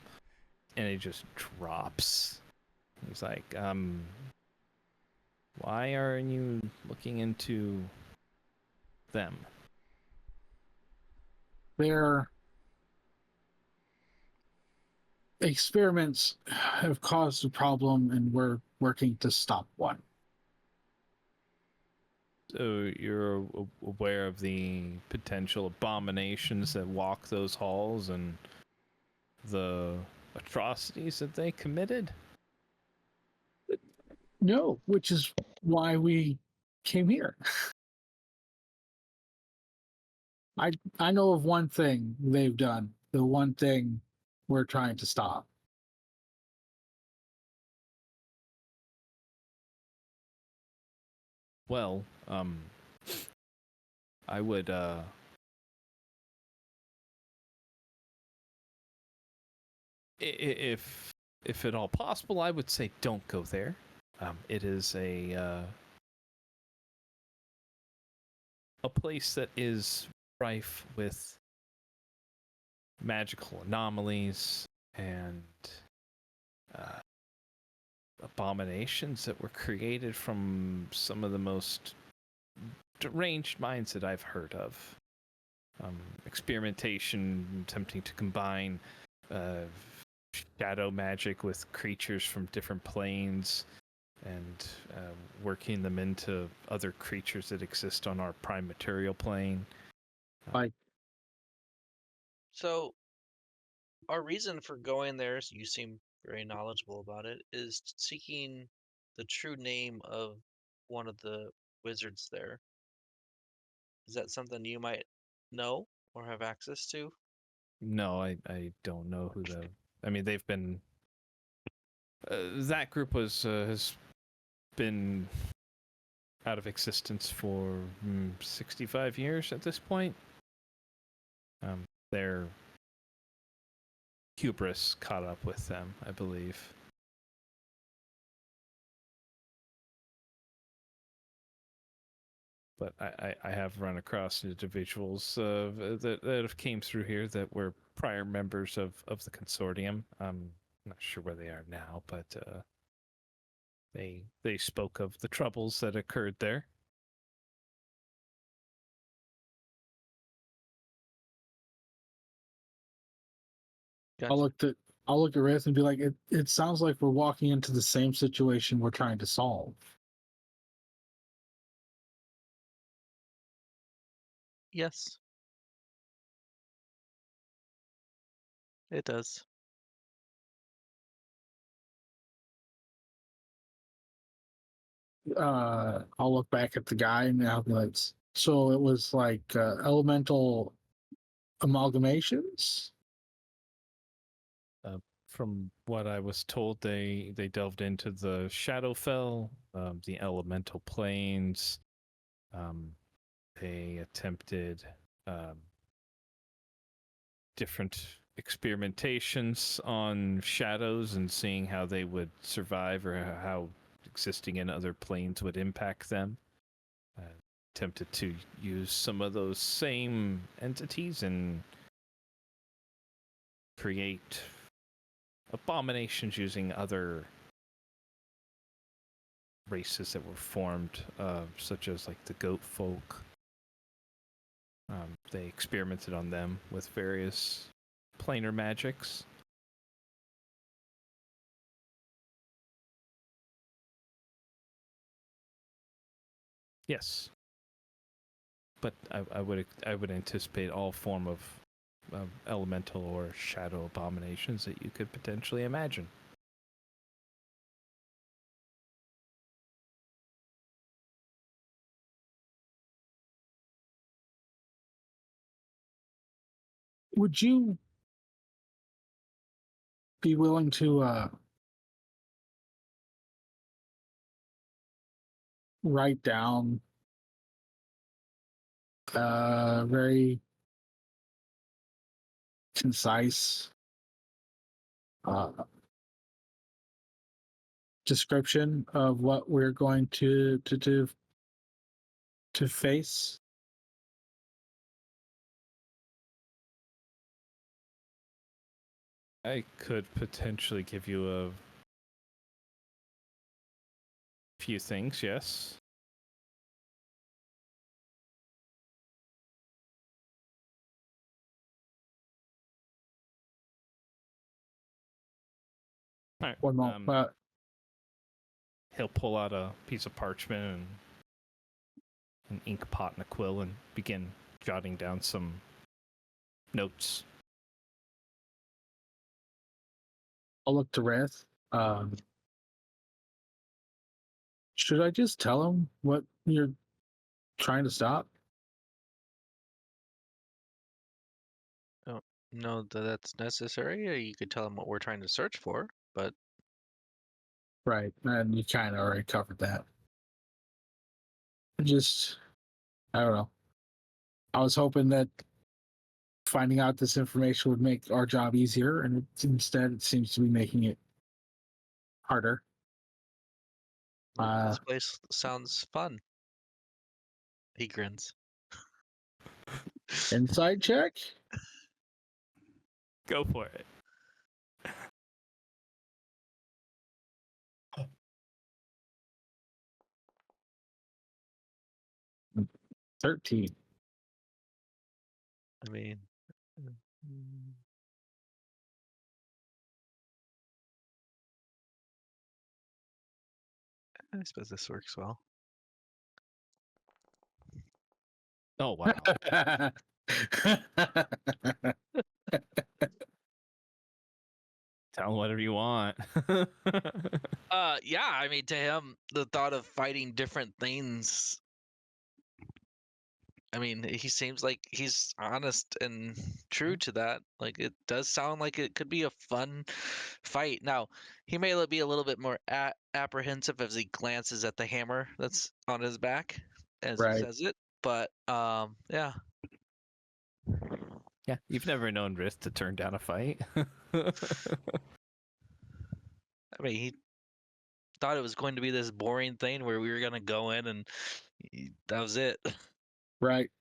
and it just drops. He's like, why are you looking into them? Their experiments have caused a problem, and we're working to stop one. So you're aware of the potential abominations that walk those halls and the atrocities that they committed? No, which is why we came here. I know of one thing they've done, the one thing we're trying to stop. Well, I would if at all possible, I would say don't go there. It is a place that is rife with magical anomalies and abominations that were created from some of the most deranged minds that I've heard of. Experimentation, attempting to combine shadow magic with creatures from different planes and working them into other creatures that exist on our prime material plane. So, our reason for going there, so you seem very knowledgeable about it, is seeking the true name of one of the wizards there. Is that something you might know or have access to? No, I don't know who the. I mean, they've been. That group has been out of existence for 65 years at this point. Their hubris caught up with them, I believe. But I have run across individuals that have came through here that were prior members of the consortium. I'm not sure where they are now, but they spoke of the troubles that occurred there. Gotcha. I'll look at Wraith and be like, it sounds like we're walking into the same situation we're trying to solve. Yes. It does. I'll look back at the guy and I'll be like, so it was like elemental amalgamations? From what I was told, they delved into the Shadowfell, the elemental planes. They attempted different experimentations on shadows and seeing how they would survive or how existing in other planes would impact them. Attempted to use some of those same entities and create abominations using other races that were formed, such as like the goat folk. They experimented on them with various planar magics. Yes, but I would anticipate all form of elemental or shadow abominations that you could potentially imagine. Would you be willing to write down very concise description of what we're going to face? I could potentially give you a few things, yes. All right. One more. He'll pull out a piece of parchment and an ink pot and a quill and begin jotting down some notes. I'll look to Wrath. Should I just tell him what you're trying to stop? Don't know that that's necessary. Or you could tell them what we're trying to search for, but Right, and you kind of already covered that. I don't know. I was hoping that finding out this information would make our job easier, and instead it seems to be making it harder. this place sounds fun. He grins. Inside check? Go for it. Mm, 13. I mean, I suppose this works well. Oh, wow. Tell him whatever you want. Yeah, I mean, to him, the thought of fighting different things I mean, he seems like he's honest and true to that. Like, it does sound like it could be a fun fight. Now, he may be a little bit more apprehensive as he glances at the hammer that's on his back as he Right. says it. But yeah, Yeah, you've never known Rift to turn down a fight. I mean, he thought it was going to be this boring thing where we were gonna go in and that was it. Right.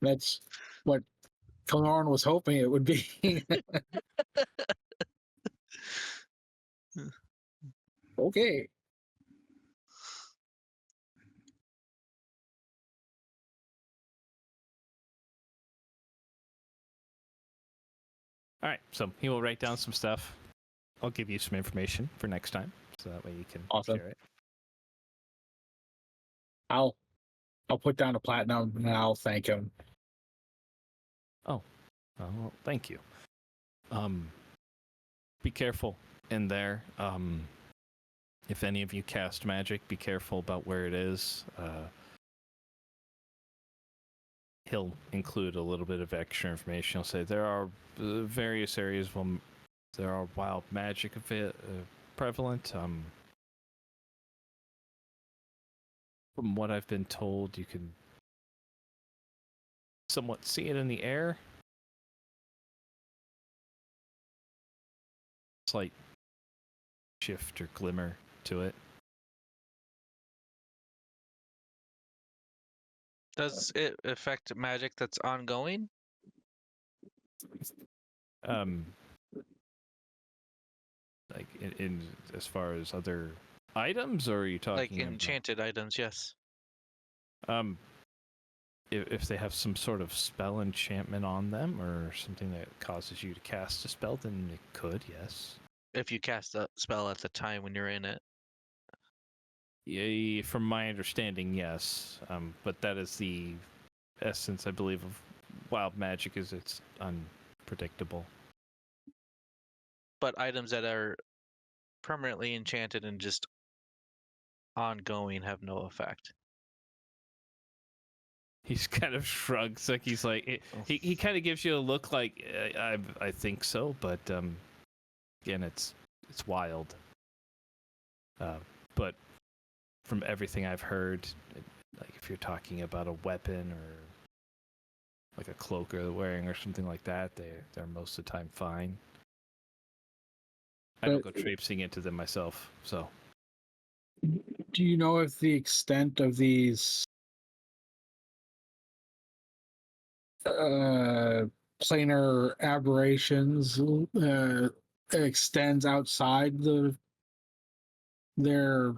That's what Kilnorn was hoping it would be. Okay. All right, so he will write down some stuff. I'll give you some information for next time, so that way you can Awesome. share it. I'll put down a platinum and I'll thank him. Oh, well, thank you. Be careful in there. If any of you cast magic, be careful about where it is. He'll include a little bit of extra information. He'll say there are various areas where there are wild magic prevalent. From what I've been told, you can somewhat see it in the air. Slight shift or glimmer to it. Does it affect magic that's ongoing? Like in as far as other items, or are you talking Like about enchanted items, yes. If they have some sort of spell enchantment on them or something that causes you to cast a spell, then it could, yes. If you cast a spell at the time when you're in it. Yeah, from my understanding, yes. But that is the essence, I believe, of wild magic, is it's unpredictable. But items that are permanently enchanted and just ongoing have no effect. He's kind of shrugs, like he's like he kind of gives you a look like I think so, but again, it's wild. But from everything I've heard, like if you're talking about a weapon or like a cloak they're wearing or something like that, they're most of the time fine. I don't go traipsing into them myself, so. Do you know if the extent of these planar aberrations extends outside their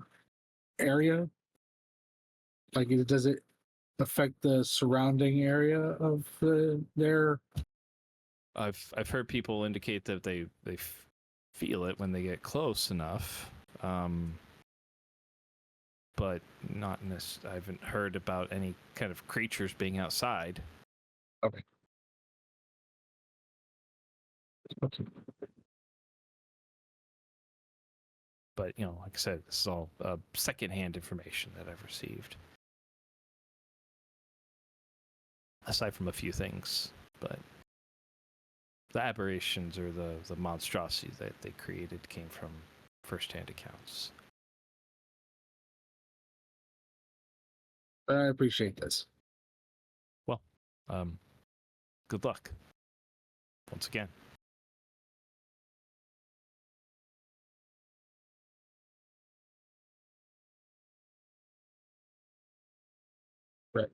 area? Like, does it affect the surrounding area of their? I've heard people indicate that they feel it when they get close enough, but not in this. I haven't heard about any kind of creatures being outside. Okay. But like I said, this is all secondhand information that I've received. Aside from a few things, but the aberrations or the monstrosity that they created came from first-hand accounts. I appreciate this. Well, good luck once again. Right.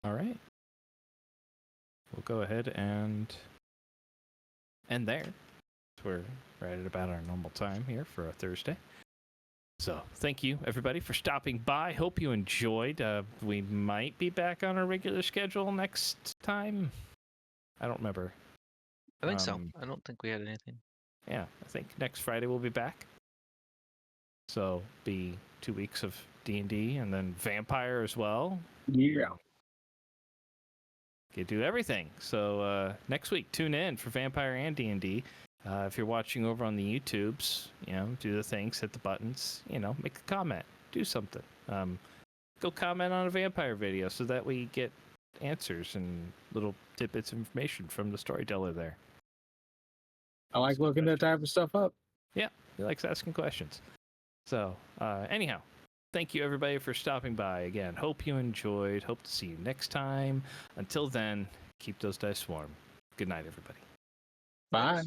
All right. We'll go ahead and end there. We're right at about our normal time here for a Thursday. So thank you, everybody, for stopping by. Hope you enjoyed. We might be back on our regular schedule next time. I don't remember. I think so. I don't think we had anything. Yeah, I think next Friday we'll be back. So be 2 weeks of D&D and then Vampire as well. Yeah. You do everything. So next week, tune in for Vampire and D&D. If you're watching over on the YouTubes, do the things, hit the buttons, make a comment, do something. go comment on a vampire video so that we get answers and little tidbits of information from the storyteller there. I like looking that type of stuff up. He likes asking questions. So, anyhow, thank you everybody for stopping by again. Hope you enjoyed. Hope to see you next time. Until then, keep those dice warm. Good night, everybody. Bye.